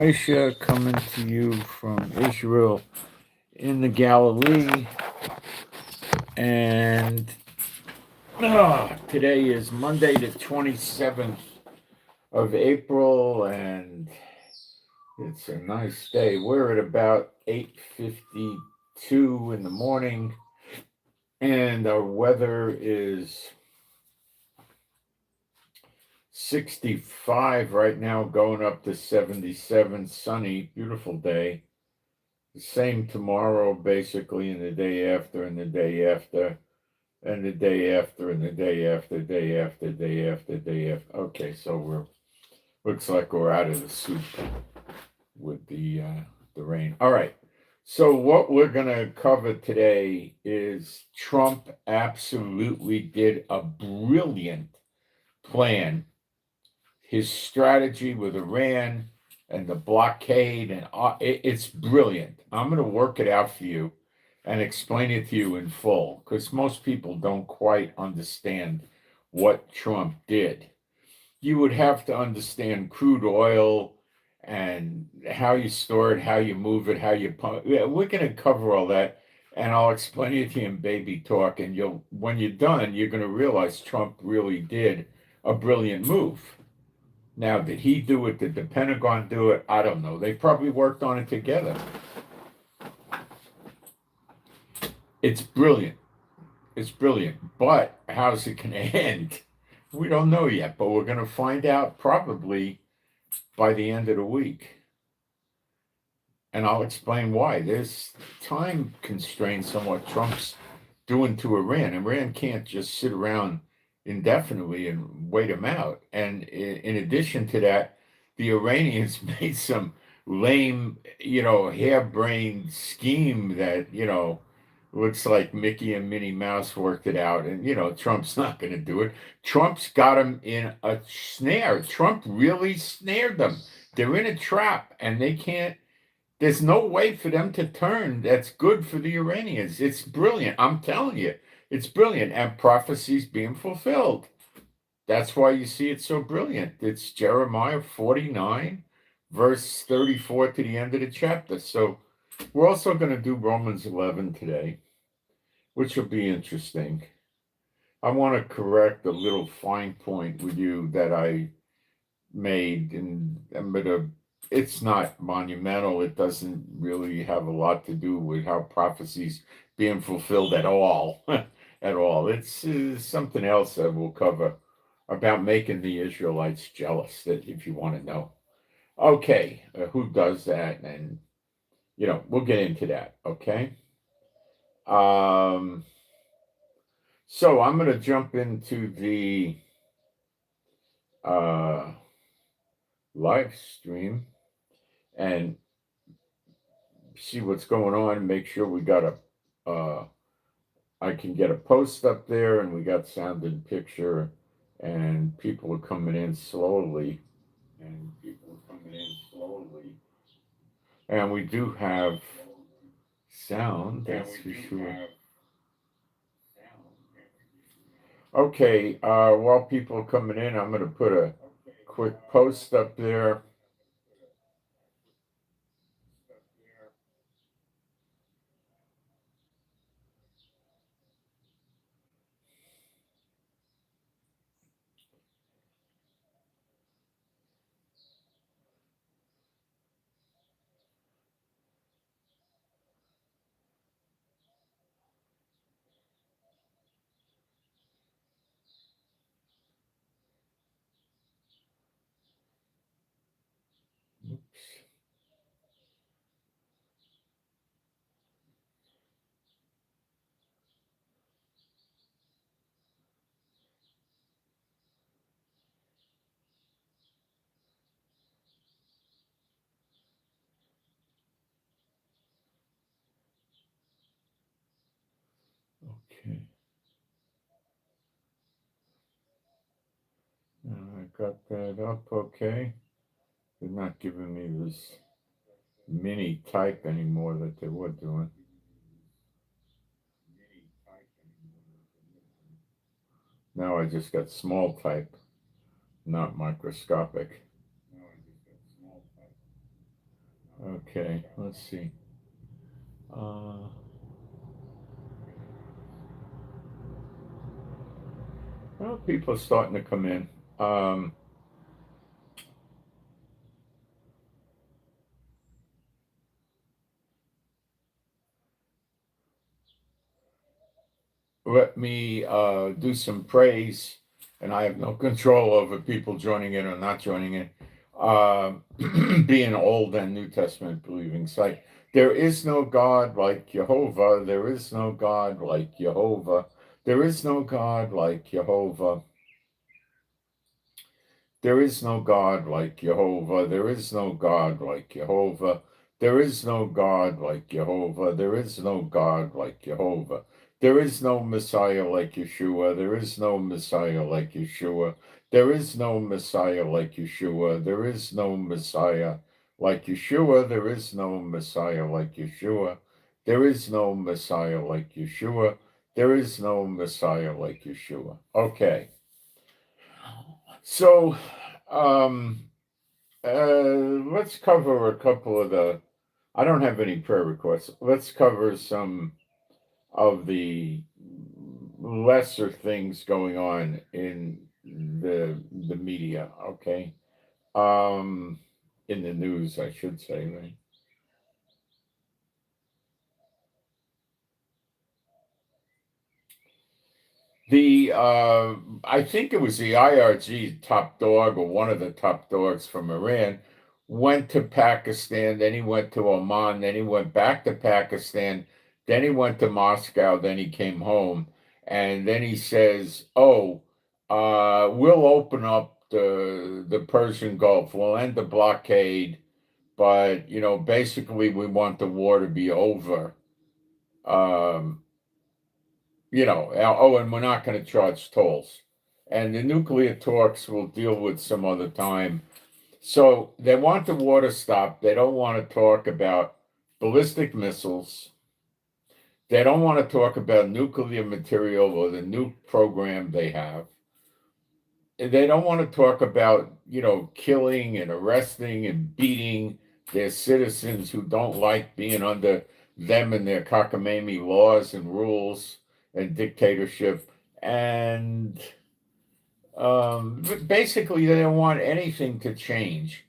Moshe coming to you from Israel in the Galilee, and today is Monday, the 27th of April, and it's a nice day. We're at about 8:52 in the morning, and our weather is 65 right now, going up to 77. Sunny, beautiful day. The same tomorrow, basically, and the day after, and the day after, and the day after, and the day after, day after, day after, day after. Okay, so looks like we're out of the soup with the rain. All right. So what we're gonna cover today is Trump absolutely did a brilliant plan. His strategy with Iran and the blockade, and it's brilliant. I'm going to work it out for you and explain it to you in full, because most people don't quite understand what Trump did. You would have to understand crude oil and how you store it, how you move it, how you pump. Yeah, we're going to cover all that, and I'll explain it to you in baby talk. And when you're done, you're going to realize Trump really did a brilliant move. Now, did he do it? Did the Pentagon do it? I don't know. They probably worked on it together. It's brilliant. It's brilliant. But how's it going to end? We don't know yet, but we're going to find out probably by the end of the week. And I'll explain why. There's time constraints on what Trump's doing to Iran. Iran can't just sit around indefinitely and wait him out. And in addition to that, the Iranians made some lame, harebrained scheme that, looks like Mickey and Minnie Mouse worked it out. And, Trump's not going to do it. Trump's got them in a snare. Trump really snared them. They're in a trap, and they can't. There's no way for them to turn that's good for the Iranians. It's brilliant. I'm telling you, it's brilliant. And prophecy's being fulfilled. That's why you see it so brilliant. It's Jeremiah 49, verse 34 to the end of the chapter. So we're also going to do Romans 11 today, which will be interesting. I want to correct a little fine point with you that I made, and I'm going to. It's not monumental. It doesn't really have a lot to do with how prophecy's being fulfilled at all. At all. It's something else that we'll cover about making the Israelites jealous, that if you want to know. Okay, who does that? And, we'll get into that, okay? So I'm going to jump into the live stream and see what's going on, make sure we got I can get a post up there, and we got sound and picture, and people are coming in slowly, and we do have sound, that's for sure. Okay, while people are coming in, I'm going to put a quick post up there. Okay. I got that up, okay. They're not giving me this mini type anymore that they were doing. Now I just got small type, not microscopic. Okay, let's see. Well, people are starting to come in. Let me do some praise, and I have no control over people joining in or not joining in. Being Old and New Testament believing site. There is no God like Jehovah. There is no God like Jehovah. There is no God like Jehovah. There is no God like Jehovah. There is no God like Jehovah. There is no God like Jehovah. There is no God like Jehovah. There is no Messiah like Yeshua. There is no Messiah like Yeshua. There is no Messiah like Yeshua. There is no Messiah like Yeshua. There is no Messiah like Yeshua. There is no Messiah like Yeshua. There is no Messiah like Yeshua. Okay. So, um, let's cover a couple of the. I don't have any prayer requests. Let's cover some of the lesser things going on in the media. Okay, in the news, I should say, right? I think it was the IRG top dog or one of the top dogs from Iran went to Pakistan, then he went to Oman, then he went back to Pakistan, then he went to Moscow, then he came home, and then he says, "Oh, we'll open up the Persian Gulf, we'll end the blockade, but basically we want the war to be over." Um, and we're not going to charge tolls. And the nuclear talks we'll deal with some other time. So they want the war to stop. They don't want to talk about ballistic missiles. They don't want to talk about nuclear material or the nuke program they have. They don't want to talk about, killing and arresting and beating their citizens who don't like being under them and their cockamamie laws and rules and dictatorship. And basically, they don't want anything to change.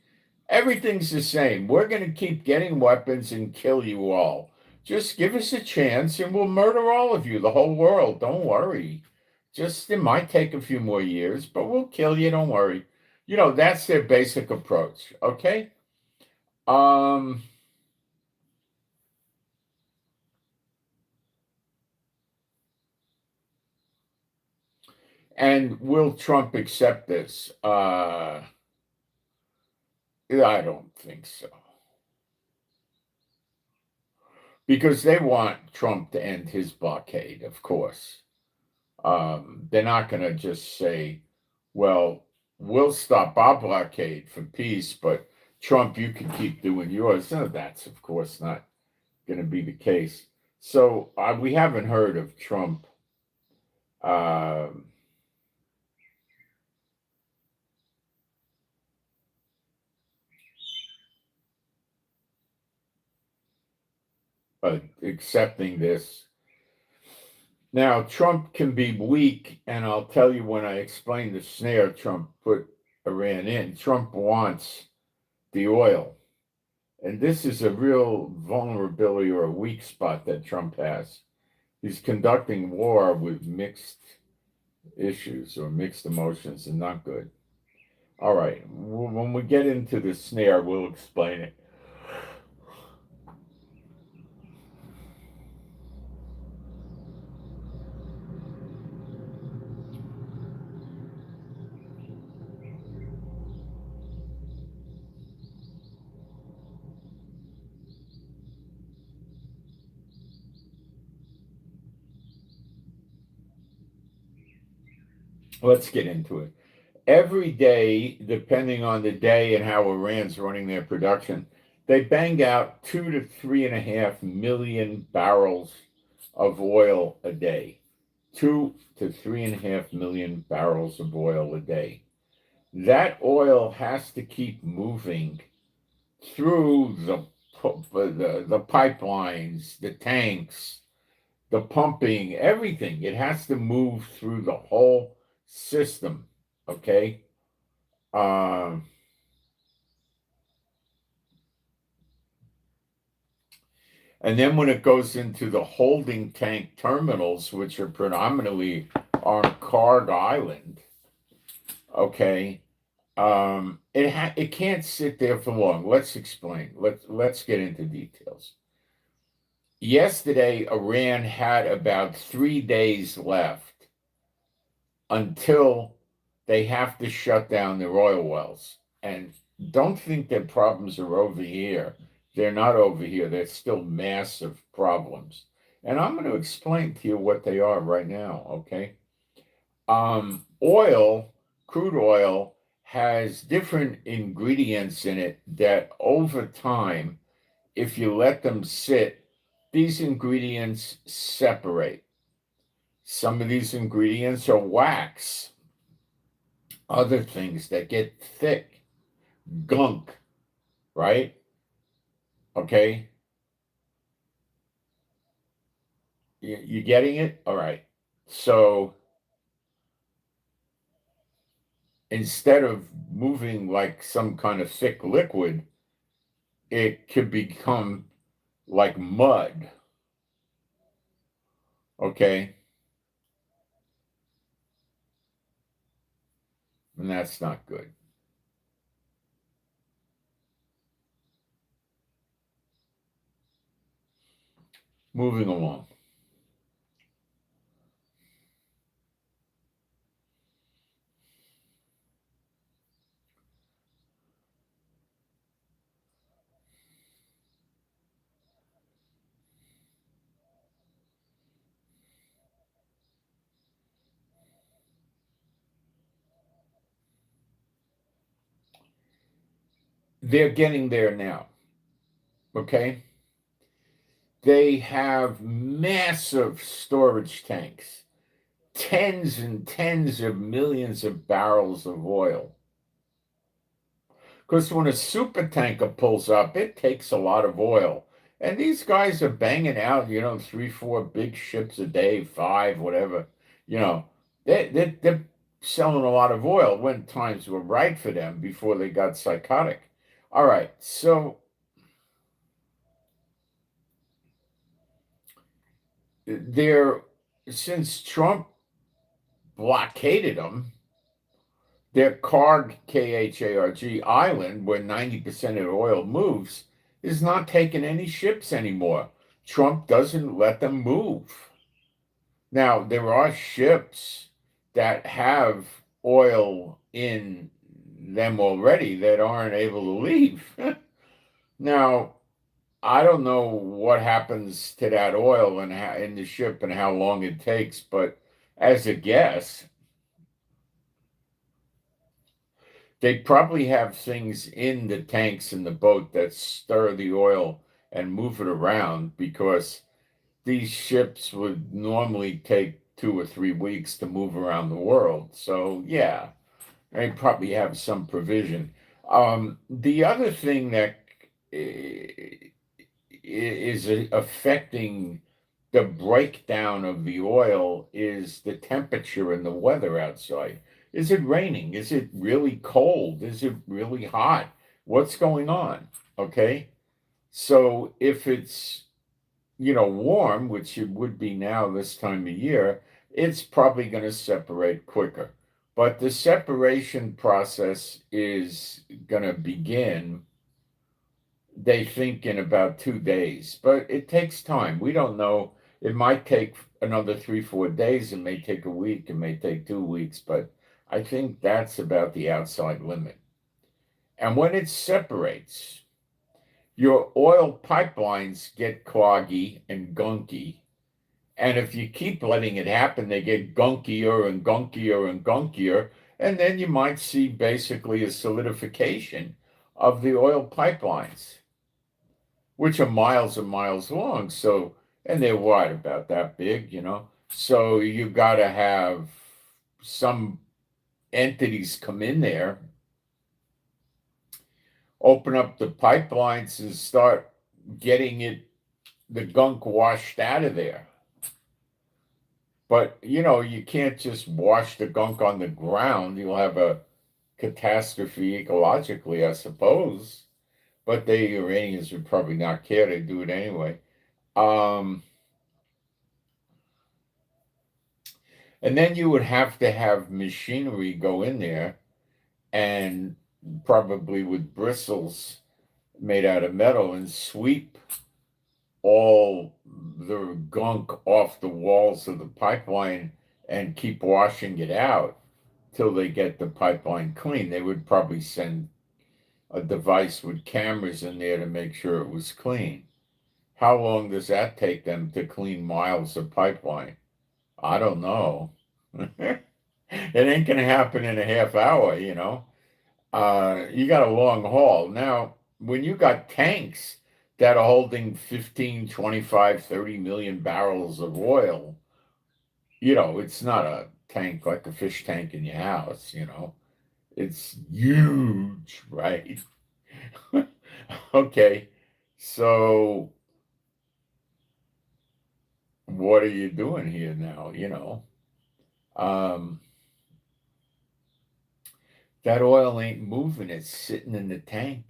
Everything's the same. We're going to keep getting weapons and kill you all. Just give us a chance and we'll murder all of you, the whole world. Don't worry. Just, it might take a few more years, but we'll kill you. Don't worry. That's their basic approach. Okay. Um, and will Trump accept this? I don't think so. Because they want Trump to end his blockade, of course. They're not going to just say, well, we'll stop our blockade for peace, but Trump, you can keep doing yours. No, that's, of course, not going to be the case. So we haven't heard of Trump uh, accepting this. Now, Trump can be weak, and I'll tell you when I explain the snare Trump put Iran in. Trump wants the oil. And this is a real vulnerability or a weak spot that Trump has. He's conducting war with mixed issues or mixed emotions and not good. All right. When we get into the snare, we'll explain it. Let's get into it. Every day, depending on the day and how Iran's running their production, they bang out 2 to 3.5 million barrels of oil a day. 2 to 3.5 million barrels of oil a day. That oil has to keep moving through the the pipelines, the tanks, the pumping, everything. It has to move through the whole system. Okay. Um, and then when it goes into the holding tank terminals, which are predominantly on Carg Island, okay, it can't sit there for long. Let's explain. Let's get into details. Yesterday, Iran had about 3 days left until they have to shut down their oil wells. And don't think their problems are over here. They're not over here. They're still massive problems. And I'm going to explain to you what they are right now, okay? Crude oil has different ingredients in it that over time, if you let them sit, these ingredients separate. Some of these ingredients are wax, other things that get thick, gunk, right? Okay. You getting it? All right. So instead of moving like some kind of thick liquid, it could become like mud. Okay. And that's not good. Moving along. They're getting there now. Okay. They have massive storage tanks, tens and tens of millions of barrels of oil. Because when a super tanker pulls up, it takes a lot of oil. And these guys are banging out, 3, 4 big ships a day, 5, whatever. You know, they're selling a lot of oil when times were right for them before they got psychotic. All right, so they're, since Trump blockaded them, their Karg, Kharg island, where 90% of the oil moves, is not taking any ships anymore. Trump doesn't let them move. Now, there are ships that have oil in them already that aren't able to leave. Now, I don't know what happens to that oil and how, in the ship and how long it takes, but as a guess, they probably have things in the tanks in the boat that stir the oil and move it around because these ships would normally take 2 or 3 weeks to move around the world. So, yeah, they probably have some provision. The other thing that is affecting the breakdown of the oil is the temperature and the weather outside. Is it raining? Is it really cold? Is it really hot? What's going on? Okay. So if it's, warm, which it would be now this time of year, it's probably going to separate quicker. But the separation process is going to begin, they think, in about 2 days, but it takes time. We don't know. It might take another 3, 4 days. It may take a week. It may take 2 weeks, but I think that's about the outside limit. And when it separates, your oil pipelines get cloggy and gunky. And if you keep letting it happen, they get gunkier and gunkier and gunkier. And then you might see basically a solidification of the oil pipelines, which are miles and miles long. So, and they're wide, about that big. So you got to have some entities come in there, open up the pipelines and start getting the gunk washed out of there. But, you can't just wash the gunk on the ground. You'll have a catastrophe ecologically, I suppose. But the Iranians would probably not care. They do it anyway. And then you would have to have machinery go in there, and probably with bristles made out of metal, and sweep all the gunk off the walls of the pipeline and keep washing it out till they get the pipeline clean. They would probably send a device with cameras in there to make sure it was clean. How long does that take them to clean miles of pipeline? I don't know. It ain't going to happen in a half hour, You got a long haul. Now, when you got tanks that are holding 15, 25, 30 million barrels of oil, it's not a tank like a fish tank in your house, It's huge, right? Okay, so what are you doing here now, That oil ain't moving, it's sitting in the tank.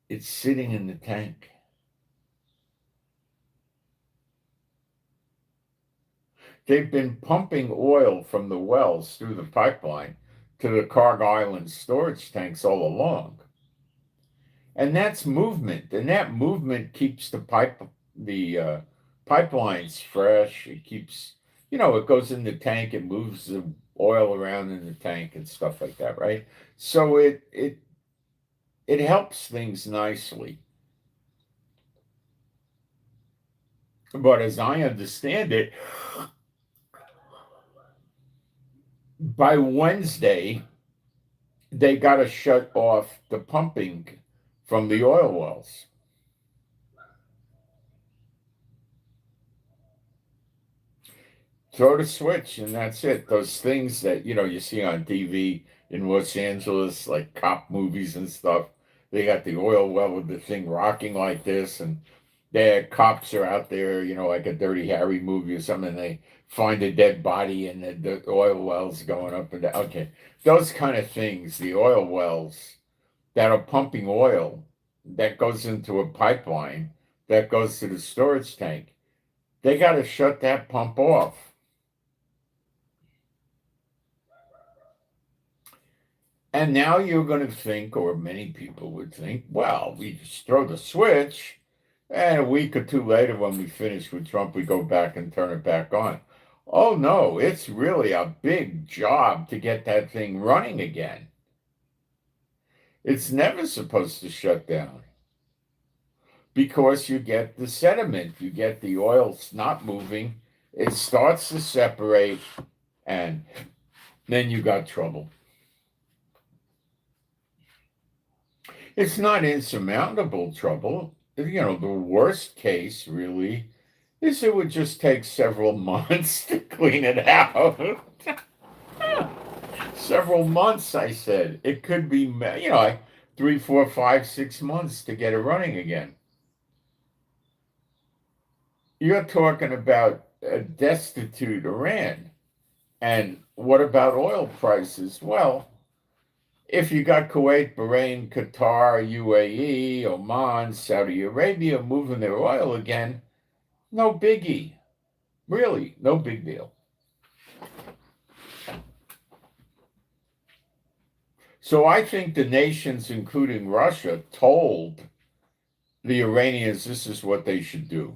It's sitting in the tank. They've been pumping oil from the wells through the pipeline to the Cargo Island storage tanks all along. And that's movement. And that movement keeps the pipelines fresh. It keeps, it goes in the tank, it moves the oil around in the tank and stuff like that, right? So it helps things nicely. But as I understand it, by Wednesday, they got to shut off the pumping from the oil wells. Throw the switch and that's it. Those things that, you see on TV in Los Angeles, like cop movies and stuff, they got the oil well with the thing rocking like this, and the cops are out there, like a Dirty Harry movie or something, and they find a dead body and the oil wells going up and down. Okay, those kind of things, the oil wells that are pumping oil that goes into a pipeline that goes to the storage tank, they got to shut that pump off. And now you're going to think, or many people would think, well, we just throw the switch, and a week or two later, when we finish with Trump, we go back and turn it back on. Oh, no, it's really a big job to get that thing running again. It's never supposed to shut down because you get the sediment, you get the oil not moving, it starts to separate, and then you got trouble. It's not insurmountable trouble. The worst case really is it would just take several months to clean it out. Several months, I said. It could be, like 3, 4, 5, 6 months to get it running again. You're talking about a destitute Iran. And what about oil prices? Well, if you got Kuwait, Bahrain, Qatar, UAE, Oman, Saudi Arabia moving their oil again, no biggie. Really, no big deal. So I think the nations, including Russia, told the Iranians this is what they should do.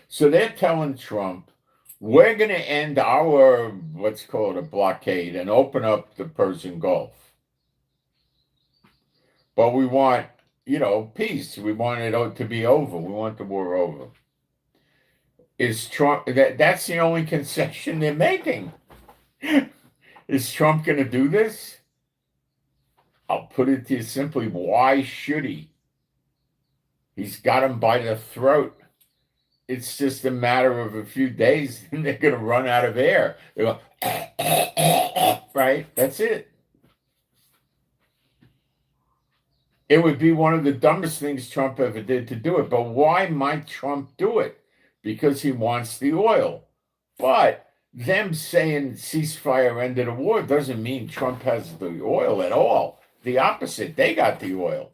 So they're telling Trump, we're going to end our, what's called a blockade, and open up the Persian Gulf. But we want, peace. We want it to be over. We want the war over. Is Trump, that's the only concession they're making. Is Trump going to do this? I'll put it to you simply, why should he? He's got him by the throat. It's just a matter of a few days and they're going to run out of air. They're going, right? That's it. It would be one of the dumbest things Trump ever did to do it. But why might Trump do it? Because he wants the oil. But them saying ceasefire, end of the war, doesn't mean Trump has the oil at all. The opposite. They got the oil.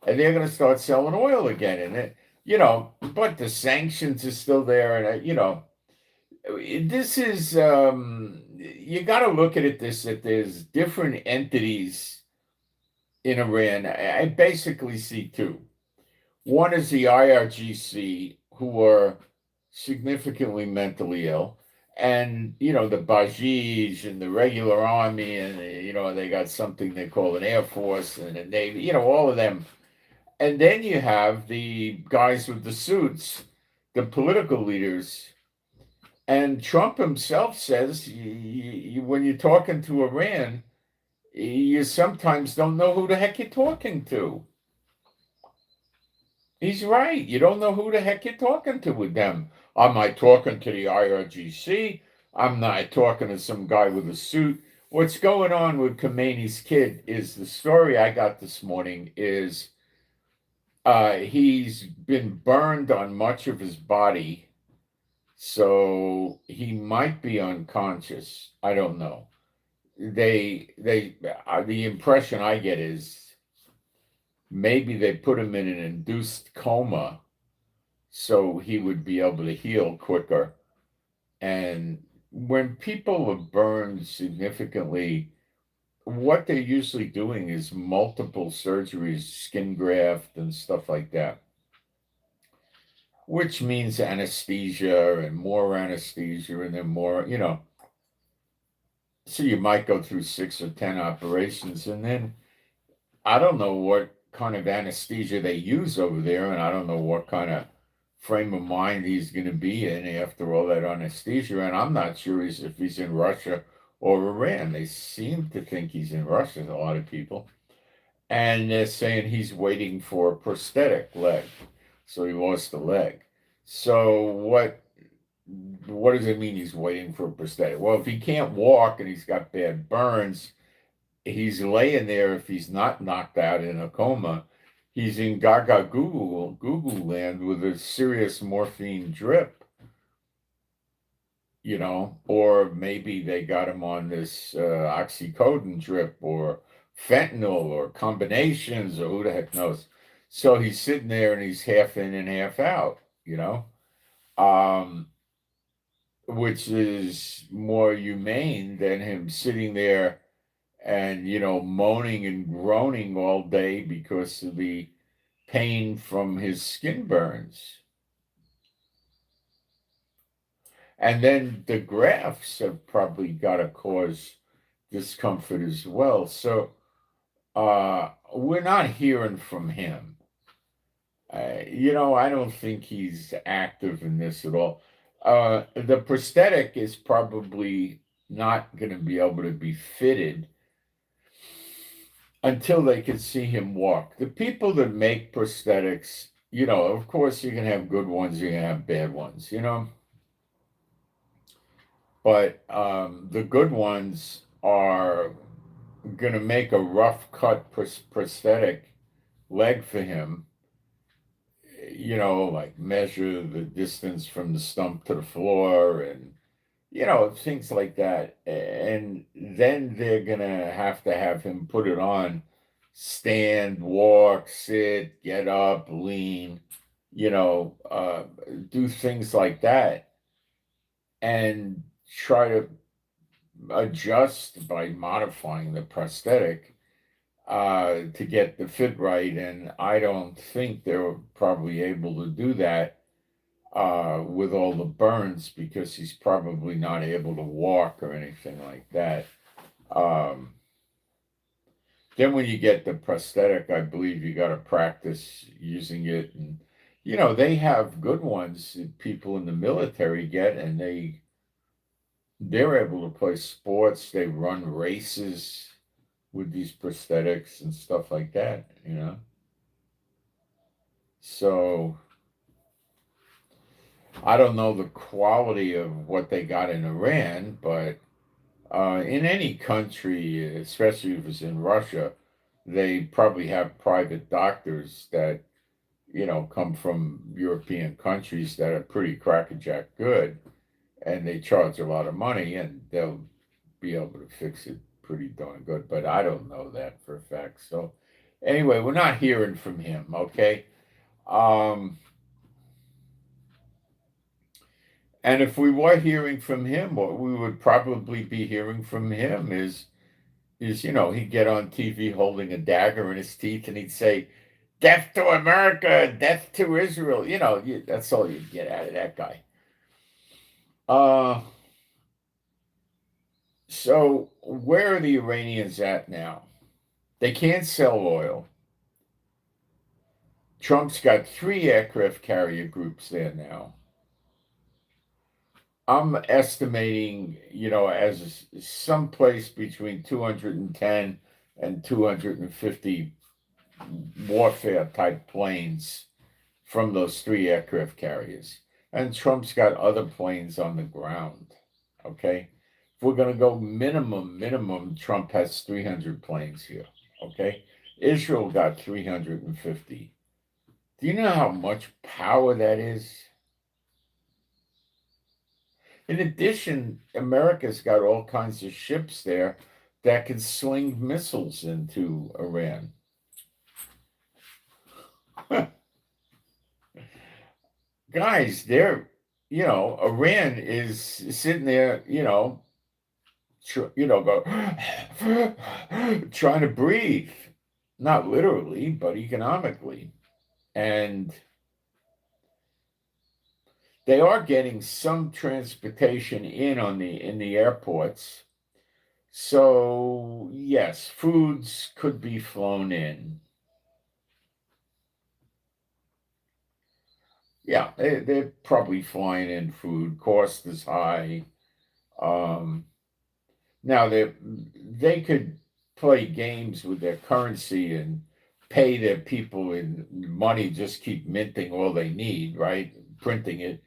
And they're going to start selling oil again. And, but the sanctions are still there. And, this is, you got to look at it that there's different entities in Iran. I basically see two. One is the IRGC, who are significantly mentally ill, and the Bajis and the regular army, and they got something they call an air force and a navy. All of them. And then you have the guys with the suits, the political leaders. And Trump himself says, when you're talking to Iran, you sometimes don't know who the heck you're talking to. He's right. You don't know who the heck you're talking to with them. Am I talking to the IRGC? I'm not talking to some guy with a suit. What's going on with Khamenei's kid is the story I got this morning is he's been burned on much of his body, so he might be unconscious. I don't know. The impression I get is maybe they put him in an induced coma so he would be able to heal quicker. And when people are burned significantly, what they're usually doing is multiple surgeries, skin graft and stuff like that, which means anesthesia and more anesthesia and then more, so you might go through 6 or 10 operations. And then I don't know what kind of anesthesia they use over there, and I don't know what kind of frame of mind he's going to be in after all that anesthesia. And I'm not sure if he's in Russia or Iran. They seem to think he's in Russia, a lot of people. And they're saying he's waiting for a prosthetic leg. So he lost a leg. So what does it mean he's waiting for a prosthetic? Well, if he can't walk and he's got bad burns, he's laying there. If he's not knocked out in a coma, he's in gaga Google land with a serious morphine drip, or maybe they got him on this oxycodone drip or fentanyl or combinations or who the heck knows. So he's sitting there and he's half in and half out, which is more humane than him sitting there and moaning and groaning all day because of the pain from his skin burns. And then the grafts have probably got to cause discomfort as well. So we're not hearing from him. I don't think he's active in this at all. The prosthetic is probably not going to be able to be fitted until they can see him walk. The people that make prosthetics, of course, you can have good ones, you can have bad ones, But the good ones are going to make a rough cut prosthetic leg for him, like measure the distance from the stump to the floor and, things like that. And then they're going to have him put it on, stand, walk, sit, get up, lean, do things like that and try to adjust by modifying the prosthetic to get the fit right. And I don't think they're probably able to do that with all the burns because he's probably not able to walk or anything like that. Then when you get the prosthetic, I believe you got to practice using it. And, they have good ones that people in the military get, and they're able to play sports. They run races with these prosthetics and stuff like that, So I don't know the quality of what they got in Iran, but in any country, especially if it's in Russia, They probably have private doctors that, come from European countries that are pretty crackerjack good, and they charge a lot of money, and they'll be able to fix it pretty darn good. But I don't know that for a fact. So anyway, we're not hearing from him, okay? Um, and if we were hearing from him, what we would probably be hearing from him is he'd get on TV holding a dagger in his teeth, and he'd say, "Death to America, death to Israel." That's all you get out of that guy. So where are the Iranians at now? They can't sell oil. Trump's got 3 aircraft carrier groups there now. I'm estimating, as someplace between 210 and 250 warfare type planes from those 3 aircraft carriers. And Trump's got other planes on the ground. Okay. If we're going to go minimum, Trump has 300 planes here. Okay. Israel got 350. Do you know how much power that is? In addition, America's got all kinds of ships there that can sling missiles into Iran. Guys, Iran is sitting there, trying to breathe, not literally, but economically. And they are getting some transportation in the airports. So yes, foods could be flown in. Yeah, they're probably flying in food. Cost is high. Now they could play games with their currency and pay their people in money, just keep minting all they need, right? Printing it.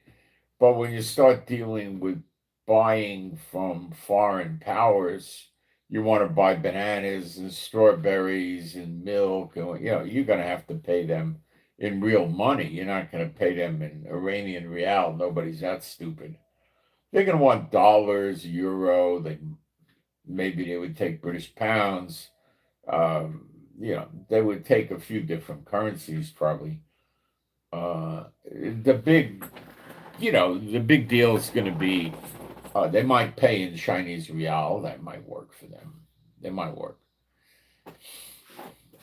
But when you start dealing with buying from foreign powers, you want to buy bananas and strawberries and milk, and you're going to have to pay them in real money. You're not going to pay them in Iranian rial. Nobody's that stupid. They're going to want dollars, euro. Maybe they would take British pounds. They would take a few different currencies probably. The big deal is going to be they might pay in Chinese rial. That might work for them. They might work.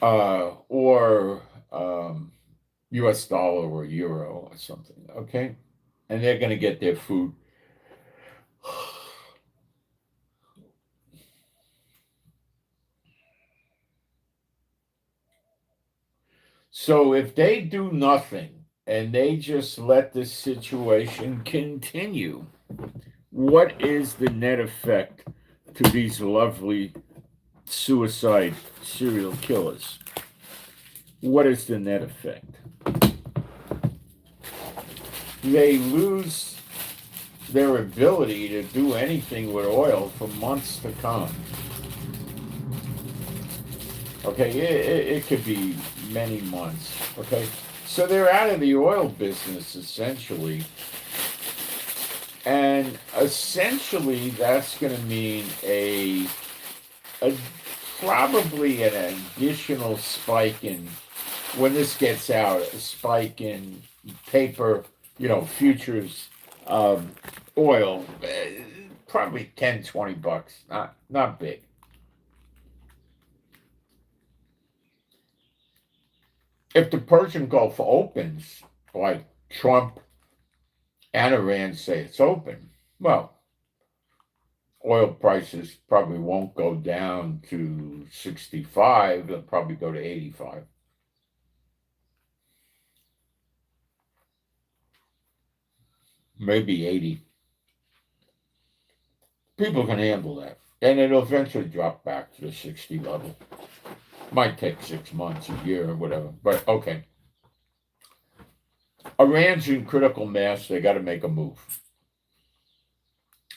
Or US dollar or euro or something. Okay. And they're going to get their food. So if they do nothing and they just let this situation continue, what is the net effect to these lovely suicide serial killers? What is the net effect? They lose their ability to do anything with oil for months to come. Okay, it could be many months. Okay, so they're out of the oil business essentially. And essentially, that's going to mean probably an additional spike in, when this gets out, a spike in paper, futures oil, probably $10-20, not big. If the Persian Gulf opens, like Trump and Iran say it's open, well, oil prices probably won't go down to 65. They'll probably go to 85. Maybe 80. People can handle that. And it'll eventually drop back to the 60 level. Might take 6 months, a year, or whatever. But okay. Iran's in critical mass. They got to make a move.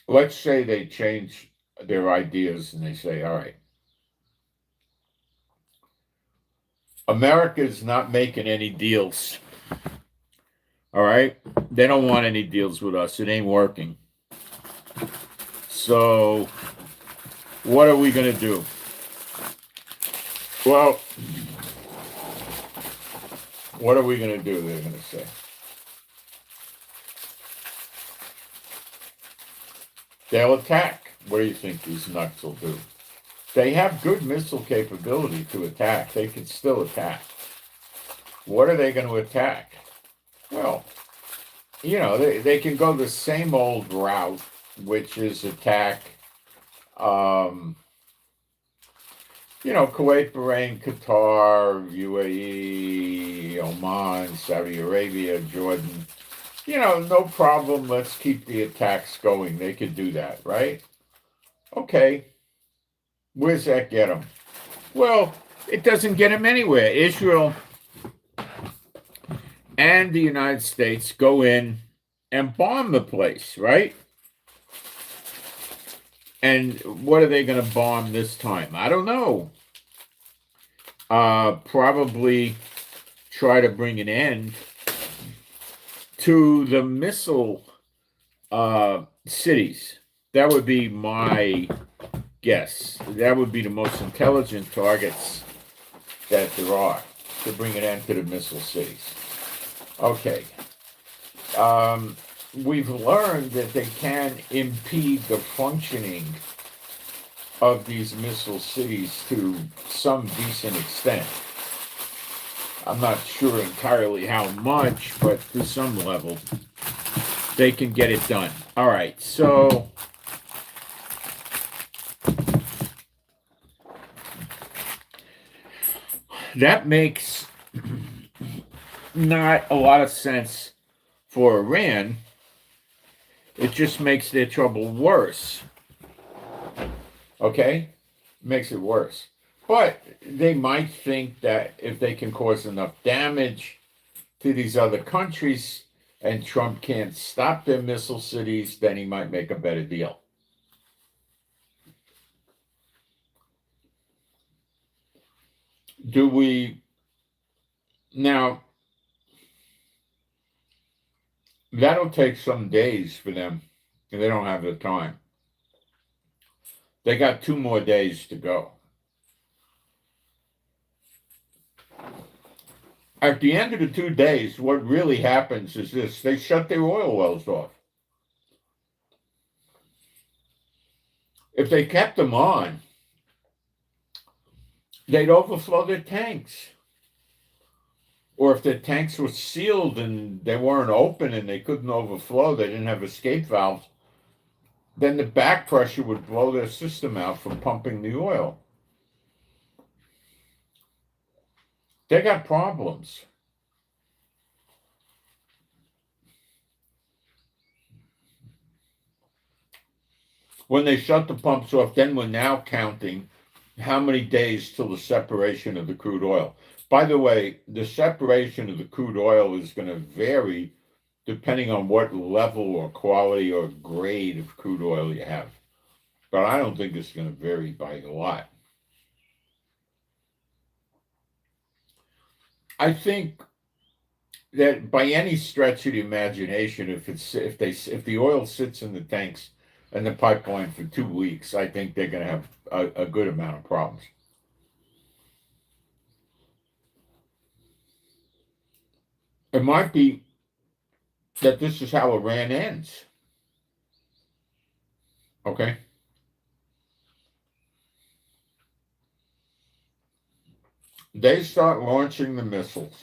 Let's say they change their ideas and they say, all right, America's not making any deals. All right? They don't want any deals with us. It ain't working. So, what are we going to do? Well, what are we going to do, they're going to say. They'll attack. What do you think these nuts will do? They have good missile capability to attack. They can still attack. What are they going to attack? Well, they can go the same old route, which is attack, Kuwait, Bahrain, Qatar, UAE, Oman, Saudi Arabia, Jordan. No problem. Let's keep the attacks going. They could do that, right? Okay. Where's that get them? Well, it doesn't get them anywhere. Israel and the United States go in and bomb the place, right? And what are they going to bomb this time? I don't know. Probably try to bring an end to the missile cities. That would be my guess. That would be the most intelligent targets that there are, to bring an end to the missile cities. Okay. We've learned that they can impede the functioning of these missile cities to some decent extent. I'm not sure entirely how much, but to some level, they can get it done. All right, so that makes not a lot of sense for Iran. It just makes their trouble worse. Okay? Makes it worse. But they might think that if they can cause enough damage to these other countries and Trump can't stop their missile cities, then he might make a better deal. Do we... Now, that'll take some days for them. They don't have the time. They got 2 more days to go. At the end of the 2 days, what really happens is this. They shut their oil wells off. If they kept them on, they'd overflow their tanks. Or if their tanks were sealed and they weren't open and they couldn't overflow, they didn't have escape valves, then the back pressure would blow their system out from pumping the oil. They got problems. When they shut the pumps off, then we're now counting how many days till the separation of the crude oil. By the way, the separation of the crude oil is going to vary depending on what level or quality or grade of crude oil you have. But I don't think it's going to vary by a lot. I think that by any stretch of the imagination, if the oil sits in the tanks and the pipeline for 2 weeks, I think they're going to have a good amount of problems. It might be that this is how Iran ends. Okay? They start launching the missiles.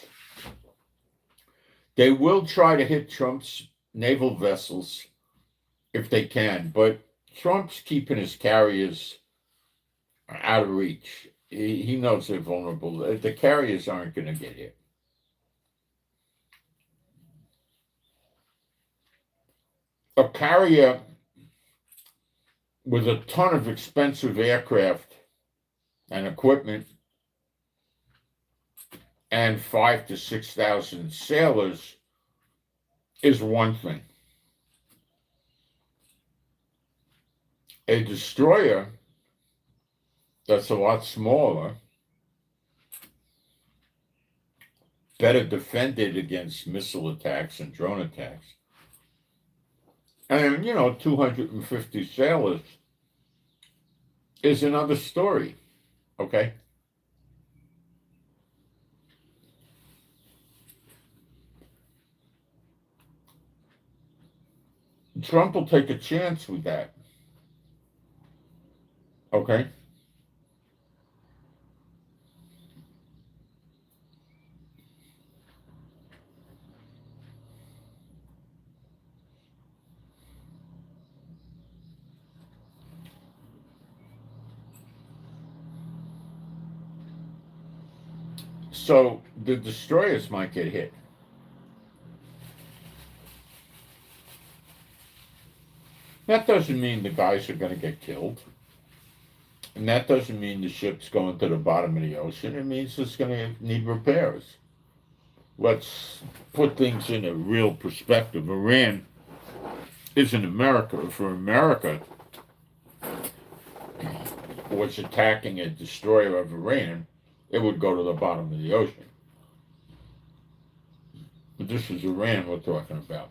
They will try to hit Trump's naval vessels if they can, but Trump's keeping his carriers out of reach. He knows they're vulnerable. The carriers aren't going to get hit. A carrier with a ton of expensive aircraft and equipment and 5,000 to 6,000 sailors is one thing. A destroyer that's a lot smaller better defended against missile attacks and drone attacks. And, 250 sailors is another story, okay? Trump will take a chance with that, okay? So the destroyers might get hit. That doesn't mean the guys are going to get killed. And that doesn't mean the ship's going to the bottom of the ocean. It means it's going to need repairs. Let's put things in a real perspective. Iran isn't America. If America was attacking a destroyer of Iran, it would go to the bottom of the ocean. But this is Iran we're talking about.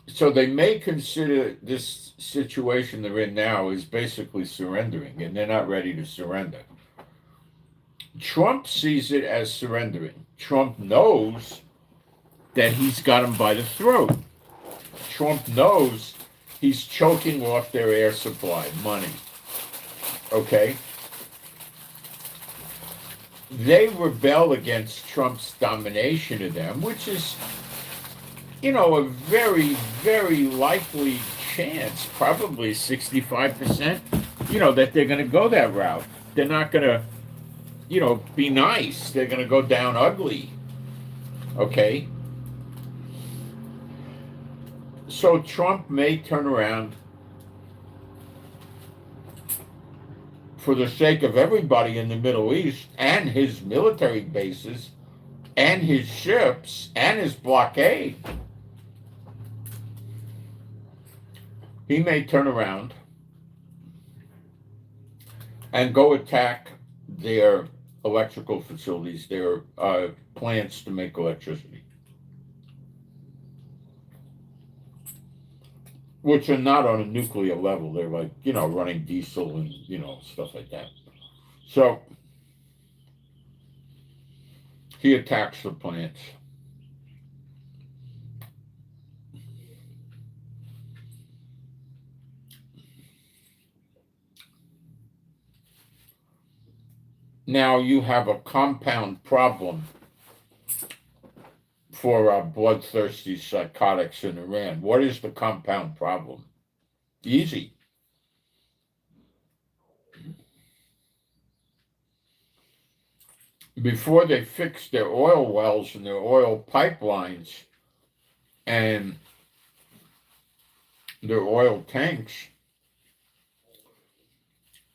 So they may consider this situation they're in now is basically surrendering, and they're not ready to surrender. Trump sees it as surrendering. Trump knows that he's got them by the throat. Trump knows he's choking off their air supply, money. Okay? They rebel against Trump's domination of them, which is, a very, very likely chance, probably 65%, that they're going to go that route. They're not going to, be nice. They're going to go down ugly. Okay? So Trump may turn around for the sake of everybody in the Middle East and his military bases and his ships and his blockade. He may turn around and go attack their electrical facilities, their plants to make electricity, which are not on a nuclear level. They're like, running diesel and, stuff like that. So he attacks the plants. Now you have a compound problem for bloodthirsty psychotics in Iran. What is the compound problem? Easy. Before they fix their oil wells and their oil pipelines and their oil tanks,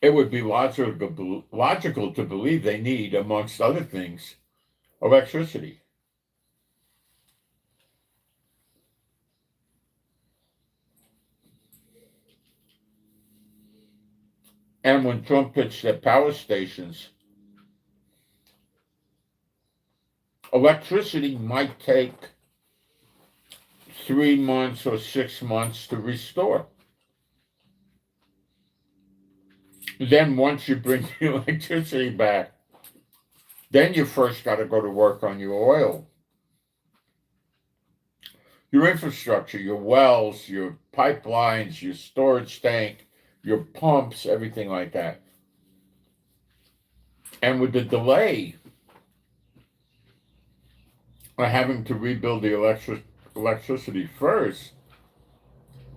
it would be logical to believe they need, amongst other things, electricity. And when Trump pitched their power stations, electricity might take 3 months or 6 months to restore. Then once you bring the electricity back, then you first got to go to work on your oil, your infrastructure, your wells, your pipelines, your storage tank, your pumps, everything like that. And with the delay of having to rebuild the electricity first,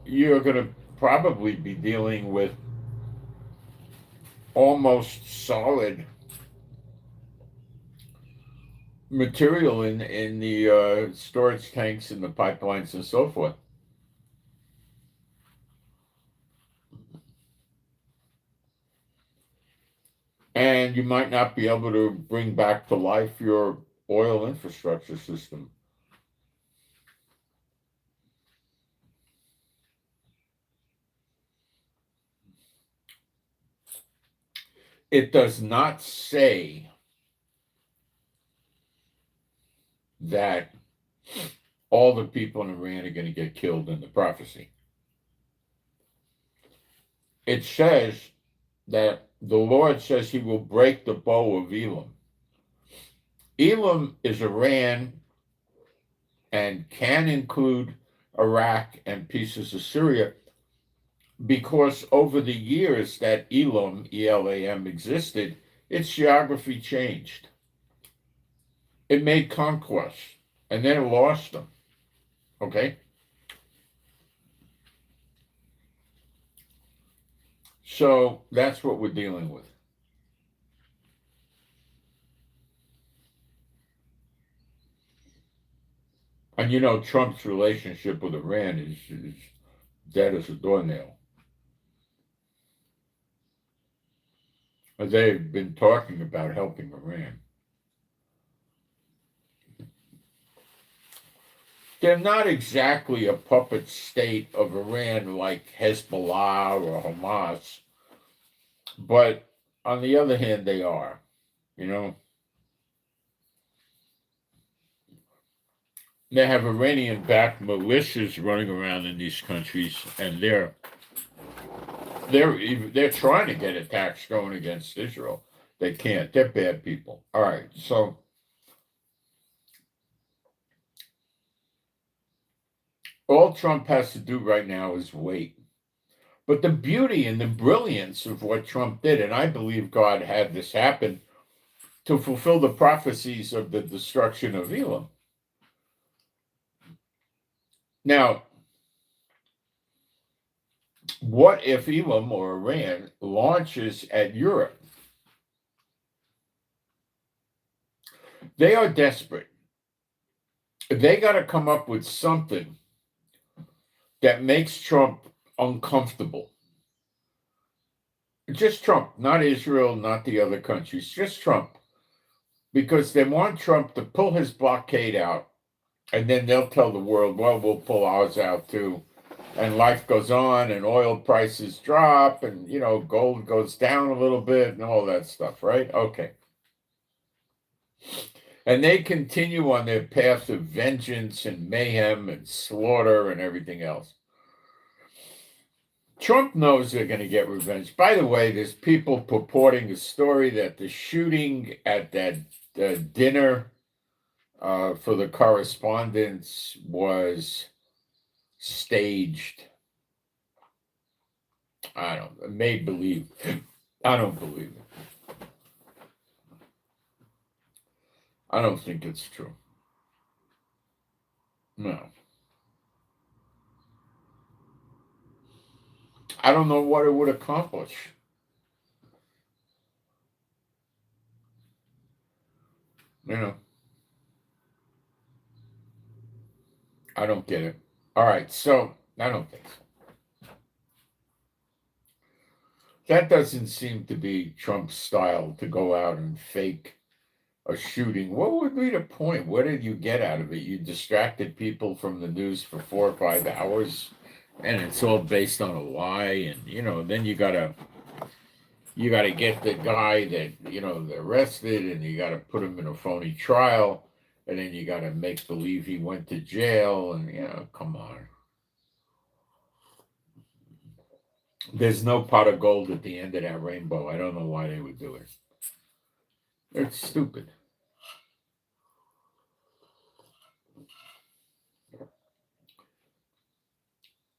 you're going to probably be dealing with almost solid material in the storage tanks and the pipelines and so forth. And you might not be able to bring back to life your oil infrastructure system. It does not say that all the people in Iran are going to get killed in the prophecy. It says that the Lord says he will break the bow of Elam. Elam is Iran and can include Iraq and pieces of Syria, because over the years that Elam, E-L-A-M, existed, its geography changed. It made conquests, and then it lost them. Okay? So that's what we're dealing with. And you know, Trump's relationship with Iran is dead as a doornail. They've been talking about helping Iran. They're not exactly a puppet state of Iran like Hezbollah or Hamas, but on the other hand, they are, you know. They have Iranian-backed militias running around in these countries, and they're trying to get attacks going against Israel. They can't. They're bad people. All right, so all Trump has to do right now is wait. But the beauty and the brilliance of what Trump did, and I believe God had this happen to fulfill the prophecies of the destruction of Elam. Now, what if Elam or Iran launches at Europe? They are desperate. They got to come up with something that makes Trump uncomfortable. Just Trump, not Israel, not the other countries, just Trump. Because they want Trump to pull his blockade out, and then they'll tell the world, well, we'll pull ours out too. And life goes on, and oil prices drop, and, you know, gold goes down a little bit, and all that stuff, right? Okay. And they continue on their path of vengeance and mayhem and slaughter and everything else. Trump knows they're going to get revenge. By the way, there's people purporting a story that the shooting at that dinner for the correspondents was staged. I don't, made believe. I don't believe it. I don't think it's true. No. I don't know what it would accomplish. You know. I don't get it. All right, so I don't think so. That doesn't seem to be Trump's style, to go out and fake a shooting. What would be the point? What did you get out of it? You distracted people from the news for 4 or 5 hours, and it's all based on a lie. And you know, then you gotta get the guy that, you know, arrested, and you gotta put him in a phony trial, and then you gotta make believe he went to jail, and you know, come on. There's no pot of gold at the end of that rainbow. I don't know why they would do it. It's stupid.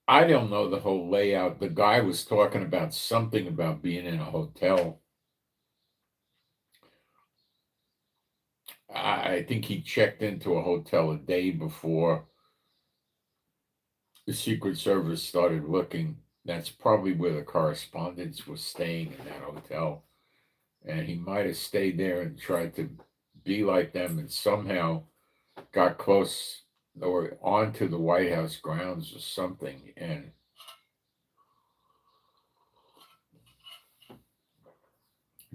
I don't know the whole layout. The guy was talking about something about being in a hotel. I think he checked into a hotel a day before the Secret Service started looking. That's probably where the correspondents were staying, in that hotel. And he might have stayed there and tried to be like them, and somehow got close or onto the White House grounds or something, and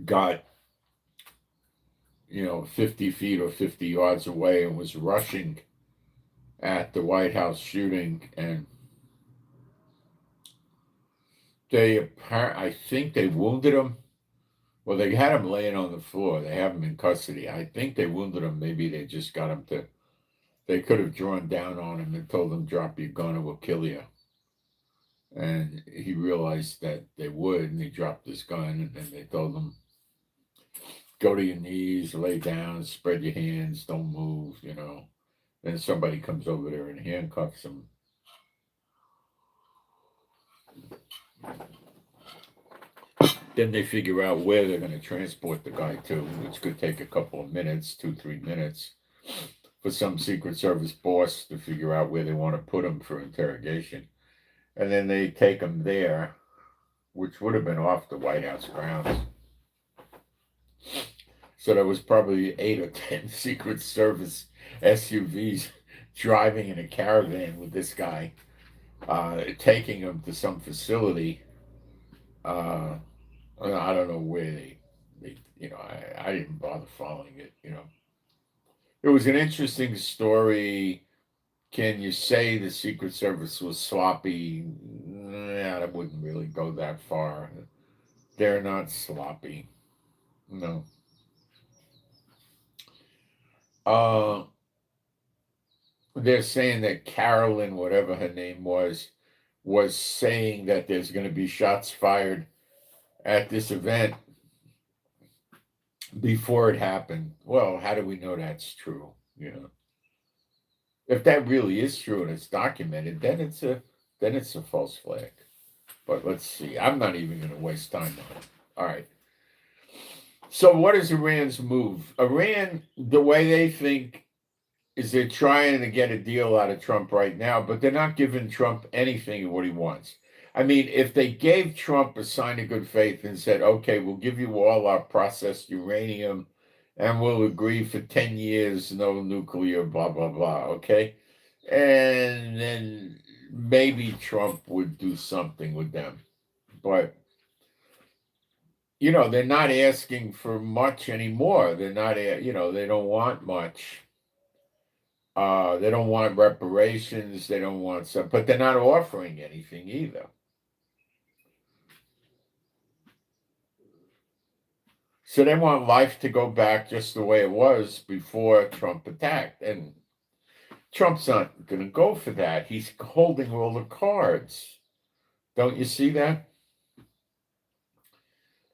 got, you know, 50 feet or 50 yards away, and was rushing at the White House shooting. And I think they wounded him. Well, they had him laying on the floor. They have him in custody. I think they wounded him. Maybe they just got him to. They could have drawn down on him and told him, "Drop your gun, or we'll kill you." And he realized that they would, and he dropped his gun. And then they told him, "Go to your knees, lay down, spread your hands, don't move." Then somebody comes over there and handcuffs him. Then they figure out where they're going to transport the guy to, which could take a couple of minutes, 2-3 minutes, for some Secret Service boss to figure out where they want to put him for interrogation. And then they take him there, which would have been off the White House grounds. So there was probably 8 or 10 Secret Service SUVs driving in a caravan with this guy, taking him to some facility. I don't know where they I didn't bother following it. It was an interesting story. Can you say the Secret Service was sloppy? Yeah, I wouldn't really go that far. They're not sloppy. No. They're saying that Carolyn, whatever her name was saying that there's going to be shots fired at this event before it happened. Well, how do we know that's true? If that really is true and it's documented, then it's a false flag. But let's see. I'm not even going to waste time on it. All right. So what is Iran's move? Iran, the way they think, is they're trying to get a deal out of Trump right now, but they're not giving Trump anything of what he wants. I mean, if they gave Trump a sign of good faith and said, "Okay, we'll give you all our processed uranium and we'll agree for 10 years, no nuclear, blah, blah, blah," okay? And then maybe Trump would do something with them. But, they're not asking for much anymore. They're not, they don't want much. They don't want reparations. They don't want some, but they're not offering anything either. So they want life to go back just the way it was before Trump attacked. And Trump's not going to go for that. He's holding all the cards. Don't you see that?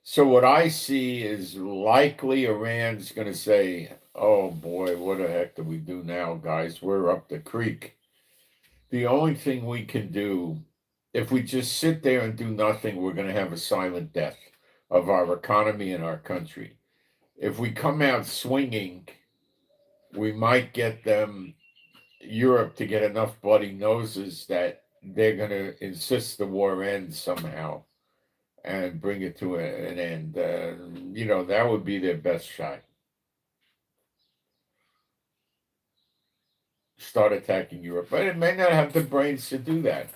So what I see is likely Iran's going to say, "Oh boy, what the heck do we do now, guys? We're up the creek. The only thing we can do, if we just sit there and do nothing, we're going to have a silent death of our economy and our country. If we come out swinging, we might get Europe to get enough bloody noses that they're going to insist the war ends somehow and bring it to an end. That would be their best shot. Start attacking Europe, but it may not have the brains to do that.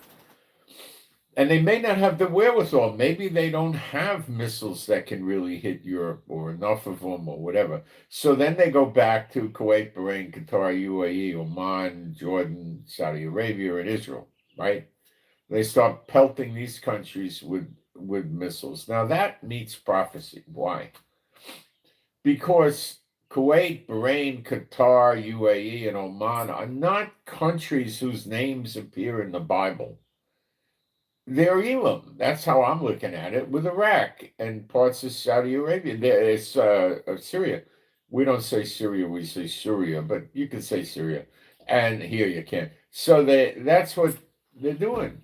And they may not have the wherewithal. Maybe they don't have missiles that can really hit Europe or enough of them or whatever. So then they go back to Kuwait, Bahrain, Qatar, UAE, Oman, Jordan, Saudi Arabia, and Israel, right? They start pelting these countries with missiles. Now that meets prophecy. Why? Because Kuwait, Bahrain, Qatar, UAE, and Oman are not countries whose names appear in the Bible. They're Elam. That's how I'm looking at it, with Iraq and parts of Saudi Arabia. It's Syria. We don't say Syria, we say Syria, but you can say Syria. And here you can. So that's what they're doing.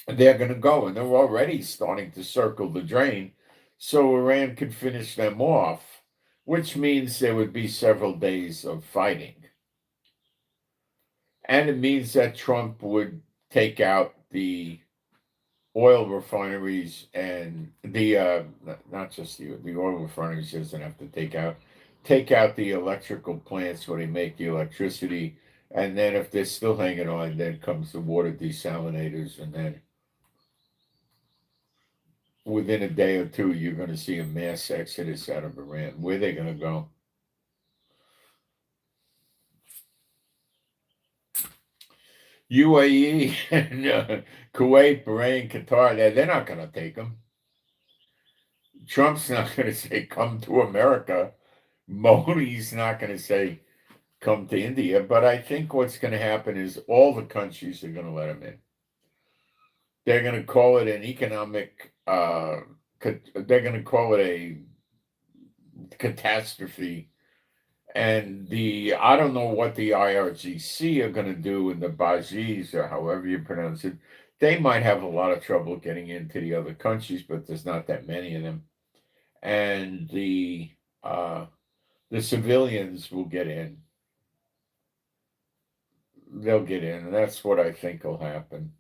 They're going to go, and they're already starting to circle the drain so Iran could finish them off, which means there would be several days of fighting. And it means that Trump would take out the oil refineries and the not just the oil refineries. Doesn't have to take out the electrical plants where they make the electricity, and then if they're still hanging on, then comes the water desalinators, and then within a day or two you're going to see a mass exodus out of Iran. Where are they going to go? UAE and Kuwait, Bahrain, Qatar, they're not going to take them. Trump's not going to say, come to America. Modi's not going to say, come to India. But I think what's going to happen is all the countries are going to let him in. They're going to call it an economic, they're going to call it a catastrophe. And I don't know what the IRGC are going to do in the Bajis, or however you pronounce it. They might have a lot of trouble getting into the other countries, but there's not that many of them. And the civilians will get in. They'll get in, and that's what I think will happen.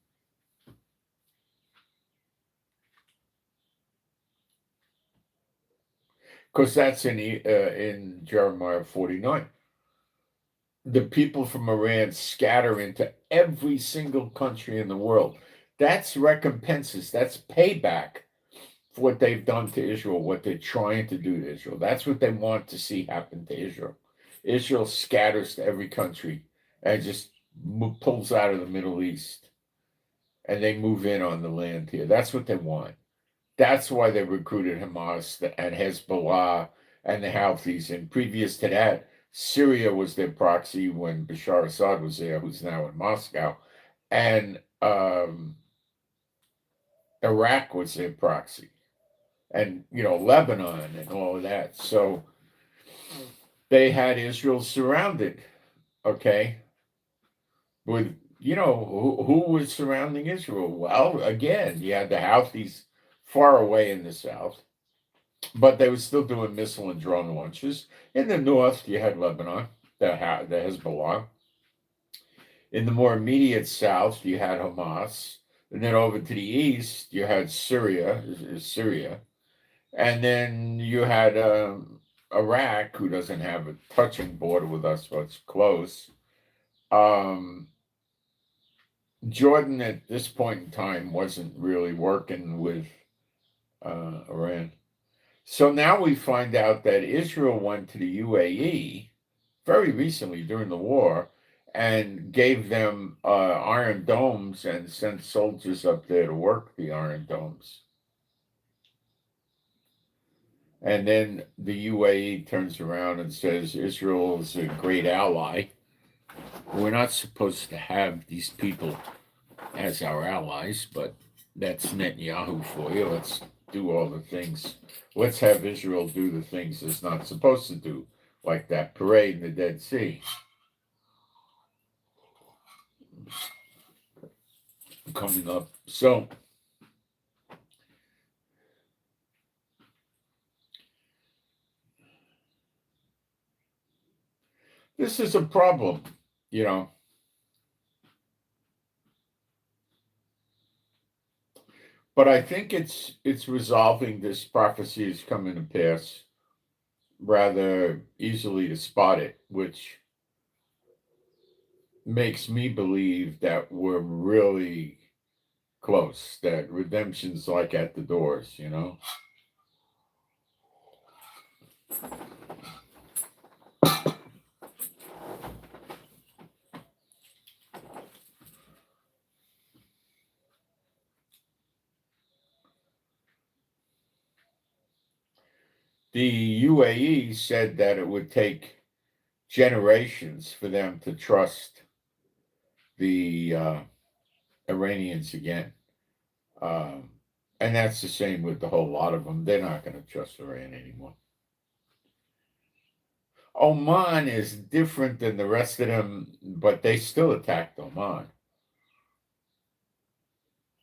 Because that's in Jeremiah 49. The people from Iran scatter into every single country in the world. That's recompenses. That's payback for what they've done to Israel, what they're trying to do to Israel. That's what they want to see happen to Israel. Israel scatters to every country and just pulls out of the Middle East, and they move in on the land here. That's what they want. That's why they recruited Hamas and Hezbollah and the Houthis. And previous to that, Syria was their proxy when Bashar Assad was there, who's now in Moscow. And Iraq was their proxy. And, Lebanon and all of that. So they had Israel surrounded, okay? With, who was surrounding Israel? Well, again, you had the Houthis far away in the south, but they were still doing missile and drone launches. In the north, you had Lebanon, the Hezbollah. In the more immediate south, you had Hamas. And then over to the east, you had Syria. And then you had Iraq, who doesn't have a touching border with us, but it's close. Jordan at this point in time wasn't really working with Iran. So now we find out that Israel went to the UAE very recently during the war and gave them iron domes and sent soldiers up there to work the iron domes. And then the UAE turns around and says Israel is a great ally. We're not supposed to have these people as our allies, but that's Netanyahu for you. Let's do all the things. Let's have Israel do the things it's not supposed to do, like that parade in the Dead Sea. Coming up. So, this is a problem, But I think it's resolving. This prophecy is coming to pass rather easily to spot it, which makes me believe that we're really close, that redemption's like at the doors, The UAE said that it would take generations for them to trust the Iranians again. And that's the same with the whole lot of them. They're not going to trust Iran anymore. Oman is different than the rest of them, but they still attacked Oman.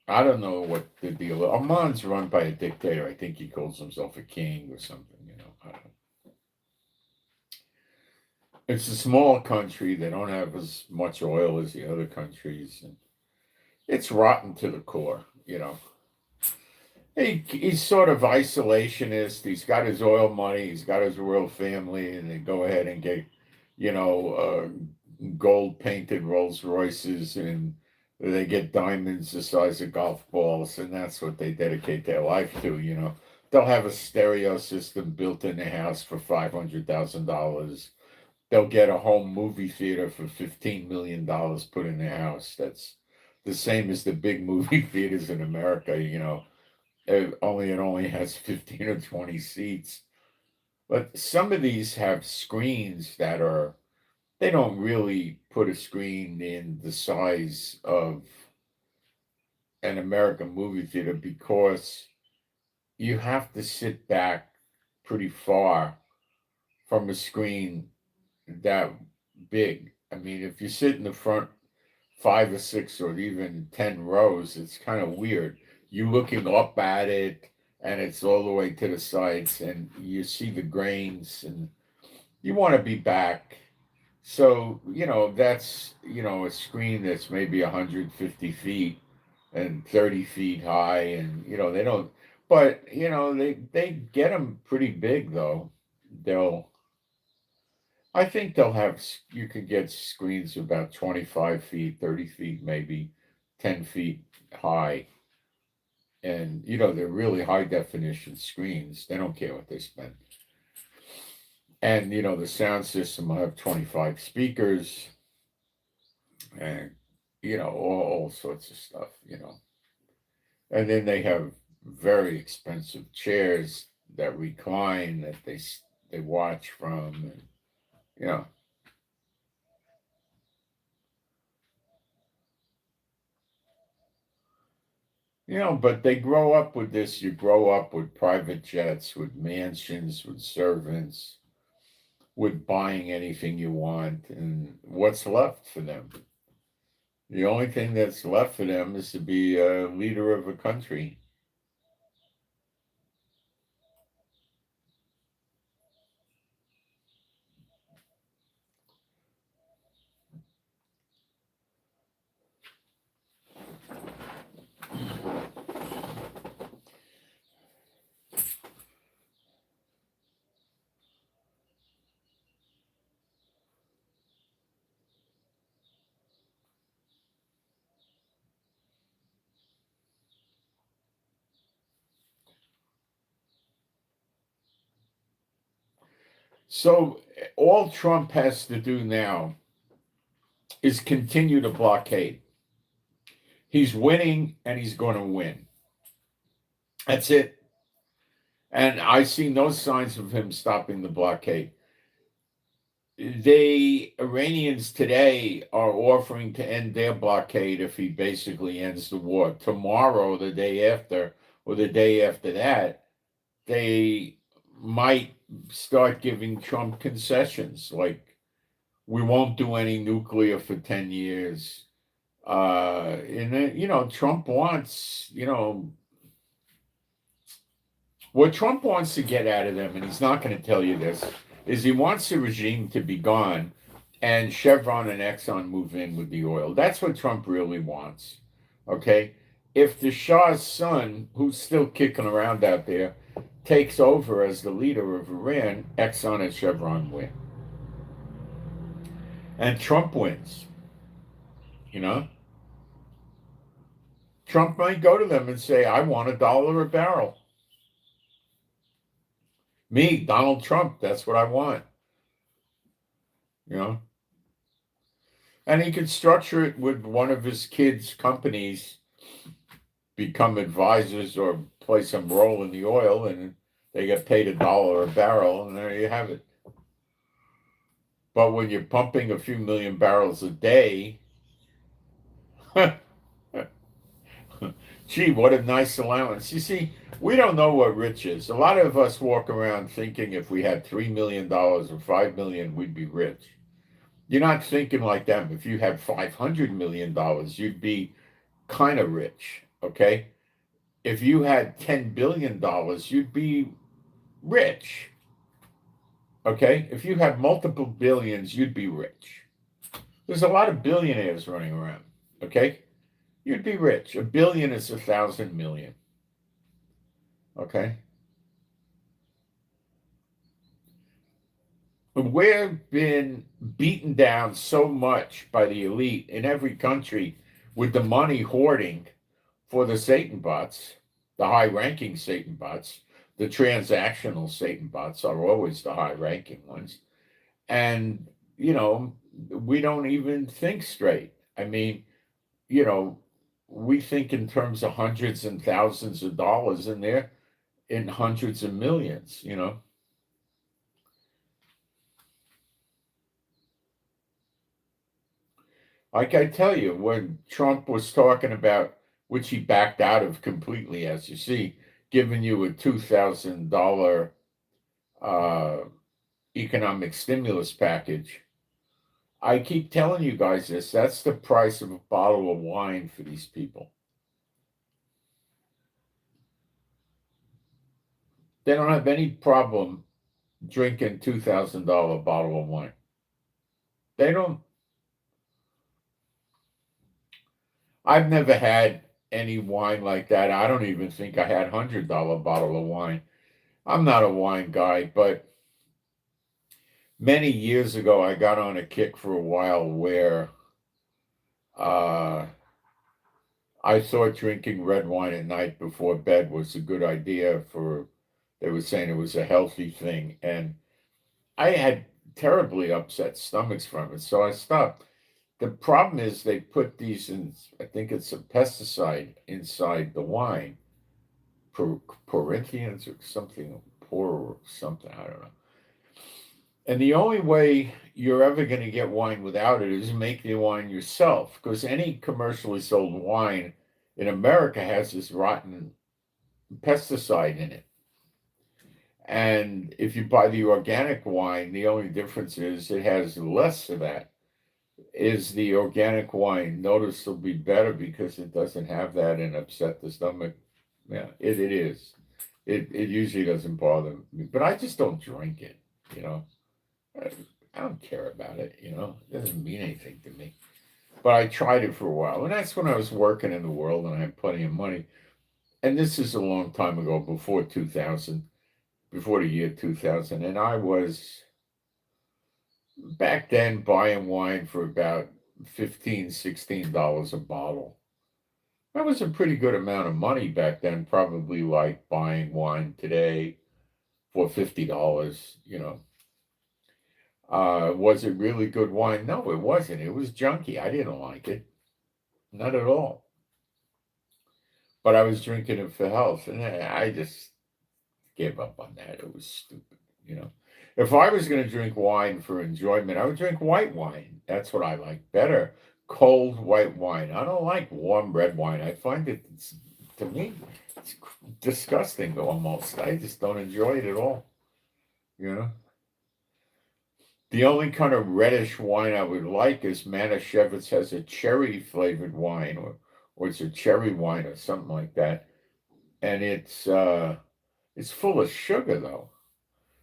I don't know what the deal is. Oman's run by a dictator. I think he calls himself a king or something, I don't know. It's a small country. They don't have as much oil as the other countries. And it's rotten to the core, He's sort of isolationist. He's got his oil money. He's got his royal family, and they go ahead and get, gold painted Rolls Royces, and they get diamonds the size of golf balls, and that's what they dedicate their life to. They'll have a stereo system built in their house for $500,000. They'll get a home movie theater for $15 million put in their house. That's the same as the big movie theaters in America, it only has 15 or 20 seats. But some of these have screens they don't really put a screen in the size of an American movie theater because you have to sit back pretty far from a screen that big. I mean, if you sit in the front 5 or 6 or even 10 rows, it's kind of weird. You looking up at it and it's all the way to the sides and you see the grains and you want to be back. So, that's, a screen that's maybe 150 feet and 30 feet high. And, they don't, but, they get them pretty big though. I think you could get screens about 25 feet, 30 feet, maybe 10 feet high. And, they're really high definition screens. They don't care what they spend. And, the sound system will have 25 speakers and, all sorts of stuff. And then they have very expensive chairs that recline that they watch from. And, you know, but they grow up with this. You grow up with private jets, with mansions, with servants, with buying anything you want. And what's left for them? The only thing that's left for them is to be a leader of a country. So all Trump has to do now is continue to blockade. He's winning and he's going to win. That's it. And I see no signs of him stopping the blockade. The Iranians today are offering to end their blockade if he basically ends the war. Tomorrow, the day after, or the day after that, they might start giving Trump concessions like we won't do any nuclear for 10 years. And Trump wants, what Trump wants to get out of them, and he's not going to tell you this, is he wants the regime to be gone and Chevron and Exxon move in with the oil. That's what Trump really wants. Okay? If the Shah's son, who's still kicking around out there, takes over as the leader of Iran, Exxon and Chevron win. And Trump wins. Trump might go to them and say, I want $1 a barrel. Me, Donald Trump, that's what I want. And he could structure it with one of his kids' companies, become advisors or play some role in the oil, and they get paid $1 a barrel, and there you have it. But when you're pumping a few million barrels a day, gee, what a nice allowance. You see, we don't know what rich is. A lot of us walk around thinking if we had $3 million or $5 million, we'd be rich. You're not thinking like them. If you had $500 million, you'd be kind of rich, okay? If you had $10 billion, you'd be rich, okay? If you had multiple billions, you'd be rich. There's a lot of billionaires running around, okay? You'd be rich. $1 billion is 1,000 million, okay? We've been beaten down so much by the elite in every country with the money hoarding for the Satan bots, the high-ranking Satan bots. The transactional Satan bots are always the high-ranking ones. And, we don't even think straight. I mean, we think in terms of hundreds and thousands of dollars, and they're in hundreds of millions, you know. Like I tell you, when Trump was talking about, which he backed out of completely, as you see, giving you a $2,000 uh, economic stimulus package, I keep telling you guys this. That's the price of a bottle of wine for these people. They don't have any problem drinking $2,000 bottle of wine. They don't. I've never had any wine like that. I don't even think I had $100 bottle of wine. I'm not a wine guy, but many years ago I got on a kick for a while where uh, I thought drinking red wine at night before bed was a good idea for, they were saying it was a healthy thing. And I had terribly upset stomachs from it, so I stopped. The problem is they put these in, I think it's a pesticide inside the wine, Corinthians or something, or something, I don't know. And the only way you're ever going to get wine without it is make the wine yourself, because any commercially sold wine in America has this rotten pesticide in it. And if you buy the organic wine, the only difference is it has less of that. Is the organic wine noticeably better because it doesn't have that and upset the stomach? Yeah, it is. It usually doesn't bother me, but I just don't drink it, you know. I don't care about it, you know. It doesn't mean anything to me. But I tried it for a while, and that's when I was working in the world and I had plenty of money. And this is a long time ago, before 2000, before the year 2000, and I was back then buying wine for about $15, $16 a bottle. That was a pretty good amount of money back then, probably like buying wine today for $50, you know. Was it really good wine? No, it wasn't. It was junky. I didn't like it. Not at all. But I was drinking it for health, and I just gave up on that. It was stupid, you know. If I was going to drink wine for enjoyment, I would drink white wine. That's what I like better. Cold white wine. I don't like warm red wine. I find it, to me, it's disgusting almost. I just don't enjoy it at all, you know. The only kind of reddish wine I would like is Manischewitz has a cherry flavored wine, or it's a cherry wine or something like that, and it's full of sugar though,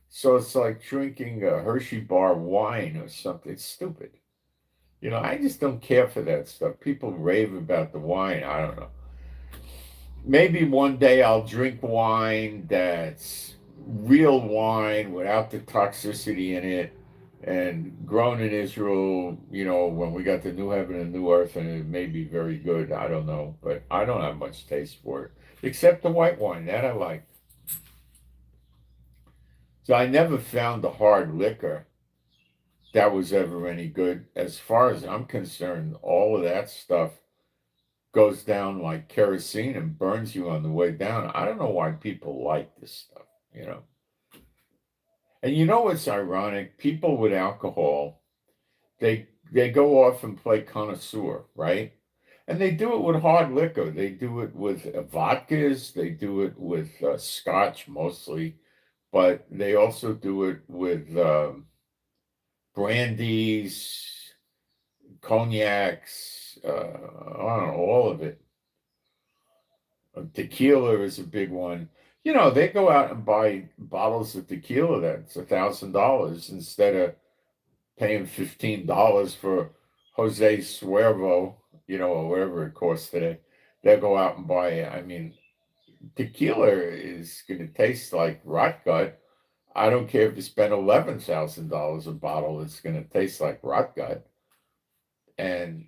so it's like drinking a Hershey bar wine or something. It's stupid, you know. I just don't care for that stuff. People rave about the wine. I don't know. Maybe one day I'll drink wine that's real wine without the toxicity in it and grown in Israel, you know, when we got the new heaven and new earth, and it may be very good. I don't know, but I don't have much taste for it, except the white wine that I like. So I never found a hard liquor that was ever any good. As far as I'm concerned, all of that stuff goes down like kerosene and burns you on the way down. I don't know why people like this stuff, you know. And you know what's ironic? People with alcohol, they go off and play connoisseur, right? And they do it with hard liquor. They do it with vodkas. They do it with scotch mostly, but they also do it with brandies, cognacs, I don't know, all of it. Tequila is a big one. You know, they go out and buy bottles of tequila that's $1,000 instead of paying $15 for Jose Suervo, you know, or whatever it costs today. They'll go out and buy it. I mean, tequila is going to taste like rot gut. I don't care if you spend $11,000 a bottle, it's going to taste like rot gut. And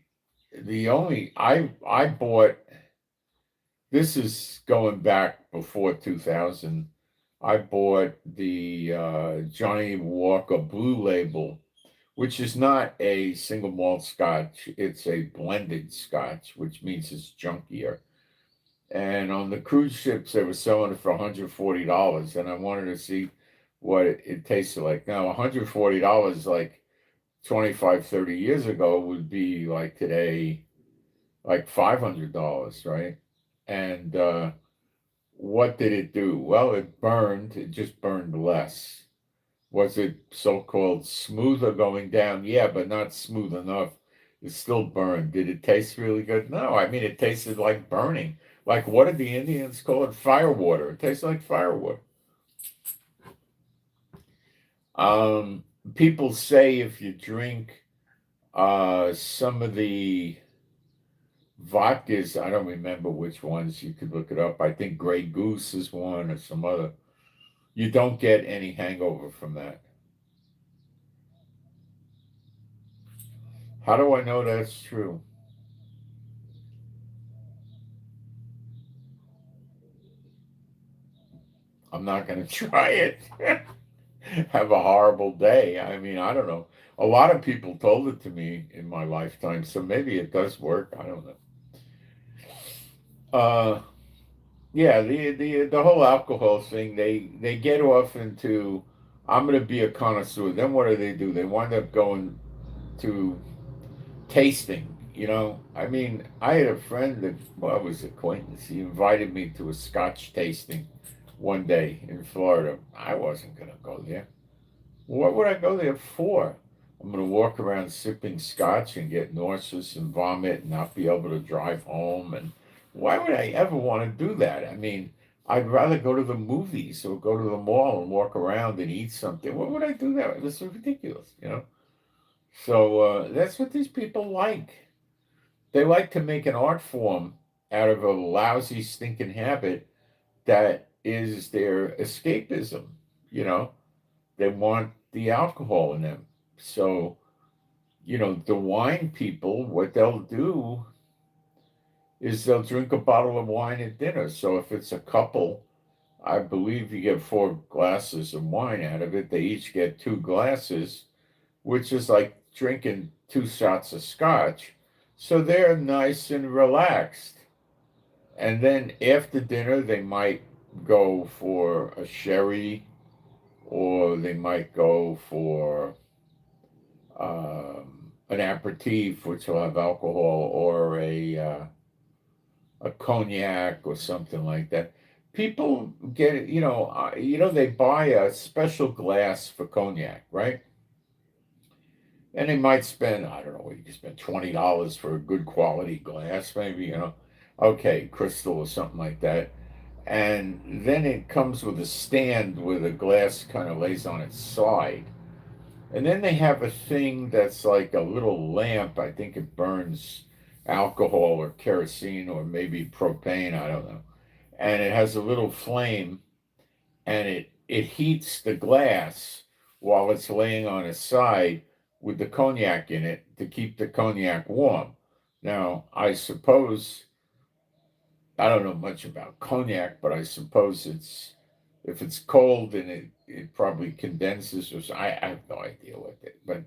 the only I bought, this is going back before 2000. I bought the Johnny Walker Blue Label, which is not a single malt scotch. It's a blended scotch, which means it's junkier. And on the cruise ships, they were selling it for $140, and I wanted to see what it tasted like. Now, $140, like 25, 30 years ago, would be like today, like $500, right? And what did it do? Well, it burned. It just burned less. Was it so-called smoother going down? Yeah, but not smooth enough. It still burned. Did it taste really good? No, I mean, it tasted like burning. Like, what did the Indians call it? Firewater. It tastes like firewater. People say if you drink some of the vodkas, I don't remember which ones, you could look it up. I think Grey Goose is one or some other. You don't get any hangover from that. How do I know that's true? I'm not going to try it. Have a horrible day. I mean, I don't know. A lot of people told it to me in my lifetime, so maybe it does work. I don't know. Uh, yeah, the whole alcohol thing, they get off into, I'm going to be a connoisseur. Then what do? They wind up going to tasting. I mean, I had a friend that, well, I was acquaintance. He invited me to a Scotch tasting one day in Florida. I wasn't going to go there. What would I go there for? I'm going to walk around sipping scotch and get nauseous and vomit and not be able to drive home. And why would I ever want to do that? I mean, I'd rather go to the movies or go to the mall and walk around and eat something. What would I do that? This is ridiculous. So that's what these people like. They like to make an art form out of a lousy, stinking habit that is their escapism. You know, they want the alcohol in them. So, the wine people, what they'll do is they'll drink a bottle of wine at dinner. So if it's a couple, I believe you get 4 glasses of wine out of it. They each get 2 glasses, which is like drinking 2 shots of scotch. So they're nice and relaxed. And then after dinner, they might go for a sherry, or they might go for an aperitif, which will have alcohol, or a cognac or something like that. People get it, they buy a special glass for cognac, right? And they might spend, I don't know, you can spend $20 for a good quality glass, maybe. Okay, crystal or something like that. And then it comes with a stand where the glass kind of lays on its side. And then they have a thing that's like a little lamp. I think it burns alcohol or kerosene or maybe propane, I don't know. And it has a little flame, and it heats the glass while it's laying on its side with the cognac in it to keep the cognac warm. Now, I suppose I don't know much about cognac, but I suppose if it's cold and it probably condenses or so. I have no idea what it, but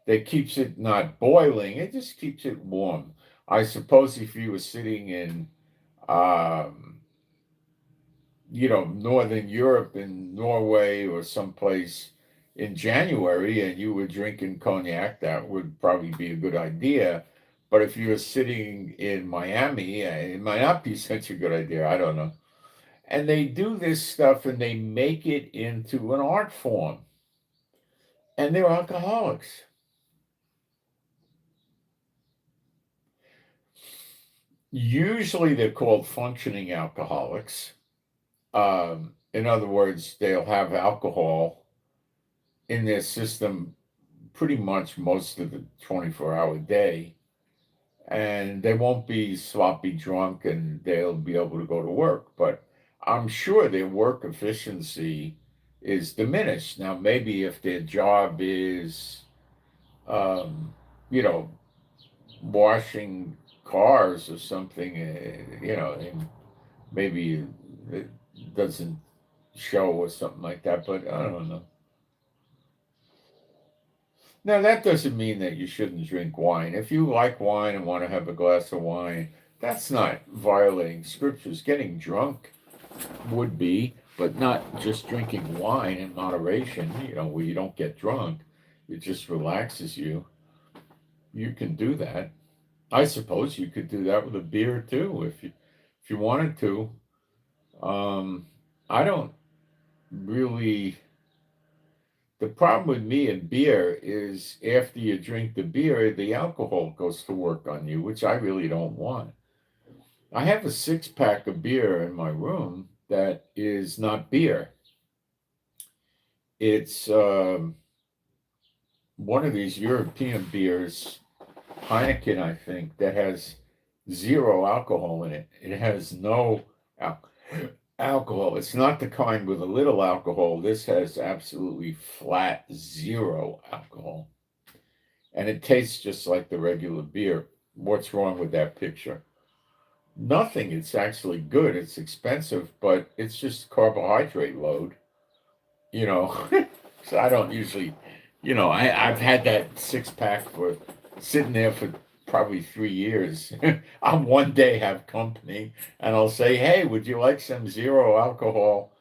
that keeps it not boiling. It just keeps it warm. I suppose if you were sitting in, um, Northern Europe, in Norway or someplace in January, and you were drinking cognac, that would probably be a good idea. But if you were sitting in Miami, it might not be such a good idea. I don't know. And they do this stuff and they make it into an art form. And they're alcoholics. Usually they're called functioning alcoholics. In other words, they'll have alcohol in their system pretty much most of the 24-hour day. And they won't be sloppy drunk and they'll be able to go to work. But I'm sure their work efficiency is diminished. Now, maybe if their job is, um, you know, washing cars or something, and maybe it doesn't show or something like that, but I don't know. Now, that doesn't mean that you shouldn't drink wine. If you like wine and want to have a glass of wine, that's not violating scriptures. Getting drunk would be, but not just drinking wine in moderation, where you don't get drunk. It just relaxes you. You can do that. I suppose you could do that with a beer too, if you wanted to. I don't really. The problem with me and beer is after you drink the beer, the alcohol goes to work on you, which I really don't want. I have a 6-pack of beer in my room that is not beer. It's one of these European beers, Heineken, I think, that has zero alcohol in it. It has no alcohol. It's not the kind with a little alcohol. This has absolutely flat zero alcohol. And it tastes just like the regular beer. What's wrong with that picture? Nothing. It's actually good. It's expensive, but it's just carbohydrate load, So I don't usually, I've had that 6-pack for sitting there for probably 3 years. I'll one day have company and I'll say, hey, would you like some zero alcohol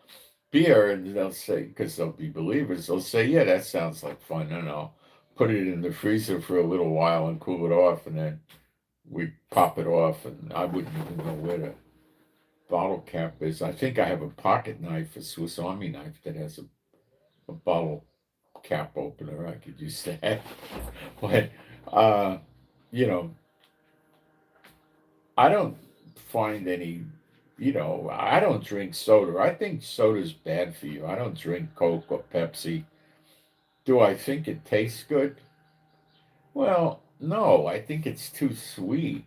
beer? And they'll say, because they'll be believers, they'll say, yeah, that sounds like fun. And I'll put it in the freezer for a little while and cool it off. And then we pop it off. And I wouldn't even know where the bottle cap is. I think I have a pocket knife, a Swiss Army knife that has a bottle cap opener. I could use that. But, I don't find any, I don't drink soda. I think soda's bad for you. I don't drink Coke or Pepsi. Do I think it tastes good? Well, no, I think it's too sweet.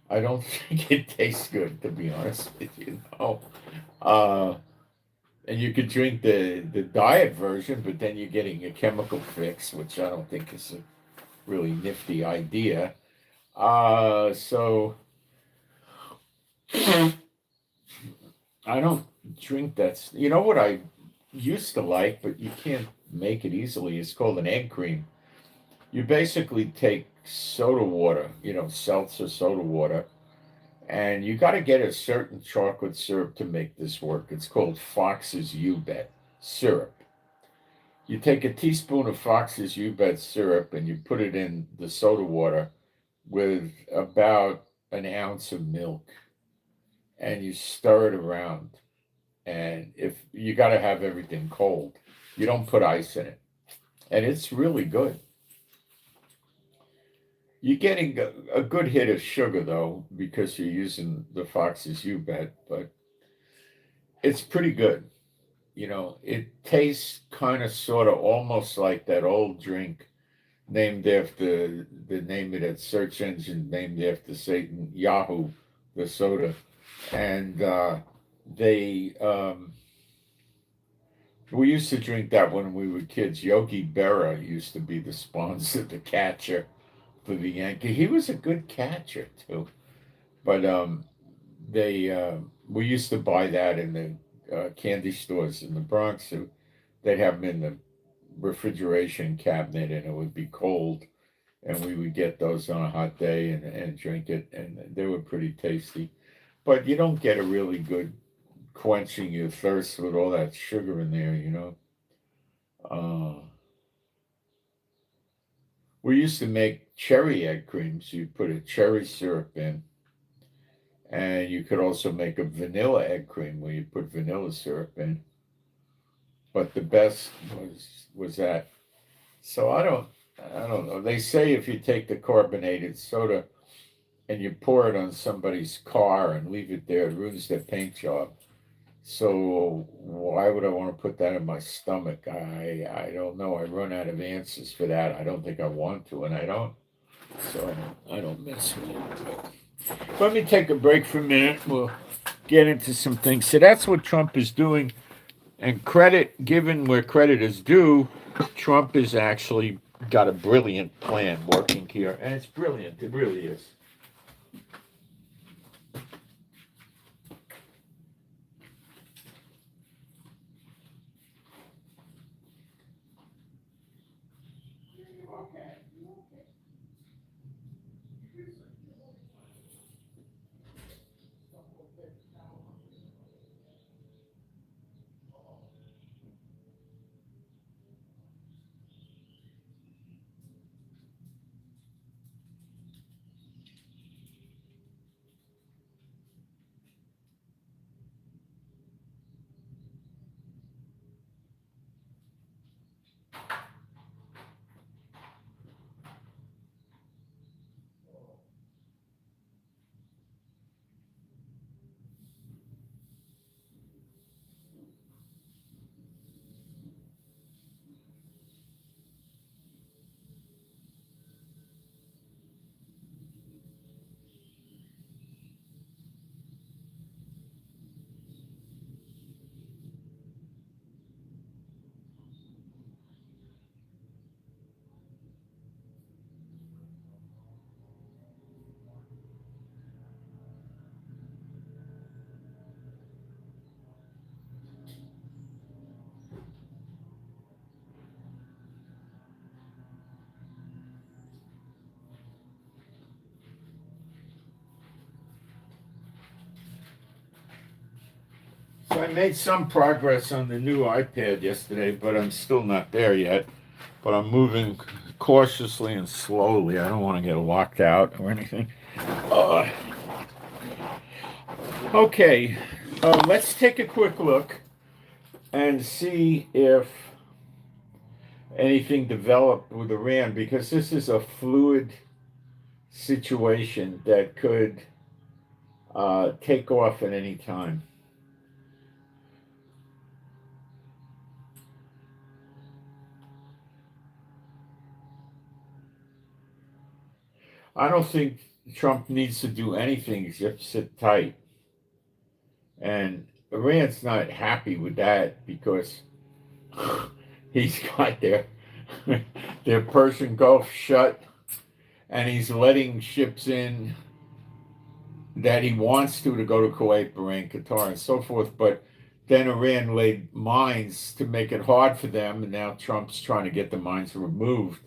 I don't think it tastes good, to be honest with you. Uh, and you could drink the diet version, but then you're getting a chemical fix, which I don't think is a really nifty idea. So I don't drink that. You know what I used to like, but you can't make it easily? It's called an egg cream. You basically take soda water, seltzer soda water, and you got to get a certain chocolate syrup to make this work. It's called Fox's U-Bet syrup. You take a teaspoon of Fox's U-Bet syrup and you put it in the soda water with about an ounce of milk, and you stir it around. And if you got to have everything cold, you don't put ice in it, and it's really good. You're getting a good hit of sugar though, because you're using the Fox's U-Bet, but it's pretty good. It tastes kind of sort of almost like that old drink named after the name of that search engine named after Satan, Yahoo, the soda. And they we used to drink that when we were kids. Yogi Berra used to be the sponsor, the catcher for the Yankee. He was a good catcher too. But they we used to buy that in the candy stores in the Bronx. So they'd have them in the refrigeration cabinet, and it would be cold, and we would get those on a hot day and drink it, and they were pretty tasty. But you don't get a really good quenching your thirst with all that sugar in there. We used to make cherry egg creams. You put a cherry syrup in, and you could also make a vanilla egg cream where you put vanilla syrup in. But the best was that. So I don't know. They say if you take the carbonated soda and you pour it on somebody's car and leave it there, it ruins their paint job. So why would I want to put that in my stomach? I don't know. I run out of answers for that. I don't think I want to, and I don't. So I don't mess with it. Let me take a break for a minute. We'll get into some things. So that's what Trump is doing. And credit given where credit is due, Trump has actually got a brilliant plan working here. And it's brilliant. It really is. So I made some progress on the new iPad yesterday, but I'm still not there yet. But I'm moving cautiously and slowly. I don't want to get locked out or anything. Uh, okay, let's take a quick look and see if anything developed with Iran, because this is a fluid situation that could take off at any time. I don't think Trump needs to do anything except sit tight. And Iran's not happy with that because he's got their Persian Gulf shut, and he's letting ships in that he wants to go to Kuwait, Bahrain, Qatar, and so forth. But then Iran laid mines to make it hard for them, and now Trump's trying to get the mines removed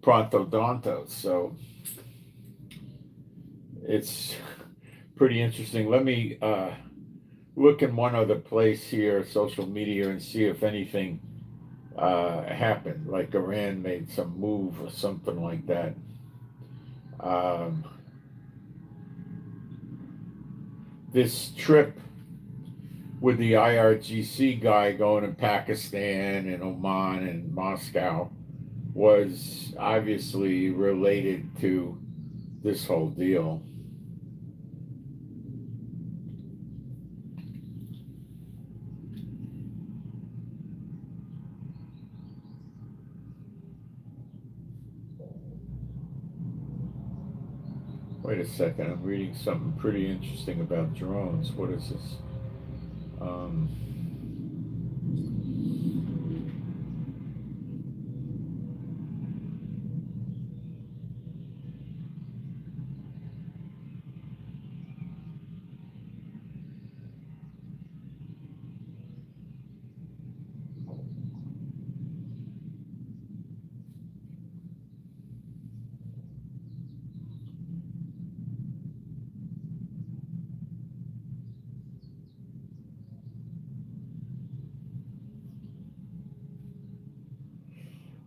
pronto danto. So it's pretty interesting. Let me look in one other place here, social media, and see if anything happened, like Iran made some move or something like that. Um, this trip with the IRGC guy going to Pakistan and Oman and Moscow was obviously related to this whole deal. Wait a second, I'm reading something pretty interesting about drones. What is this? Um,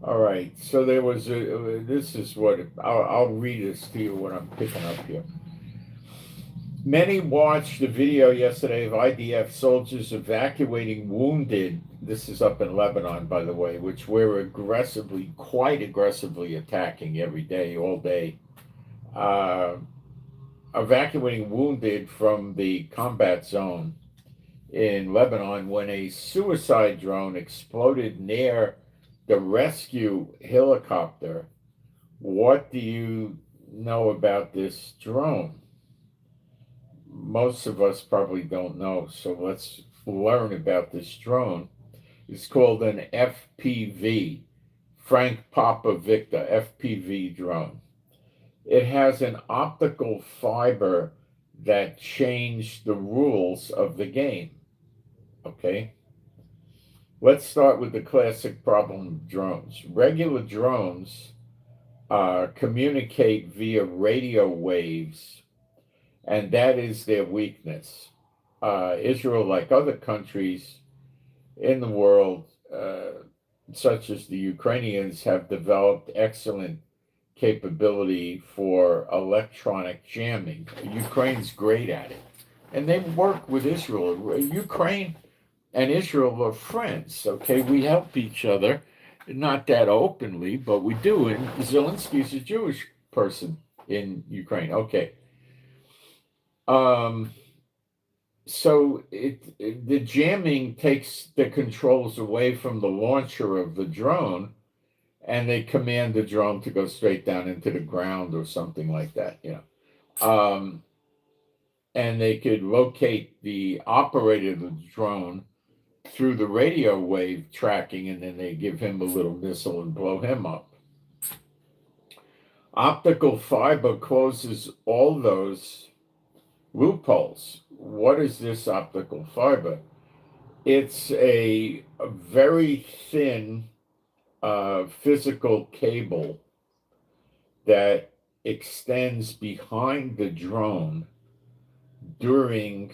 all right, so there was this is what I'll read this to you what I'm picking up here. Many watched the video yesterday of IDF soldiers evacuating wounded. This is up in Lebanon, by the way, which we're quite aggressively attacking every day, all day. Evacuating wounded from the combat zone in Lebanon when a suicide drone exploded near the rescue helicopter. What do you know about this drone? Most of us probably don't know, so let's learn about this drone. It's called an FPV, Frank Papa Victor FPV drone. It has an optical fiber that changed the rules of the game. Okay, let's start with the classic problem of drones. Regular drones communicate via radio waves, and that is their weakness. Israel, like other countries in the world, such as the Ukrainians, have developed excellent capability for electronic jamming. Ukraine's great at it. And they work with Israel. Ukraine and Israel are friends, okay? We help each other, not that openly, but we do. And Zelensky's a Jewish person in Ukraine. Okay. So the jamming takes the controls away from the launcher of the drone, and they command the drone to go straight down into the ground or something like that, and they could locate the operator of the drone through the radio wave tracking, and then they give him a little missile and blow him up. Optical fiber closes all those loopholes. What is this optical fiber? It's a very thin physical cable that extends behind the drone during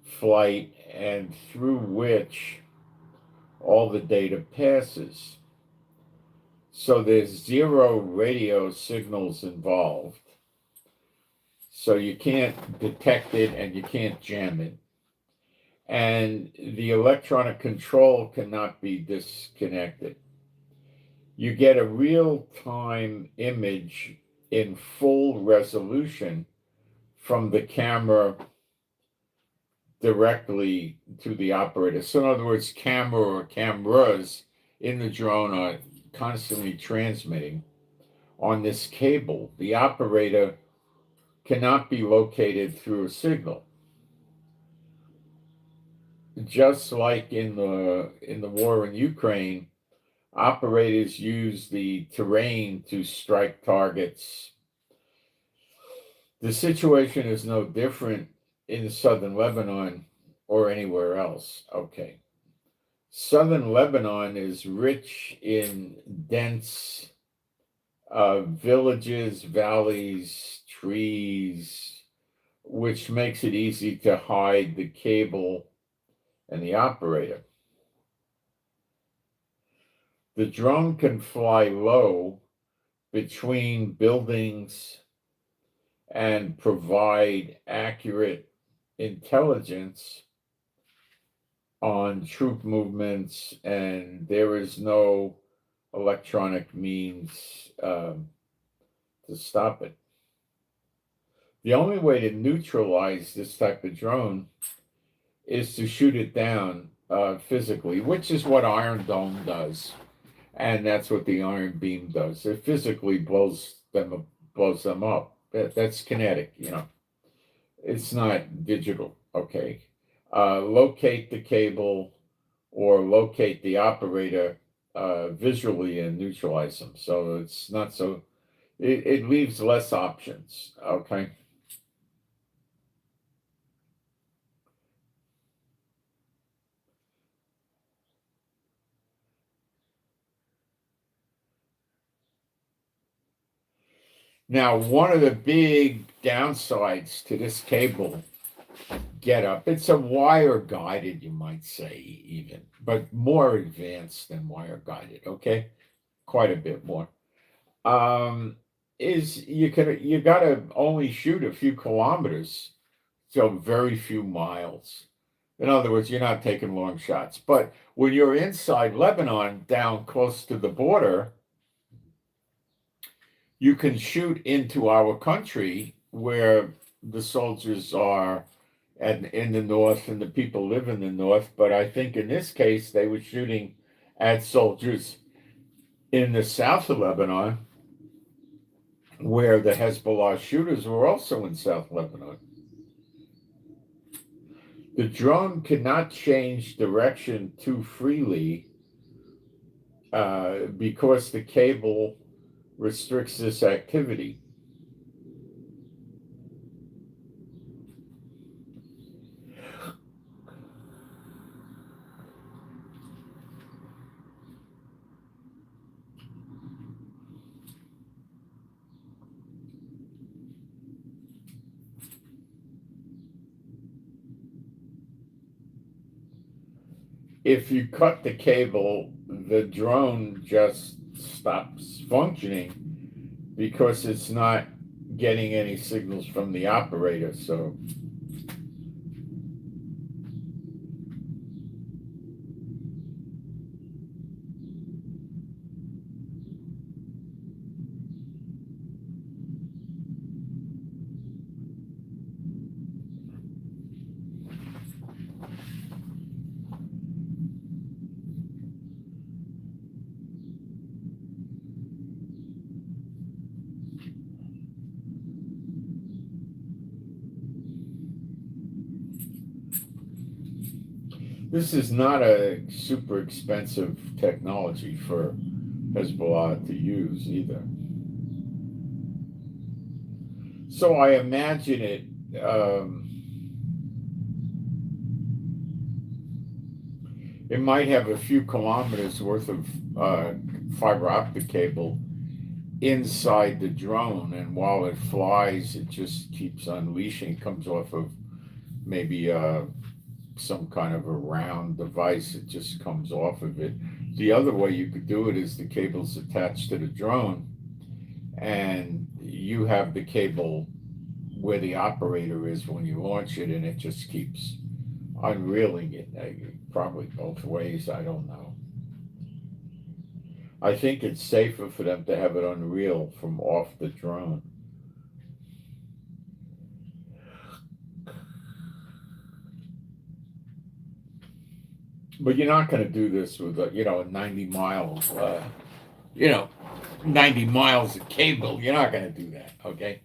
flight and through which all the data passes. So there's zero radio signals involved. So you can't detect it and you can't jam it. And the electronic control cannot be disconnected. You get a real-time image in full resolution from the camera directly to the operator. So in other words, camera or cameras in the drone are constantly transmitting on this cable. The operator cannot be located through a signal. Just like in the war in Ukraine, operators use the terrain to strike targets. The situation is no different in southern Lebanon or anywhere else. Okay. Southern Lebanon is rich in dense villages, valleys, trees, which makes it easy to hide the cable and the operator. The drone can fly low between buildings and provide accurate intelligence on troop movements, and there is no electronic means to stop it. The only way to neutralize this type of drone is to shoot it down physically, which is what Iron Dome does, and that's what the Iron Beam does. It physically blows them up. That's kinetic, It's not digital. Okay. Locate the cable or locate the operator visually and neutralize them. So it's not so, it leaves less options. Okay. Now, one of the big downsides to this cable getup, it's a wire guided, you might say, even, but more advanced than wire guided. Okay. Quite a bit more. Is you gotta only shoot a few kilometers, so very few miles. In other words, you're not taking long shots. But when you're inside Lebanon, down close to the border, you can shoot into our country where the soldiers are and in the north and the people live in the north. But I think in this case, they were shooting at soldiers in the south of Lebanon, where the Hezbollah shooters were also in South Lebanon. The drone cannot change direction too freely because the cable restricts this activity. if you cut the cable, the drone just stops functioning because it's not getting any signals from the operator. So this is not a super expensive technology for Hezbollah to use either. So I imagine it might have a few kilometers worth of fiber optic cable inside the drone, and while it flies, it just keeps unleashing. It comes off of maybe some kind of a round device. It just comes off of it. The other way you could do it is the cable's attached to the drone, and you have the cable where the operator is when you launch it, and it just keeps unreeling it. Probably both ways. I don't know. I think it's safer for them to have it unreel from off the drone. But you're not going to do this with a 90 miles, 90 miles of cable. You're not going to do that, okay?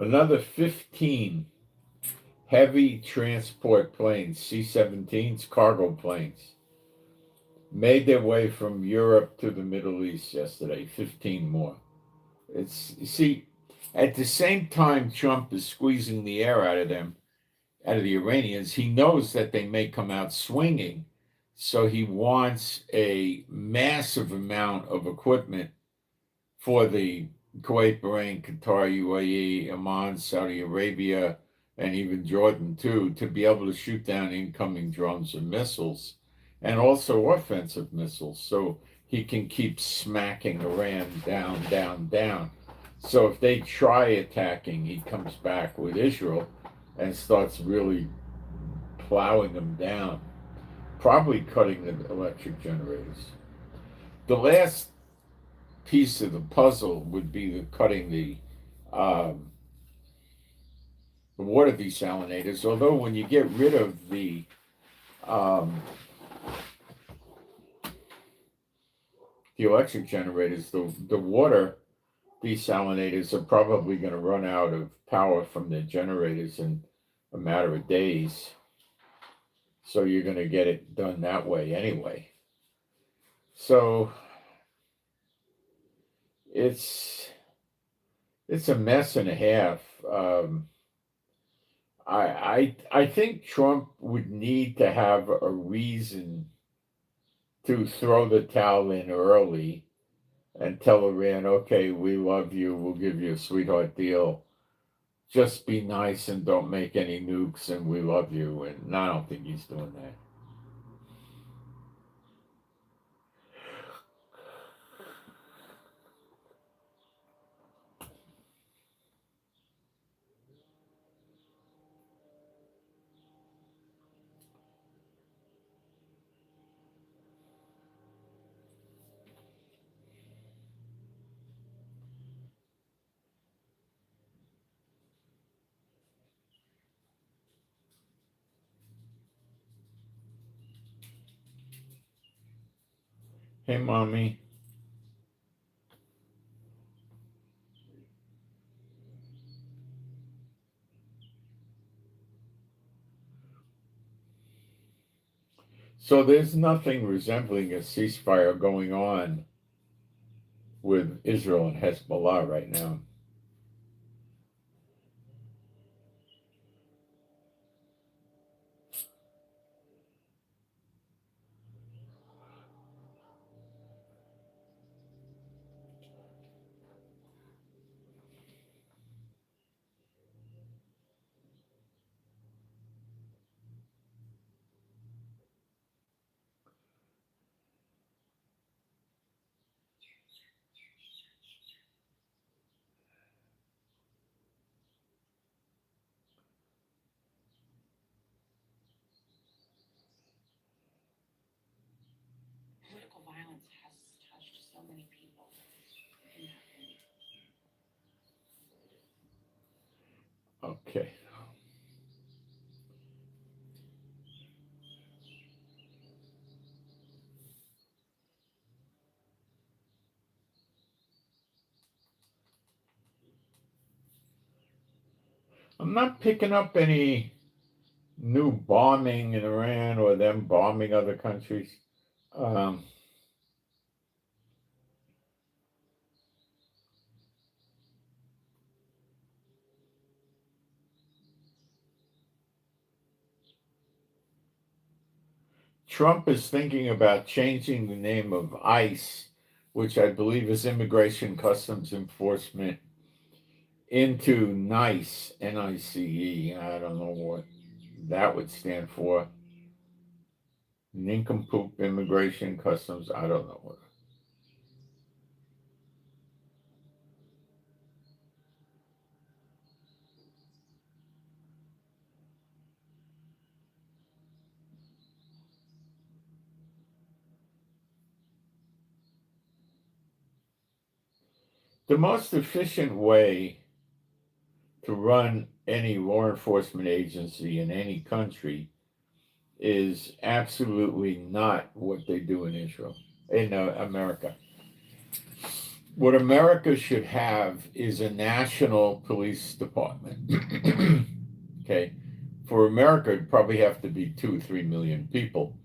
Another 15 heavy transport planes, C-17s, cargo planes, made their way from Europe to the Middle East yesterday. 15 more. At the same time Trump is squeezing the air out of them, out of the Iranians, he knows that they may come out swinging. So he wants a massive amount of equipment for the Kuwait, Bahrain, Qatar, UAE, Oman, Saudi Arabia, and even Jordan too, to be able to shoot down incoming drones and missiles, and also offensive missiles, so he can keep smacking Iran down, down, down. So if they try attacking, he comes back with Israel and starts really plowing them down, probably cutting the electric generators. The last piece of the puzzle would be cutting um, the water desalinators. Although when you get rid of um, the electric generators, the water desalinators are probably going to run out of power from the generators in a matter of days. So you're going to get it done that way anyway. So it's a mess and a half. I think Trump would need to have a reason to throw the towel in early and tell Iran, okay, we love you, we'll give you a sweetheart deal. Just be nice and don't make any nukes, and we love you. And I don't think he's doing that. Hey, mommy. So there's nothing resembling a ceasefire going on with Israel and Hezbollah right now. Political violence has touched so many people. Okay. I'm not picking up any new bombing in Iran or them bombing other countries. Um, Trump is thinking about changing the name of ICE, which I believe is Immigration Customs Enforcement, into NICE, NICE. I don't know what that would stand for. Nincompoop Immigration Customs. I don't know what. The most efficient way to run any law enforcement agency in any country is absolutely not what they do in Israel, in America. What America should have is a national police department. Okay. For America, it'd probably have to be 2 or 3 million people.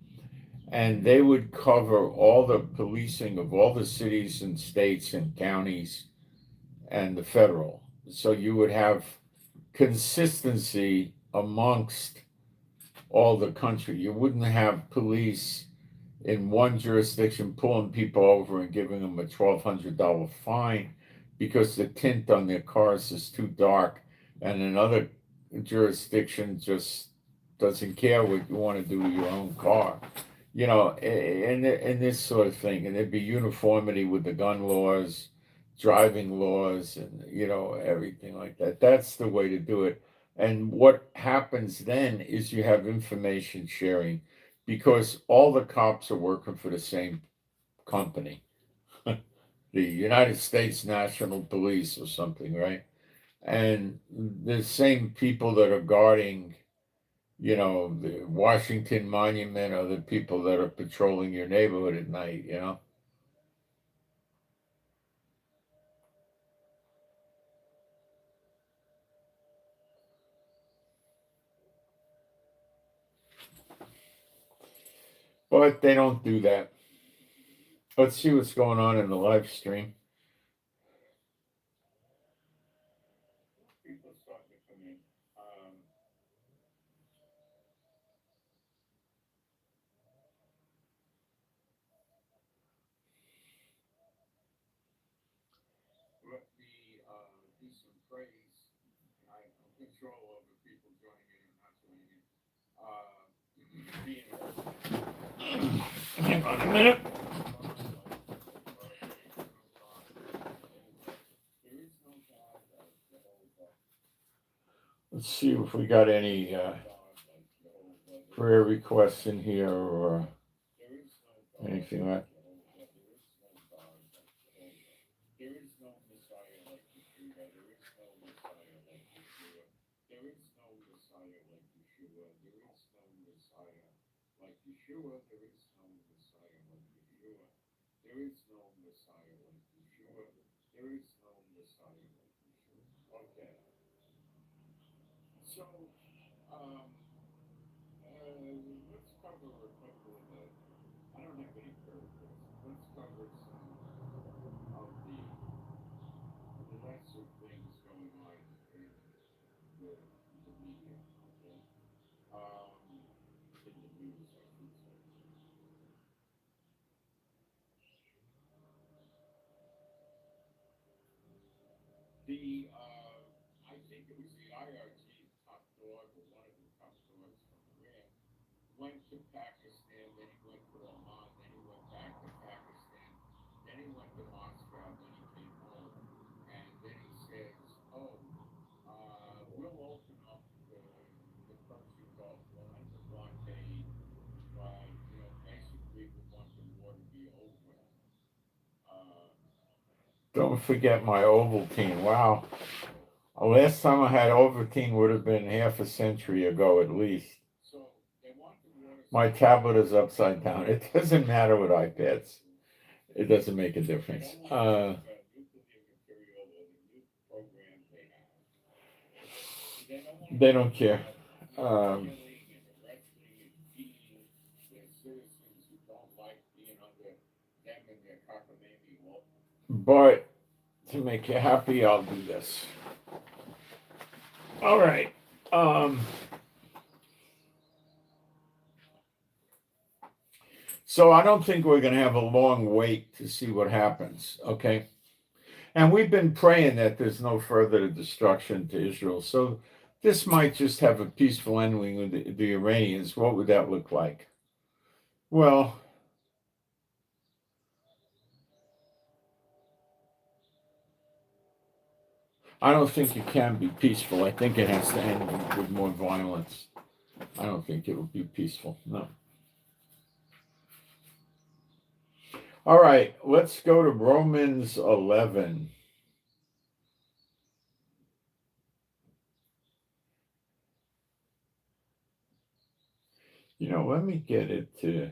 And they would cover all the policing of all the cities and states and counties and the federal. So you would have consistency amongst all the country. You wouldn't have police in one jurisdiction pulling people over and giving them a $1,200 fine because the tint on their cars is too dark, and another jurisdiction just doesn't care what you want to do with your own car. And this sort of thing, and there'd be uniformity with the gun laws, driving laws, and everything like that. That's the way to do it. And what happens then is you have information sharing because all the cops are working for the same company, the United States National Police or something, right? And the same people that are guarding, the Washington Monument are the people that are patrolling your neighborhood at night. But they don't do that. Let's see what's going on in the live stream. People starting to come in. Let me do some praise. I have control over people joining in and not joining in. Hang on a minute. Let's see if we got any prayer requests in here or anything like that. There is no Messiah like Yeshua. There is no Messiah like Yeshua. There is no Messiah like Yeshua. There is no Messiah like Yeshua. There is no Messiah like Yeshua. There is no Messiah like Yeshua. There is no Messiah like Yeshua. Okay. So, um, let's cover a couple of the. I don't have any prayer requests. Let's cover some of the lesser things going on in the media. Okay. In the news, I should say. I think it was the IRG top dog or one of the top dogs from Iran went to Pakistan, then he went to Oman, then he went back to Pakistan, then he went to Moscow, then he came home, and then he says, "Oh, we'll open up the Persian Gulf. We'll end the blockade, but basically we want the war to be over." Uh, Don't forget my Ovaltine. Wow. The last time I had Ovaltine would have been half a century ago at least. My tablet is upside down. It doesn't matter with iPads. It doesn't make a difference. They don't care. But to make you happy, I'll do this. All right. So I don't think we're going to have a long wait to see what happens, okay? And we've been praying that there's no further destruction to Israel. So this might just have a peaceful ending with the Iranians. What would that look like? Well, I don't think it can be peaceful. I think it has to end with more violence. I don't think it will be peaceful. No. All right, let's go to Romans 11. Let me get it to.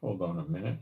Hold on a minute.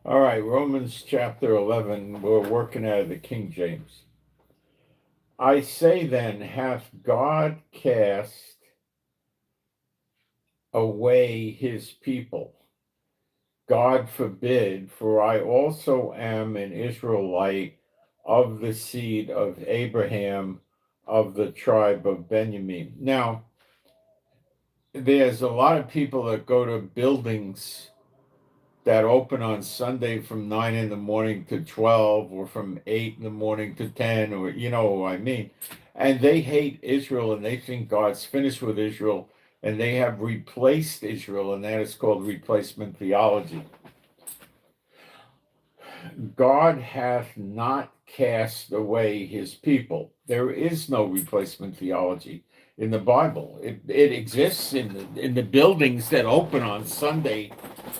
All right, Romans chapter 11. We're working out of the King James. I say then, hath God cast away his people? God forbid, for I also am an Israelite of the seed of Abraham, of the tribe of Benjamin. Now, there's a lot of people that go to buildings that open on Sunday from 9 in the morning to 12, or from 8 in the morning to 10, or you know what I mean. And they hate Israel and they think God's finished with Israel. and they have replaced Israel, and that is called replacement theology. God hath not cast away his people. There is no replacement theology in the Bible. It exists in the buildings that open on Sunday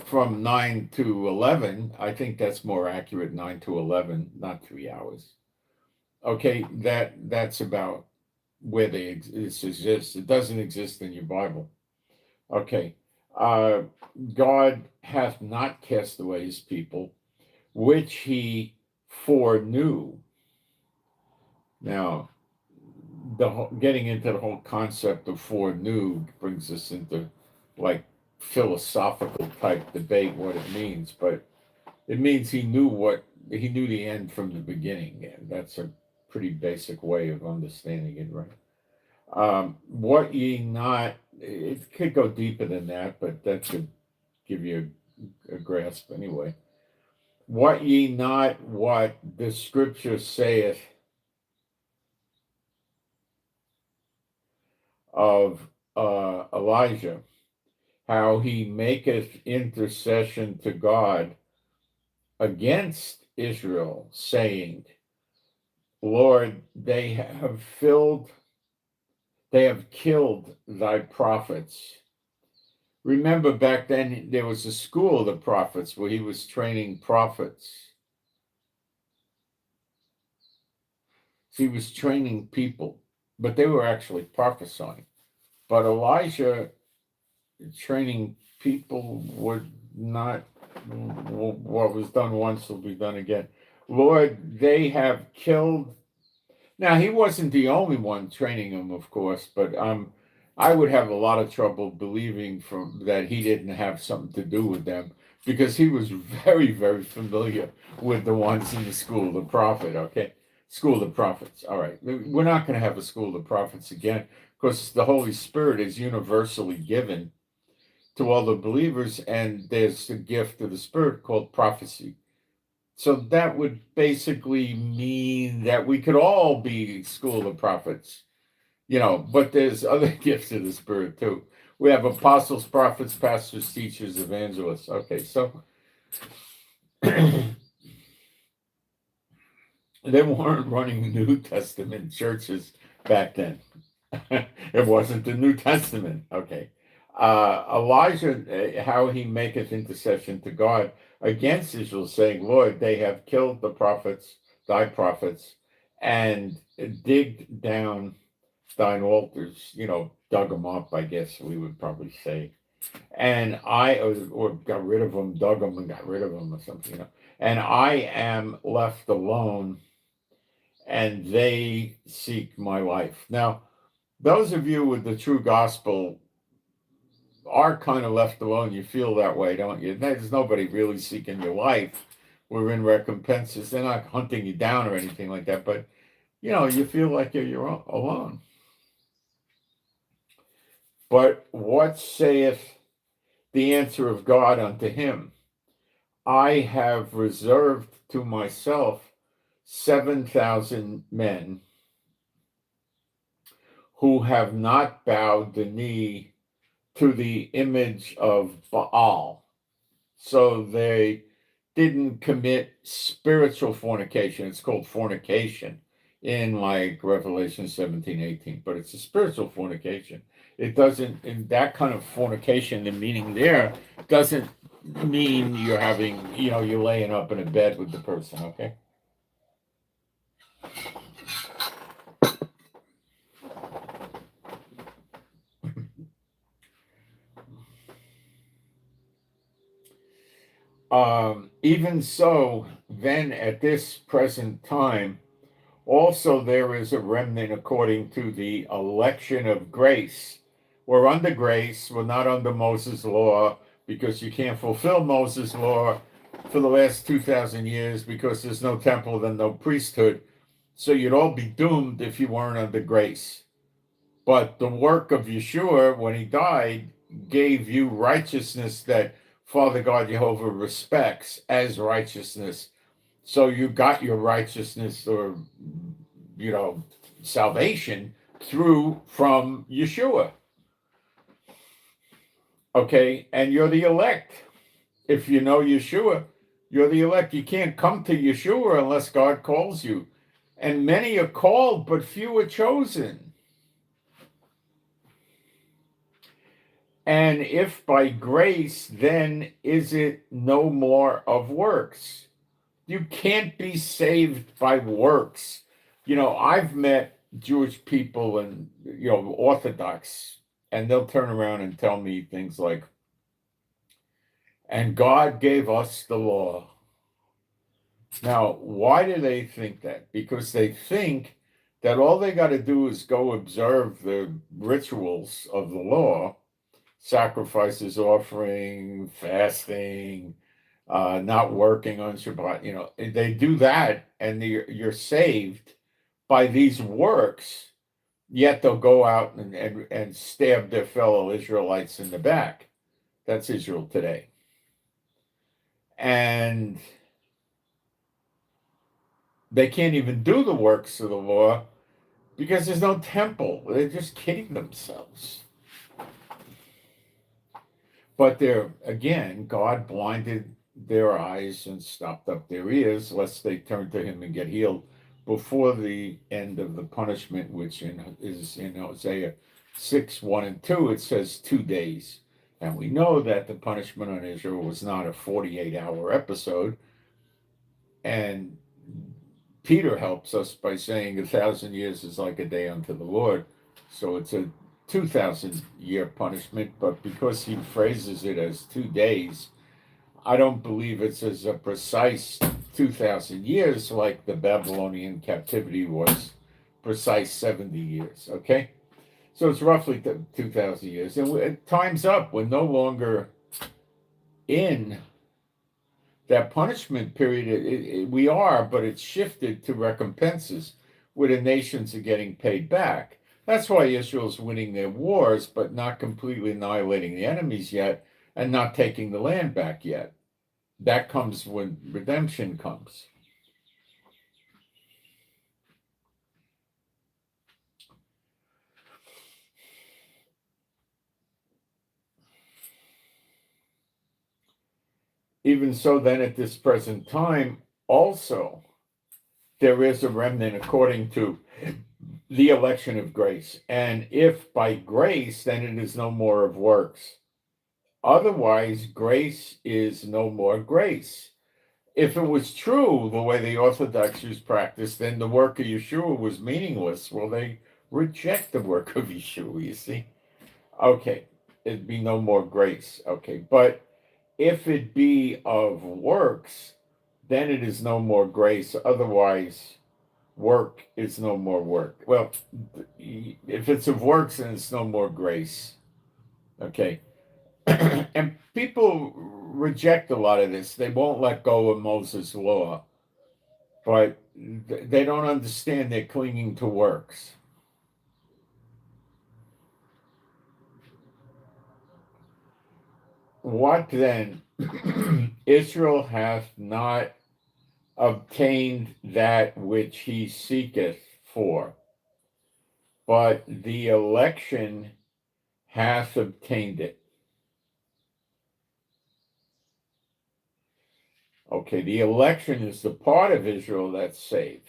from 9 to 11. I think that's more accurate, 9 to 11, not 3 hours. Okay, that's about where this exists. It doesn't exist in your Bible. Okay, God hath not cast away his people, which he foreknew. Now, getting into the whole concept of foreknew brings us into like philosophical type debate what it means, but it means he knew the end from the beginning. That's a pretty basic way of understanding it, right? What ye not, it could go deeper than that, but that should give you a grasp anyway. What ye not what the scripture saith of Elijah, how he maketh intercession to God against Israel, saying, Lord, they have killed thy prophets. Remember back then there was a school of the prophets where he was training prophets. He was training people, but they were actually prophesying. But Elijah training people would not, what was done once will be done again. Lord, they have killed. Now, he wasn't the only one training them, of course, but I would have a lot of trouble believing that he didn't have something to do with them, because he was very, very familiar with the ones in the school of the prophet, okay? School of the prophets. All right. We're not going to have a school of the prophets again, because the Holy Spirit is universally given to all the believers, and there's a gift of the Spirit called prophecy. So that would basically mean that we could all be school of the prophets, but there's other gifts of the Spirit too. We have apostles, prophets, pastors, teachers, evangelists. Okay, so they weren't running New Testament churches back then. It wasn't the New Testament. Okay. Elijah, how he maketh intercession to God against Israel, saying, Lord, they have killed the prophets, thy prophets, and digged down thine altars, dug them up, I guess we would probably say. And or got rid of them, dug them and got rid of them or something, And I am left alone, and they seek my life. Now, those of you with the true gospel are kind of left alone. You feel that way, don't you? There's nobody really seeking your life. We're in recompenses. They're not hunting you down or anything like that, but you feel like you're alone. But what saith the answer of God unto him? I have reserved to myself 7,000 men who have not bowed the knee to the image of Baal. So they didn't commit spiritual fornication. It's called fornication in like Revelation 17:18, but it's a spiritual fornication. It doesn't, in that kind of fornication, the meaning there doesn't mean you're having, you're laying up in a bed with the person, okay? Even so, then at this present time, also there is a remnant according to the election of grace. We're under grace, we're not under Moses' law, because you can't fulfill Moses' law for the last 2,000 years because there's no temple and no priesthood. So you'd all be doomed if you weren't under grace. But the work of Yeshua, when he died, gave you righteousness that Father God Jehovah respects as righteousness. So you got your righteousness, or salvation from Yeshua. Okay, and you're the elect. If you know Yeshua, you're the elect. You can't come to Yeshua unless God calls you. And many are called, but few are chosen. And if by grace, then is it no more of works? You can't be saved by works. I've met Jewish people and, Orthodox, and they'll turn around and tell me things like, and God gave us the law. Now, why do they think that? Because they think that all they got to do is go observe the rituals of the law, sacrifices, offering, fasting, not working on Shabbat. They do that, and you're saved by these works. Yet they'll go out and stab their fellow Israelites in the back. That's Israel today. And they can't even do the works of the law because there's no temple. They're just kidding themselves. But God blinded their eyes and stopped up their ears, lest they turn to him and get healed before the end of the punishment, which is in Hosea 6, 1 and 2, it says 2 days. And we know that the punishment on Israel was not a 48-hour episode. And Peter helps us by saying 1,000 years is like a day unto the Lord. So it's a 2,000-year punishment, but because he phrases it as 2 days, I don't believe it's as a precise 2,000 years like the Babylonian captivity was precise 70 years, okay? So it's roughly 2,000 years. And time's up. We're no longer in that punishment period. We are, but it's shifted to recompenses where the nations are getting paid back. That's why Israel's winning their wars, but not completely annihilating the enemies yet and not taking the land back yet. That comes when redemption comes. Even so, then at this present time, also, there is a remnant according to the election of grace. And if by grace, then it is no more of works. Otherwise, grace is no more grace. If it was true the way the Orthodox Jews practice, then the work of Yeshua was meaningless. Well, they reject the work of Yeshua, you see. Okay, it'd be no more grace. Okay, but if it be of works, then it is no more grace. Otherwise, work is no more work. Well, if it's of works, then it's no more grace. Okay. And people reject a lot of this. They won't let go of Moses' law, but they don't understand they're clinging to works. What then? Israel hath not obtained that which he seeketh for, but the election hath obtained it. Okay, the election is the part of Israel that's saved.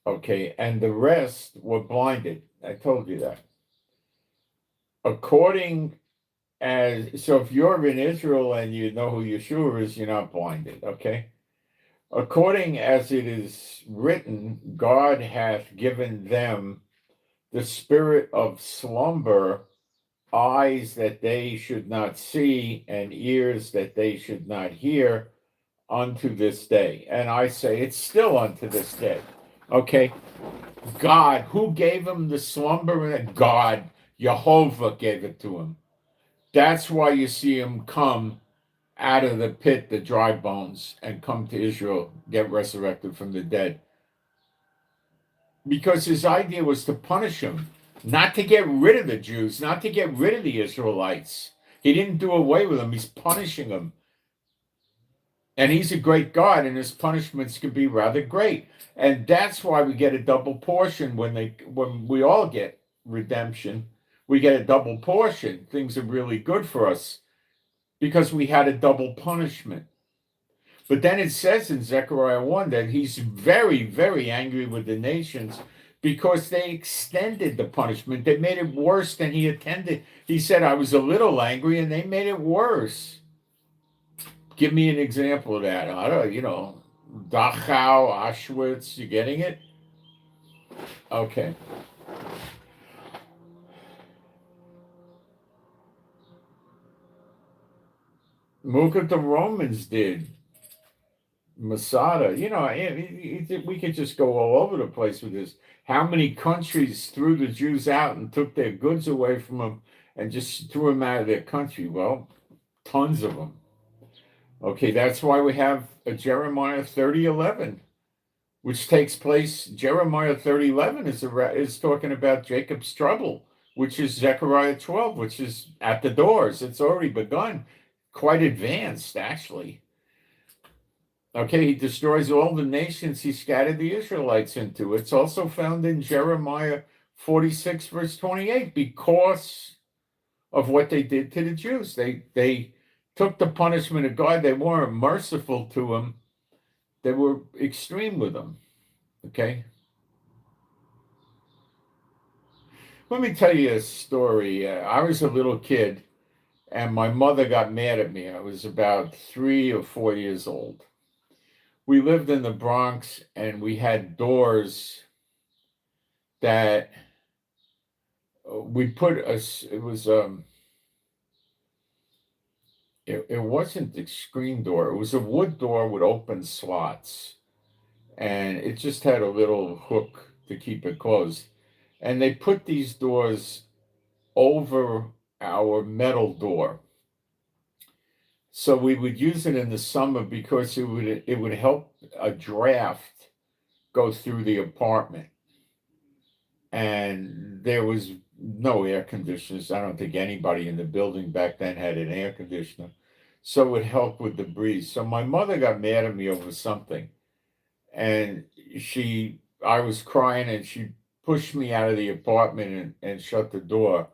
Okay, and the rest were blinded. I told you that. So if you're in Israel and you know who Yeshua is, you're not blinded, okay? According as it is written, God hath given them the spirit of slumber, eyes that they should not see, and ears that they should not hear, unto this day. And I say it's still unto this day. Okay? God, who gave him the slumber? God, Jehovah gave it to him. That's why you see him come out of the pit, the dry bones, and come to Israel, get resurrected from the dead. Because his idea was to punish him, not to get rid of the Jews, not to get rid of the Israelites. He didn't do away with them. He's punishing them. And he's a great God, and his punishments can be rather great. And that's why we get a double portion when we all get redemption. we get a double portion. Things are really good for us because we had a double punishment. But then it says in Zechariah 1 that he's very, very angry with the nations because they extended the punishment. They made it worse than he intended. He said, I was a little angry, and they made it worse. Give me an example of that. I don't, Dachau, Auschwitz, you getting it? Okay. Look what the Romans did. Masada, we could just go all over the place with this. How many countries threw the Jews out and took their goods away from them and just threw them out of their country? Well, tons of them. Okay, that's why we have a Jeremiah 30:11, which takes place. Jeremiah 30:11 is talking about Jacob's trouble, which is Zechariah 12, which is at the doors. It's already begun, quite advanced, actually. Okay, he destroys all the nations he scattered the Israelites into. It's also found in Jeremiah 46, verse 28, because of what they did to the Jews. They took the punishment of God. They weren't merciful to them. They were extreme with them. Okay? Let me tell you a story. I was a little kid, and my mother got mad at me. I was about 3 or 4 years old. We lived in the Bronx, and we had doors that we put us. It was it wasn't a screen door. It was a wood door with open slots, and it just had a little hook to keep it closed. And they put these doors over our metal door, so we would use it in the summer because it would help a draft go through the apartment. And there was no air conditioners. I don't think anybody in the building back then had an air conditioner. So it would help with the breeze. So my mother got mad at me over something. And I was crying, and she pushed me out of the apartment and shut the door.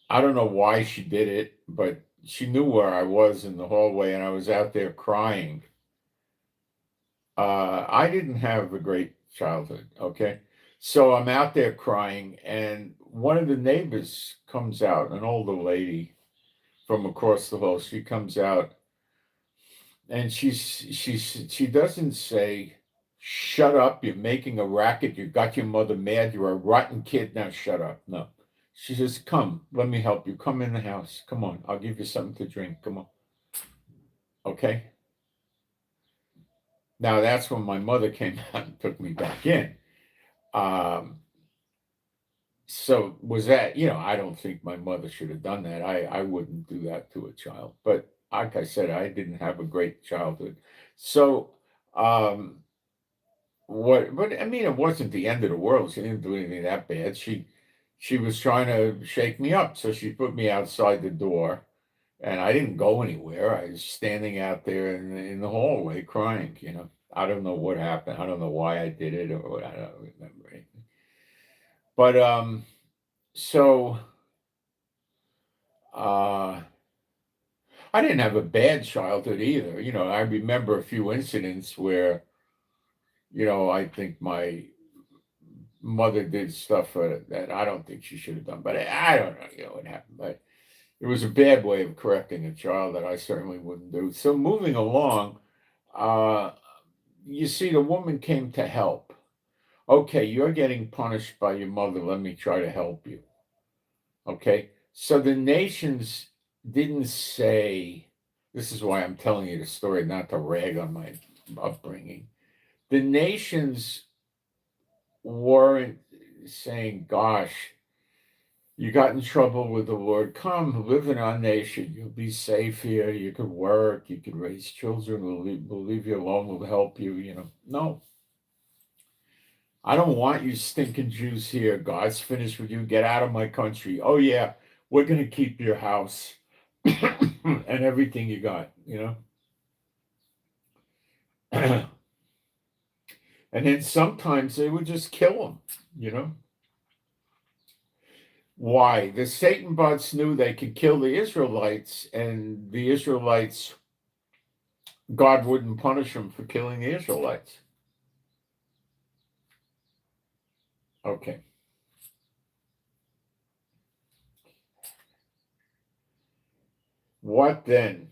I don't know why she did it, but she knew where I was in the hallway, and I was out there crying. I didn't have a great childhood, okay? So I'm out there crying, and one of the neighbors comes out, an older lady from across the hall. She comes out, and she doesn't say, "Shut up, you're making a racket, you got your mother mad, you're a rotten kid, now shut up." No. She says, "Come, let me help you. Come in the house. Come on, I'll give you something to drink. Come on." Okay? Now that's when my mother came out and took me back in. So was that, I don't think my mother should have done that. I wouldn't do that to a child. But like I said, I didn't have a great childhood. So but I mean, it wasn't the end of the world. She didn't do anything that bad. She was trying to shake me up. So she put me outside the door, and I didn't go anywhere. I was standing out there in the hallway crying, I don't know what happened. I don't know why I did it, or what. I don't remember anything. But so I didn't have a bad childhood either. I remember a few incidents where, I think my mother did stuff that I don't think she should have done. But I don't know, what happened. But it was a bad way of correcting a child that I certainly wouldn't do. So moving along, you see, the woman came to help. Okay, you're getting punished by your mother. Let me try to help you. Okay, so the nations didn't say, this is why I'm telling you the story, not to rag on my upbringing. The nations weren't saying, gosh, you got in trouble with the Lord. Come, live in our nation. You'll be safe here. You could work. You could raise children. We'll leave you alone. We'll help you. No. I don't want you stinking Jews here. God's finished with you. Get out of my country. Oh, yeah, we're going to keep your house and everything you got, And then sometimes they would just kill them, Why? The Satan bots knew they could kill the Israelites, and the Israelites, God wouldn't punish them for killing the Israelites. Okay. What then?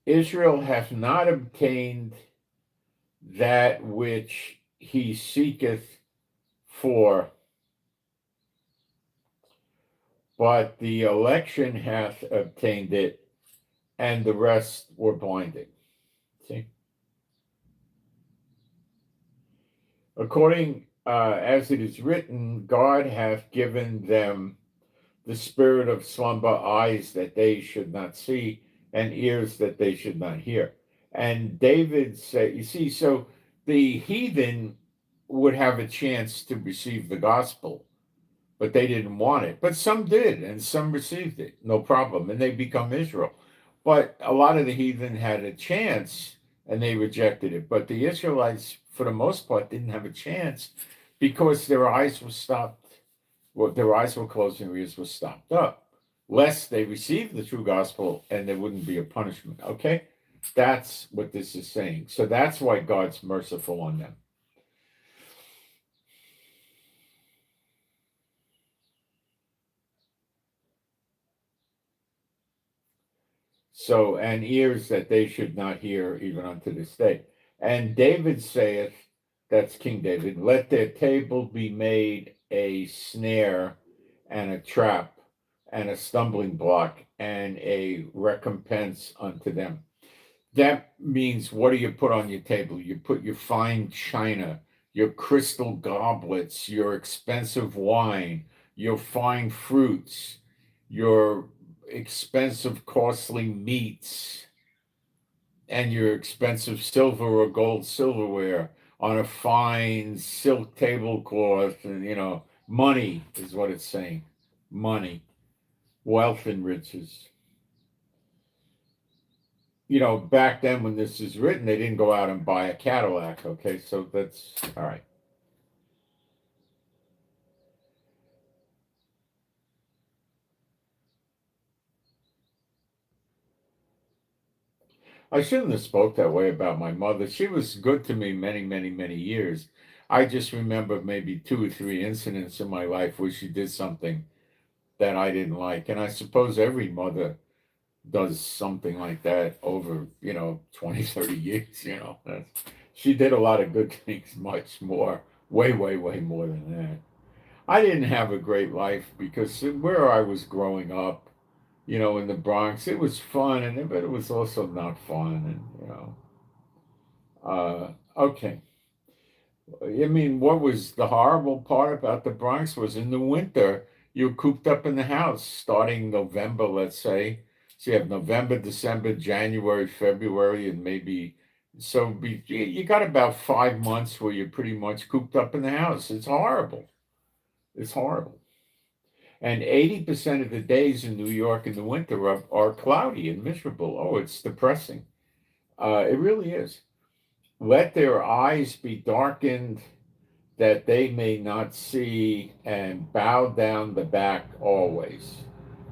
Israel hath not obtained that which he seeketh for, but the election hath obtained it, and the rest were blinded. See? According as it is written, God hath given them the spirit of slumber, eyes that they should not see, and ears that they should not hear. And David said, you see, so the heathen would have a chance to receive the gospel, but they didn't want it. But some did, and some received it, no problem, and they become Israel. But a lot of the heathen had a chance, and they rejected it. But the Israelites, for the most part, didn't have a chance because their eyes were stopped. Well, their eyes were closed and their ears were stopped up, lest they received the true gospel and there wouldn't be a punishment. Okay? That's what this is saying. So that's why God's merciful on them. So, and ears that they should not hear even unto this day. And David saith, that's King David, let their table be made a snare and a trap and a stumbling block and a recompense unto them. That means, what do you put on your table? You put your fine china, your crystal goblets, your expensive wine, your fine fruits, your expensive, costly meats, and your expensive silver or gold silverware on a fine silk tablecloth. And, money is what it's saying. Money, wealth, and riches. Back then when this is written, they didn't go out and buy a Cadillac. Okay, so that's all right. I shouldn't have spoke that way about my mother. She was good to me many, many, many years. I just remember maybe 2 or 3 incidents in my life where she did something that I didn't like. And I suppose every mother does something like that over, 20, 30 years, she did a lot of good things, much more, way, way, way more than that. I didn't have a great life because where I was growing up, in the Bronx, it was fun, but it was also not fun, and okay. I mean, what was the horrible part about the Bronx was in the winter, you're cooped up in the house starting November, let's say. So you have November, December, January, February, and maybe you got about 5 months where you're pretty much cooped up in the house. It's horrible. It's horrible. And 80% of the days in New York in the winter are cloudy and miserable. Oh, it's depressing. It really is. Let their eyes be darkened that they may not see, and bow down the back always.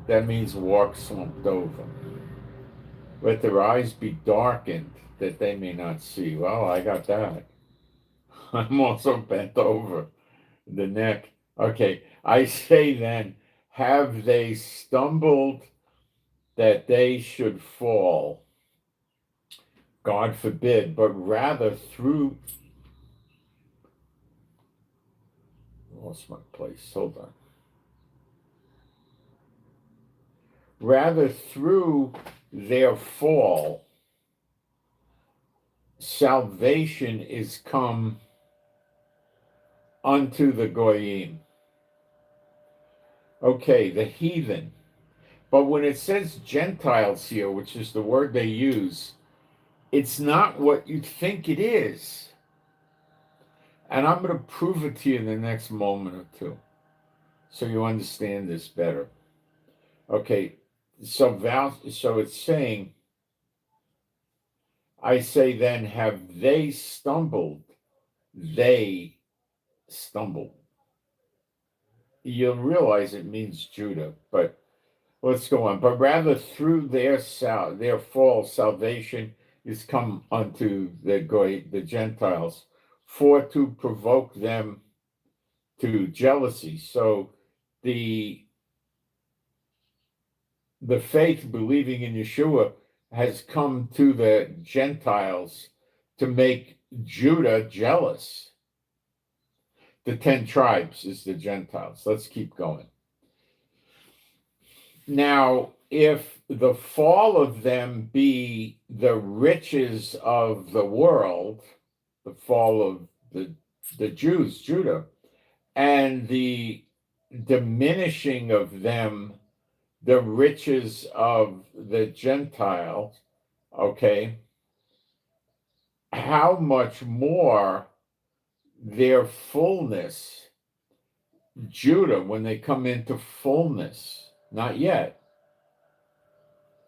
That means walk slumped over. Let their eyes be darkened that they may not see. Well, I got that. I'm also bent over the neck. Okay, I say then, have they stumbled that they should fall? God forbid, but rather through. Lost my place. Hold on. Rather through their fall, salvation is come unto the Goyim. Okay, the heathen. But when it says Gentiles here, which is the word they use, it's not what you think it is. And I'm going to prove it to you in the next moment or two so you understand this better. Okay, so it's saying, I say then, have they stumbled? They stumbled. you'll realize it means Judah, but let's go on. But rather through their fall, salvation is come unto the Gentiles, for to provoke them to jealousy. So the faith, believing in Yeshua, has come to the Gentiles to make Judah jealous. The 10 tribes is the Gentiles. Let's keep going. Now, if the fall of them be the riches of the world, the fall of the Jews, Judah, and the diminishing of them, the riches of the Gentiles, okay, how much more their fullness, Judah, when they come into fullness, not yet.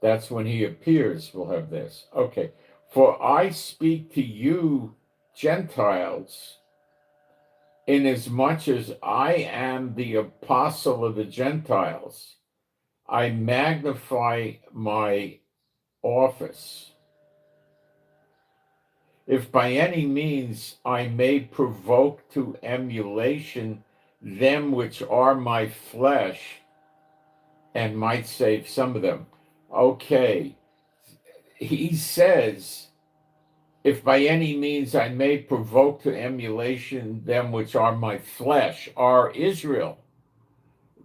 That's when he appears, we'll have this. Okay. For I speak to you, Gentiles, inasmuch as I am the apostle of the Gentiles, I magnify my office. If by any means I may provoke to emulation them which are my flesh, and might save some of them. Okay, he says, if by any means I may provoke to emulation them which are my flesh, are Israel.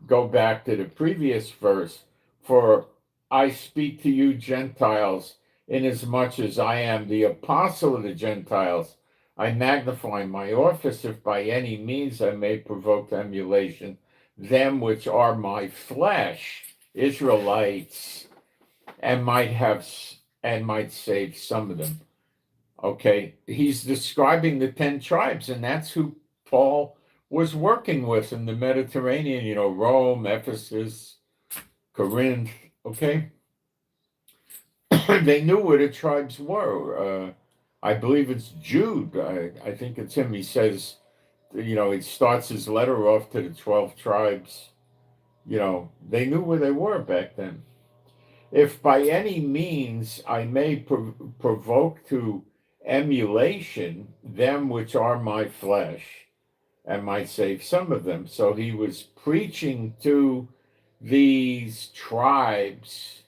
Go back to the previous verse, for I speak to you Gentiles, inasmuch as I am the apostle of the Gentiles. I magnify my office, if by any means I may provoke to emulation them which are my flesh, Israelites, and might save some of them. Okay, he's describing the 10 tribes, and that's who Paul was working with in the Mediterranean, Rome, Ephesus, Corinth, okay? They knew where the tribes were. I believe it's Jude. I think it's him. He says, he starts his letter off to the 12 tribes. They knew where they were back then. If by any means I may provoke to emulation them which are my flesh, and might save some of them. So he was preaching to these tribes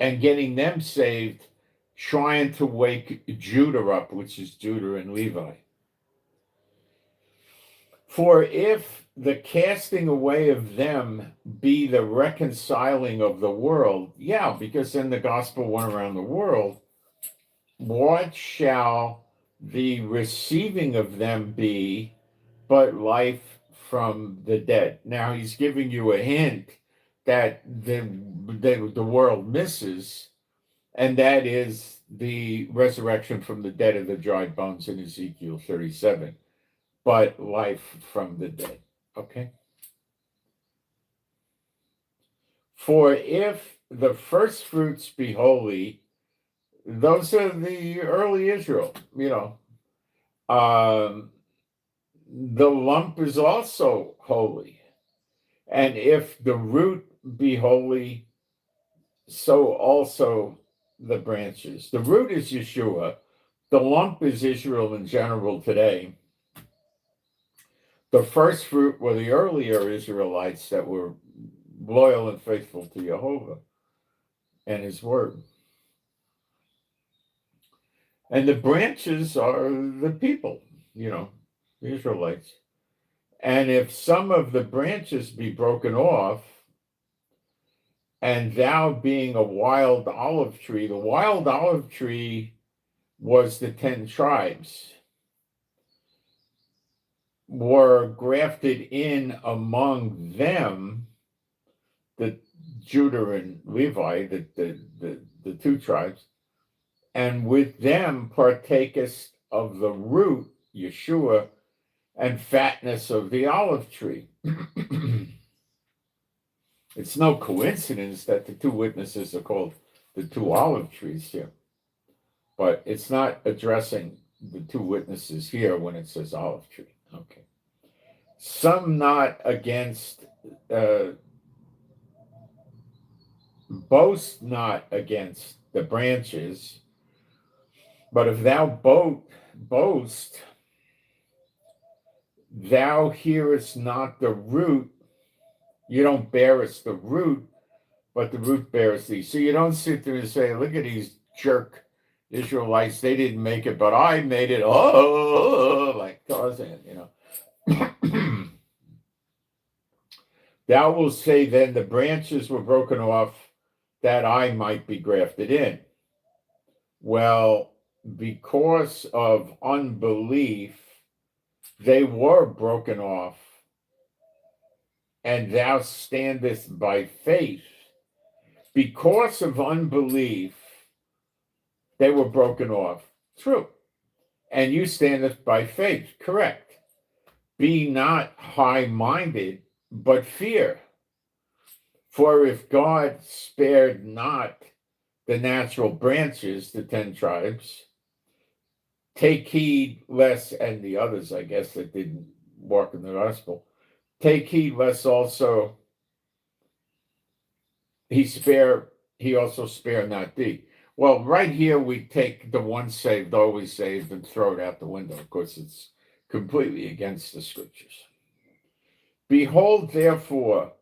and getting them saved, trying to wake Judah up, which is Judah and Levi. For if the casting away of them be the reconciling of the world, because then the gospel went around the world, what shall the receiving of them be but life from the dead? Now he's giving you a hint that the world misses, and that is the resurrection from the dead of the dry bones in Ezekiel 37, but life from the dead. Okay. For if the first fruits be holy, those are the early Israel, the lump is also holy. And if the root be holy, so also the branches. The root is Yeshua. The lump is Israel in general today. The first fruit were the earlier Israelites that were loyal and faithful to Jehovah and his word. And the branches are the people, the Israelites. And if some of the branches be broken off, and thou being a wild olive tree, the wild olive tree was the 10 tribes, were grafted in among them, the Judah and Levi, the 2 tribes, and with them partakest of the root, Yeshua, and fatness of the olive tree. It's no coincidence that the 2 witnesses are called the 2 olive trees here, but it's not addressing the 2 witnesses here when it says olive tree. Okay. Some not against, boast not against the branches, but if thou boast, thou hearest not the root. You don't bearest the root, but the root bears thee. So you don't sit there and say, look at these jerk Israelites, they didn't make it, but I made it. Oh, like Tarzan, Thou wilt say then, the branches were broken off that I might be grafted in. Well, because of unbelief, they were broken off, and thou standest by faith. Because of unbelief, they were broken off. True. And you standeth by faith. Correct. Be not high-minded, but fear. For if God spared not the natural branches, the 10 tribes, take heed lest, and the others, I guess, that didn't walk in the gospel, take heed lest also he also spare not thee. Well, right here we take the once saved, always saved, and throw it out the window. Of course, it's completely against the scriptures. Behold, therefore,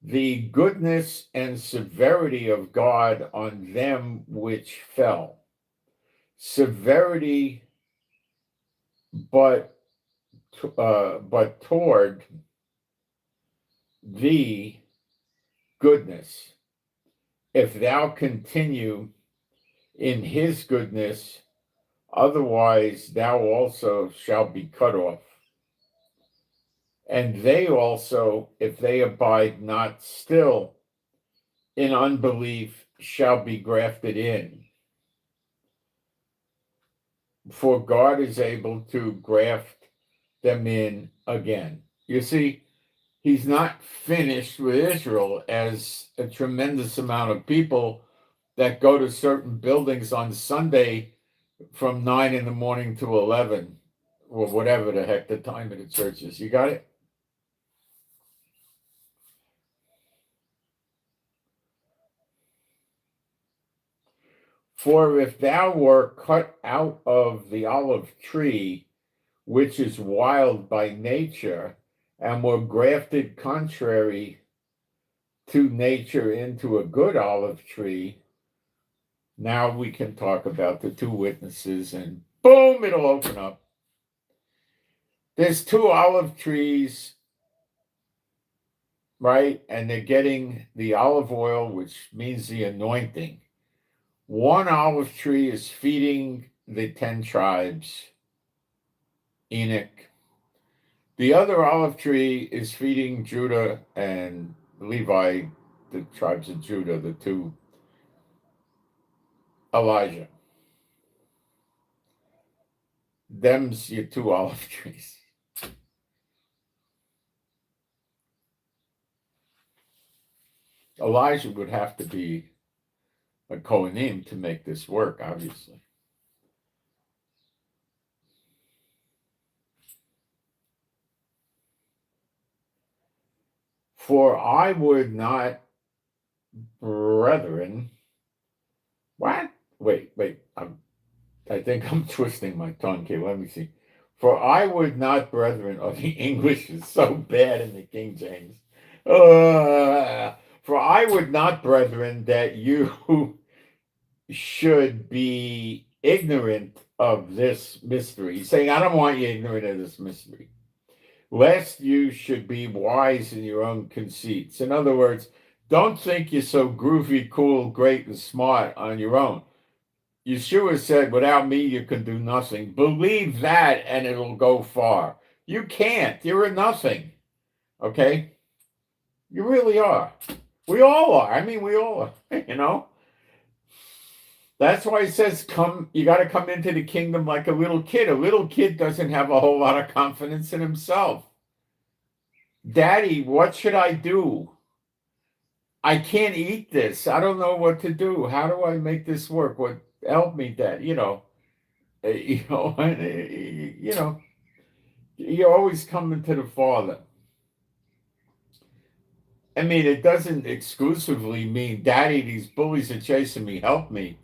the goodness and severity of God on them which fell. Severity, but toward thee goodness, if thou continue in his goodness, otherwise thou also shalt be cut off. And they also, if they abide not still in unbelief, shall be grafted in. For God is able to graft them in again. You see, he's not finished with Israel, as a tremendous amount of people that go to certain buildings on Sunday from 9 in the morning to 11, or whatever the heck the time of the church is. You got it? For if thou were cut out of the olive tree, which is wild by nature, and were grafted contrary to nature into a good olive tree, now we can talk about the two witnesses, and boom, it'll open up. There's two olive trees, right? And they're getting the olive oil, which means the anointing. One olive tree is feeding the 10 tribes, Enoch. The other olive tree is feeding Judah and Levi, the tribes of Judah, the two, Elijah. Them's your two olive trees. Elijah would have to be a Kohanim to make this work, obviously. For I would not, brethren, what? Wait, I think I'm twisting my tongue here. Let me see. For I would not, brethren, oh, the English is so bad in the King James. For I would not, brethren, that you should be ignorant of this mystery. He's saying, I don't want you ignorant of this mystery, lest you should be wise in your own conceits. In other words, don't think you're so groovy, cool, great, and smart on your own. Yeshua said, without me, you can do nothing. Believe that and it'll go far. You can't. You're a nothing. Okay? You really are. We all are. I mean, we all are, That's why it says, you got to come into the kingdom like a little kid. A little kid doesn't have a whole lot of confidence in himself. Daddy, what should I do? I can't eat this. I don't know what to do. How do I make this work? Help me, Dad. You're always coming to the Father. I mean, it doesn't exclusively mean, Daddy, these bullies are chasing me, help me.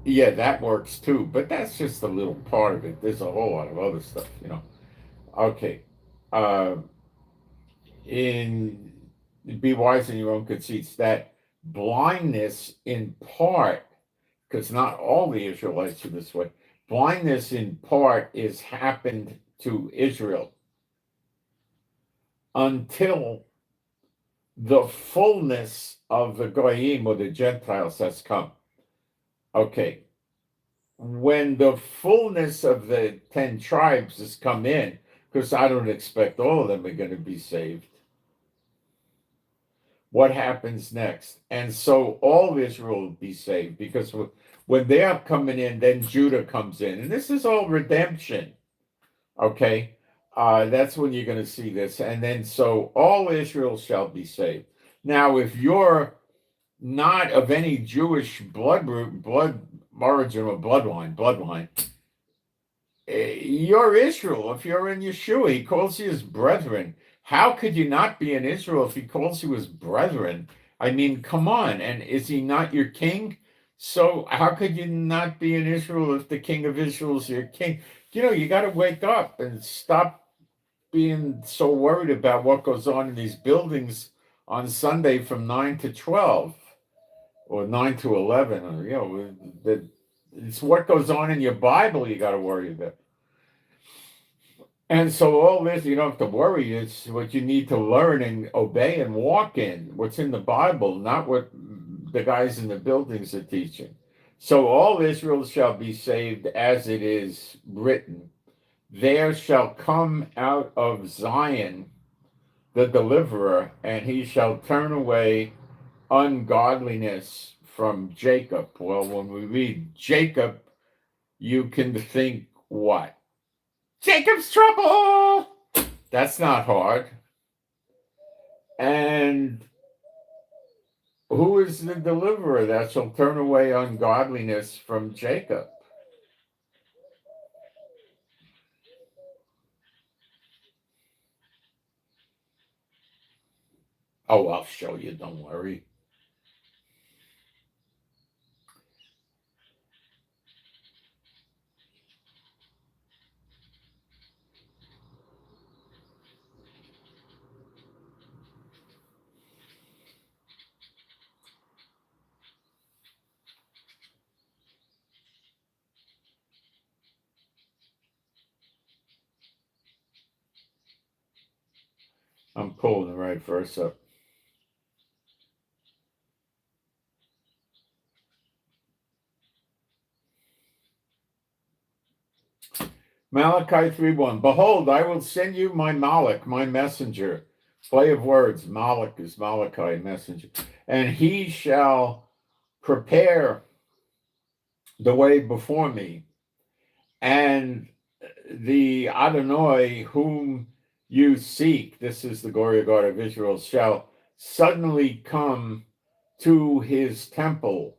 Yeah, that works too, but that's just a little part of it. There's a whole lot of other stuff, Okay. Uh, in Be wise in your own conceits, that blindness in part, because not all the Israelites are this way, blindness in part is happened to Israel until the fullness of the Goyim or the Gentiles has come. Okay. When the fullness of the 10 tribes has come in, because I don't expect all of them are going to be saved, what happens next? And so all of Israel will be saved, because when they are coming in, then Judah comes in. And this is all redemption. Okay. That's when you're going to see this. And then so all Israel shall be saved. Now, if you're not of any Jewish blood origin or bloodline, you're Israel. If you're in Yeshua, he calls you his brethren. How could you not be in Israel if he calls you his brethren? I mean, come on. And is he not your king? So how could you not be in Israel if the king of Israel is your king? You got to wake up and stop being so worried about what goes on in these buildings on Sunday from 9 to 12 or 9 to 11. Or, it's what goes on in your Bible you got to worry about. And so all this, you don't have to worry. It's what you need to learn and obey and walk in, what's in the Bible, not what the guys in the buildings are teaching. So all Israel shall be saved as it is written. There shall come out of Zion the deliverer, and he shall turn away ungodliness from Jacob. Well, when we read Jacob, you can think what? Jacob's trouble! That's not hard. And who is the deliverer that shall turn away ungodliness from Jacob? Oh, I'll show you, don't worry. I'm pulling the right verse up. Malachi 3:1. Behold, I will send you my Malach, my messenger. Play of words. Malach is Malachi, messenger. And he shall prepare the way before me. And the Adonai whom you seek, this is the glory of God of Israel, shall suddenly come to his temple,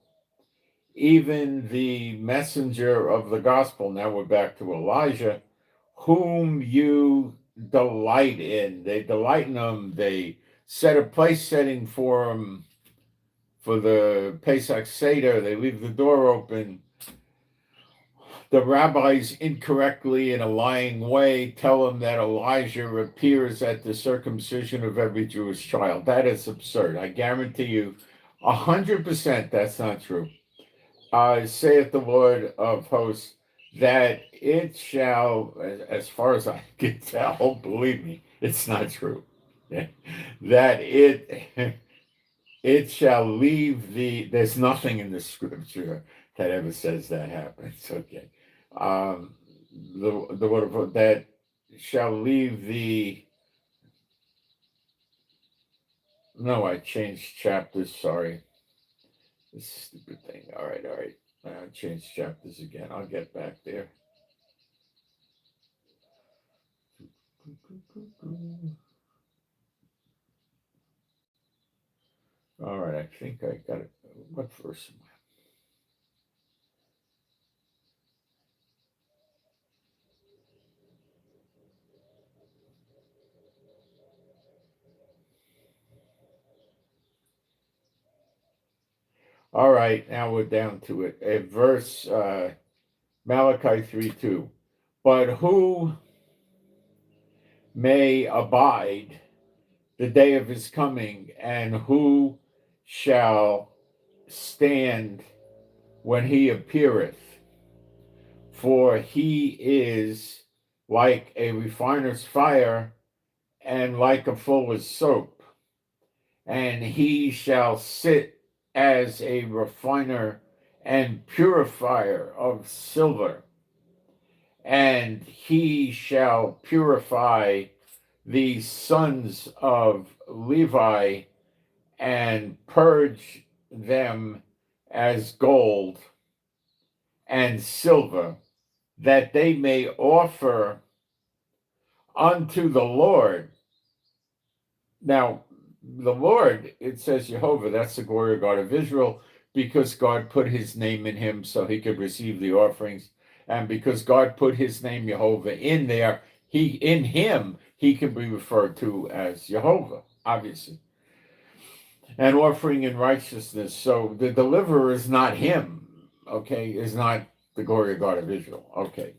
even the messenger of the gospel. Now we're back to Elijah, whom you delight in. They delight in him. They set a place setting for him for the Pesach Seder. They leave the door open. The rabbis incorrectly, in a lying way, tell them that Elijah appears at the circumcision of every Jewish child. That is absurd. I guarantee you 100% that's not true. Saith the Lord of hosts, that it shall, as far as I can tell, believe me, it's not true. That it shall leave there's nothing in the scripture that ever says that happens. Okay. The word of that shall leave no, I changed chapters, sorry. This stupid thing. All right. I changed chapters again. I'll get back there. All right, I think I got it. What verse am I? All right, now we're down to it. Verse Malachi 3:2. But who may abide the day of his coming, and who shall stand when he appeareth? For he is like a refiner's fire, and like a fuller's soap. And he shall sit as a refiner and purifier of silver. And he shall purify the sons of Levi and purge them as gold and silver, that they may offer unto the Lord. Now, the Lord, it says Jehovah, that's the glory of God of Israel, because God put his name in him so he could receive the offerings. And because God put his name Jehovah in there, in him, he can be referred to as Jehovah, obviously. And offering in righteousness. So the deliverer is not him, okay, is not the glory of God of Israel. Okay.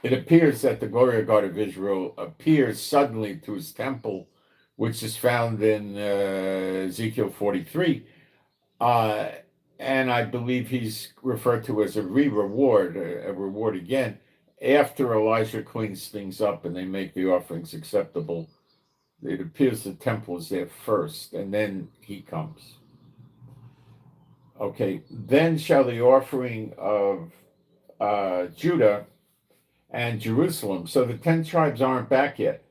It appears that the glory of God of Israel appears suddenly to his temple, which is found in Ezekiel 43. And I believe he's referred to as a reward, a reward again, after Elijah cleans things up and they make the offerings acceptable. It appears the temple is there first, and then he comes. Okay, then shall the offering of Judah and Jerusalem, so the 10 tribes aren't back yet,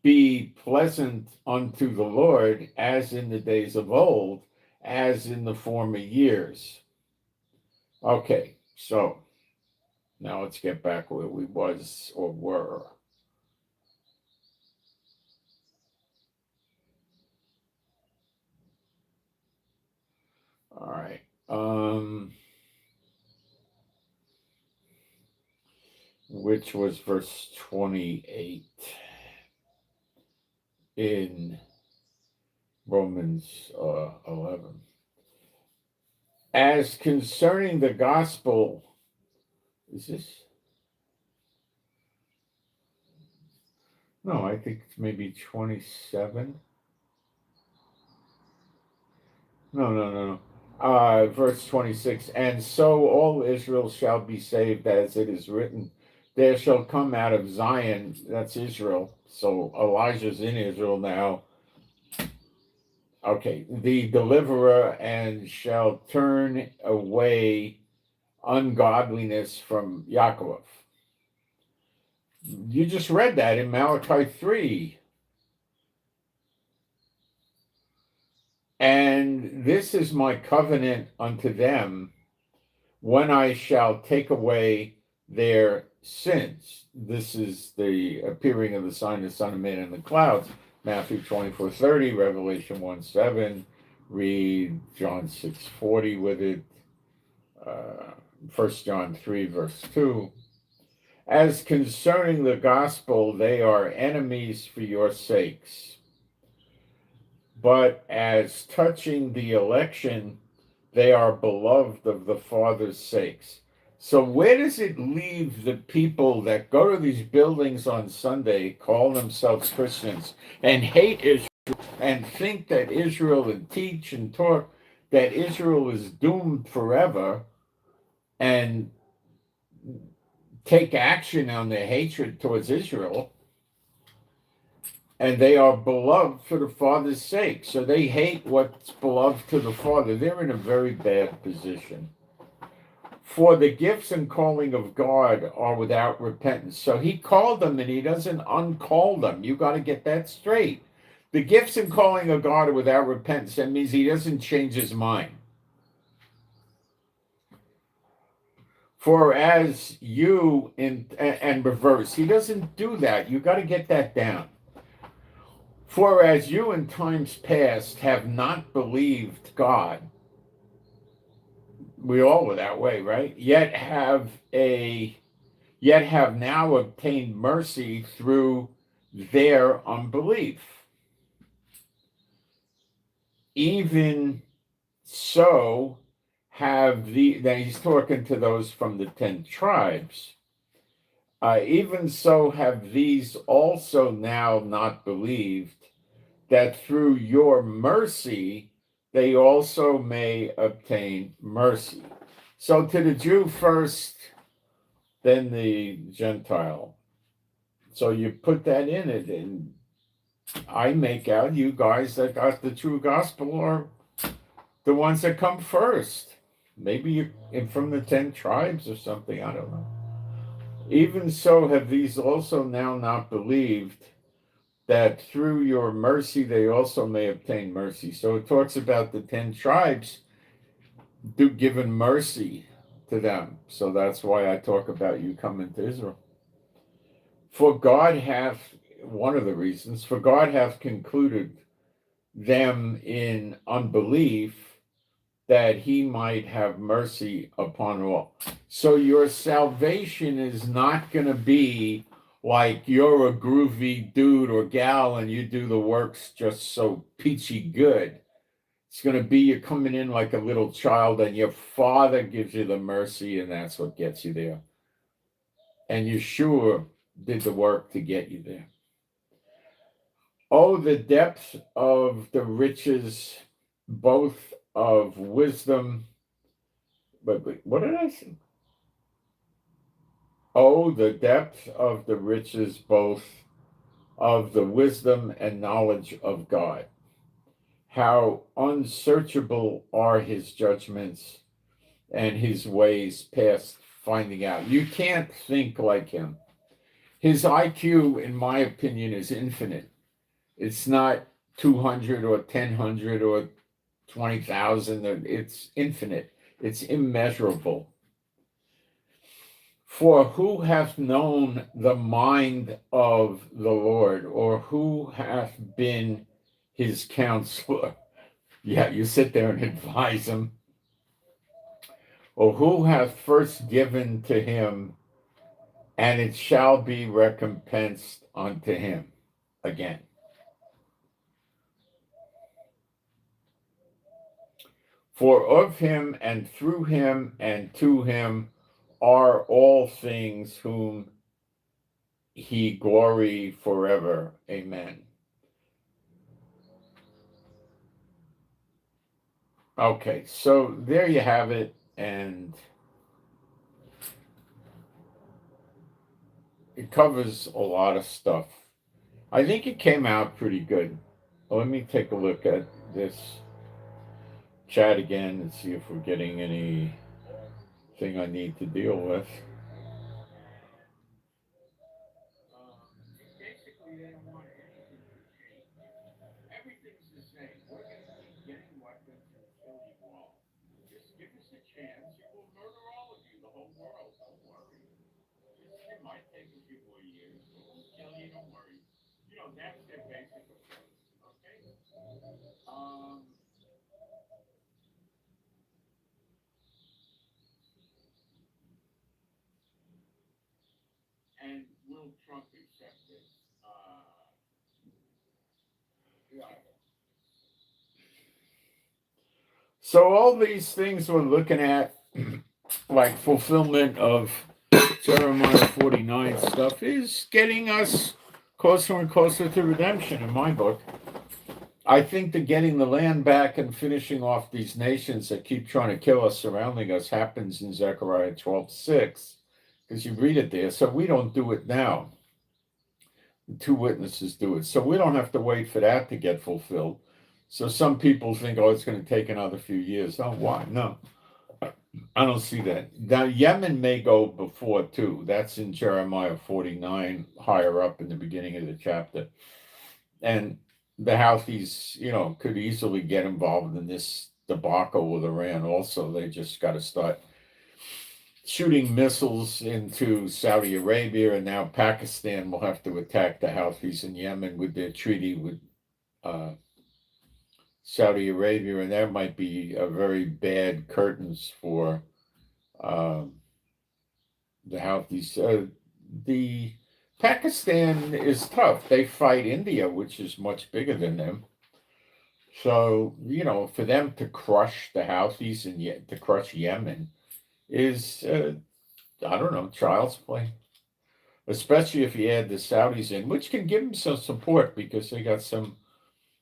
be pleasant unto the Lord, as in the days of old, as in the former years. Okay, so now let's get back where we was or were. All right. Which was verse 28 in Romans 11. As concerning the gospel, is this? No, I think it's maybe 27. No. Verse 26. And so all Israel shall be saved, as it is written, there shall come out of Zion, that's Israel. So Elijah's in Israel now. Okay, the deliverer, and shall turn away ungodliness from Yaakov. You just read that in Malachi 3. And this is my covenant unto them, when I shall take away their sins. This is the appearing of the sign of the Son of Man in the clouds. Matthew 24:30, Revelation 1:7, read John 6:40 with it, 1 John 3, verse 2. As concerning the gospel, they are enemies for your sakes. But as touching the election, they are beloved of the Father's sakes. So where does it leave the people that go to these buildings on Sunday, call themselves Christians, and hate Israel, and think that Israel, and teach and talk that Israel is doomed forever, and take action on their hatred towards Israel, and they are beloved for the Father's sake. So they hate what's beloved to the Father. They're in a very bad position. For the gifts and calling of God are without repentance. So he called them and he doesn't uncall them. You got to get that straight. The gifts and calling of God are without repentance. That means he doesn't change his mind. For as you, and reverse, he doesn't do that. You got to get that down. For as you in times past have not believed God, we all were that way, right? Yet have now obtained mercy through their unbelief. even so have now he's talking to those from the 10 tribes. Even so have these also now not believed, that through your mercy they also may obtain mercy. So to the Jew first, then the Gentile. So you put that in it, and I make out you guys that got the true gospel are the ones that come first. Maybe you're from the 10 tribes or something, I don't know. Even so have these also now not believed, that through your mercy they also may obtain mercy. So it talks about the 10 tribes given mercy to them. So that's why I talk about you coming to Israel. For God hath, one of the reasons, for God hath concluded them in unbelief, that he might have mercy upon all. So your salvation is not going to be like you're a groovy dude or gal and you do the works just so peachy good. It's going to be you're coming in like a little child and your father gives you the mercy, and that's what gets you there. And Yeshua did the work to get you there. Oh, the depth of the riches, both of wisdom. But what did I say? Oh, the depth of the riches, both of the wisdom and knowledge of God. How unsearchable are his judgments and his ways past finding out. You can't think like him. His IQ, in my opinion, is infinite. It's not 200 or 1000 or 20,000. It's infinite. It's immeasurable. For who hath known the mind of the Lord, or who hath been his counselor? Yeah, you sit there and advise him. Or who hath first given to him, and it shall be recompensed unto him again. For of him and through him and to him are all things, whom he glory forever. Amen. Okay, so there you have it, and it covers a lot of stuff. I think it came out pretty good. Let me take a look at this chat again and see if we're getting anything I need to deal with. Basically, they don't want anything to change. Everything's the same. We're going to keep getting weapons and kill you all. Just give us a chance, and we'll murder all of you, the whole world. Don't worry. It might take a few more years, but we'll kill you. Don't worry. That's their basic approach. Okay. Um, and will Trump accept this? Yeah. So all these things we're looking at, like fulfillment of Jeremiah 49 stuff, is getting us closer and closer to redemption in my book. I think that getting the land back and finishing off these nations that keep trying to kill us, surrounding us, happens in Zechariah 12:6, because you read it there. So we don't do it now. The two witnesses do it. So we don't have to wait for that to get fulfilled. So some people think, oh, it's going to take another few years. Oh, why? No, I don't see that. Now, Yemen may go before, too. That's in Jeremiah 49, higher up in the beginning of the chapter. And the Houthis, could easily get involved in this debacle with Iran also. They just got to start shooting missiles into Saudi Arabia, and now Pakistan will have to attack the Houthis in Yemen with their treaty with Saudi Arabia, and that might be a very bad curtains for the Houthis. The Pakistan is tough. They fight India, which is much bigger than them. So, for them to crush the Houthis and yet to crush Yemen is, I don't know, child's play. Especially if you add the Saudis in, which can give them some support because they got some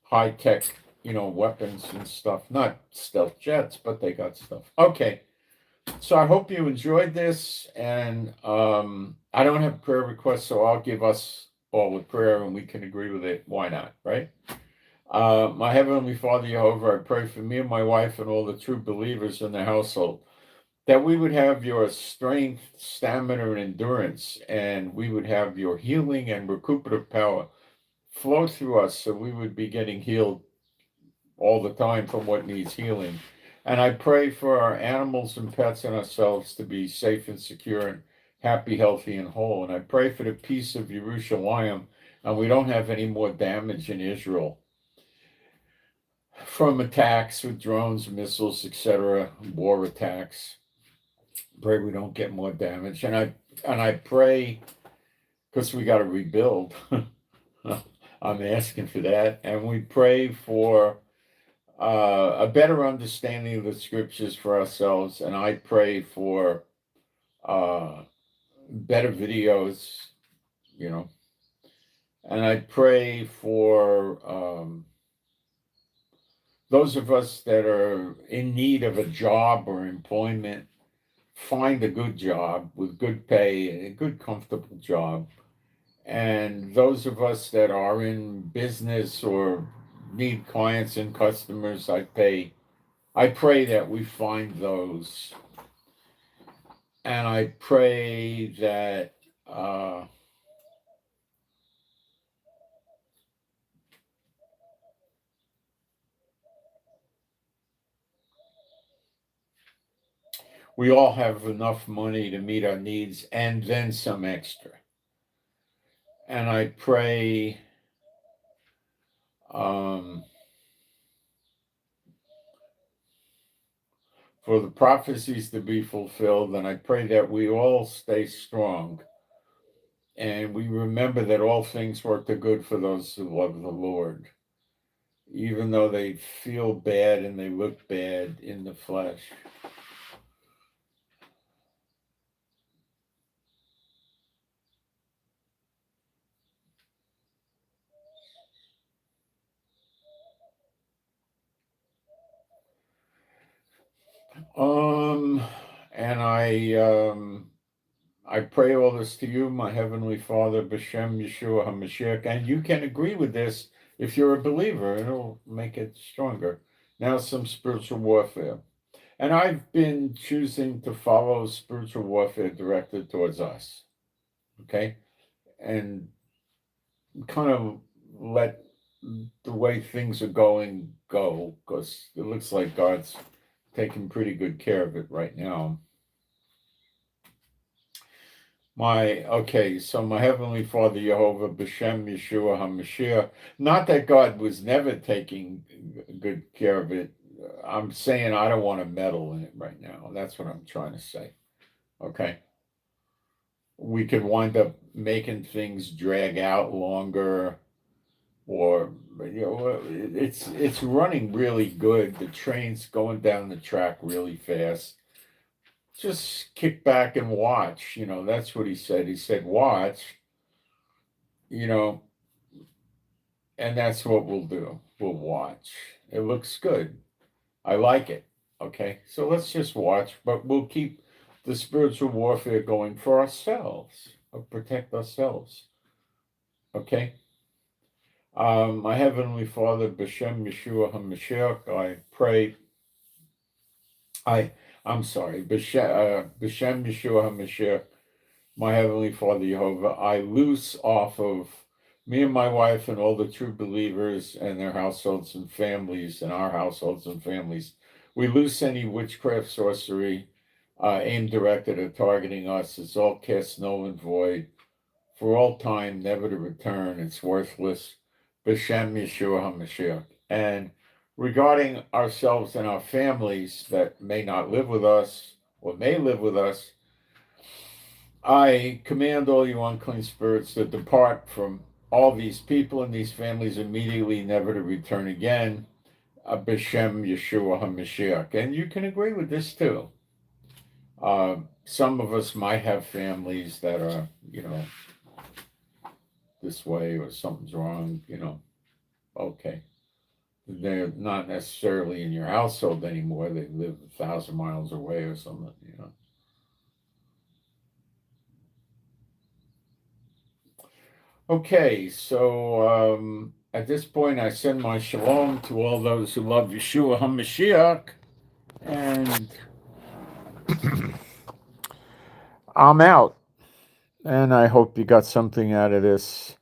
high tech, weapons and stuff. Not stealth jets, but they got stuff. Okay, so I hope you enjoyed this, and I don't have prayer requests, so I'll give us all the prayer, and we can agree with it. Why not, right? My Heavenly Father Jehovah, I pray for me and my wife and all the true believers in the household that we would have your strength, stamina, and endurance, and we would have your healing and recuperative power flow through us so we would be getting healed all the time from what needs healing. And I pray for our animals and pets and ourselves to be safe and secure and happy, healthy, and whole. And I pray for the peace of Jerusalem, and we don't have any more damage in Israel from attacks with drones, missiles, etc., war attacks. Pray we don't get more damage. And I pray, because we got to rebuild. I'm asking for that. And we pray for a better understanding of the scriptures for ourselves. And I pray for better videos, and I pray for those of us that are in need of a job or employment, find a good job with good pay, a good, comfortable job. And those of us that are in business or need clients and customers, I pray that we find those. And I pray that we all have enough money to meet our needs and then some extra. And I pray for the prophecies to be fulfilled, and I pray that we all stay strong and we remember that all things work to good for those who love the Lord, even though they feel bad and they look bad in the flesh. And I pray all this to you, my Heavenly Father, B'Shem Yeshua HaMashiach, and you can agree with this if you're a believer, and it'll make it stronger. Now, some spiritual warfare. And I've been choosing to follow spiritual warfare directed towards us, okay? And kind of let the way things are going go, because it looks like God's taking pretty good care of it right now. So my Heavenly Father Jehovah, B'Shem Yeshua HaMashiach, not that God was never taking good care of it. I'm saying I don't want to meddle in it right now. That's what I'm trying to say. Okay. We could wind up making things drag out longer, or it's running really good. The train's going down the track really fast. Just kick back and watch. That's what he said. He said, watch, and that's what we'll do. We'll watch. It looks good. I like it. Okay. So let's just watch, but we'll keep the spiritual warfare going for ourselves, protect ourselves. Okay. My Heavenly Father, B'Shem Yeshua HaMashiach, I pray. I'm sorry, B'Shem Yeshua HaMashiach, my Heavenly Father Jehovah, I loose off of me and my wife and all the true believers and their households and families and our households and families. We loose any witchcraft, sorcery, aim directed at targeting us. It's all cast null and void for all time, never to return. It's worthless. B'Shem Yeshua HaMashiach. And regarding ourselves and our families that may not live with us or may live with us, I command all you unclean spirits to depart from all these people and these families immediately, never to return again. B'Shem Yeshua HaMashiach. And you can agree with this too. Some of us might have families that are, this way, or something's wrong, okay. They're not necessarily in your household anymore. They live 1,000 miles away or something. Okay, so at this point, I send my shalom to all those who love Yeshua HaMashiach, and I'm out. And I hope you got something out of this.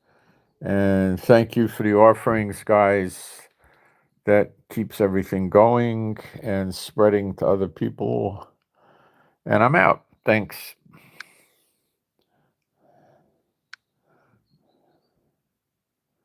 And thank you for the offerings, guys. That keeps everything going and spreading to other people. And I'm out. Thanks.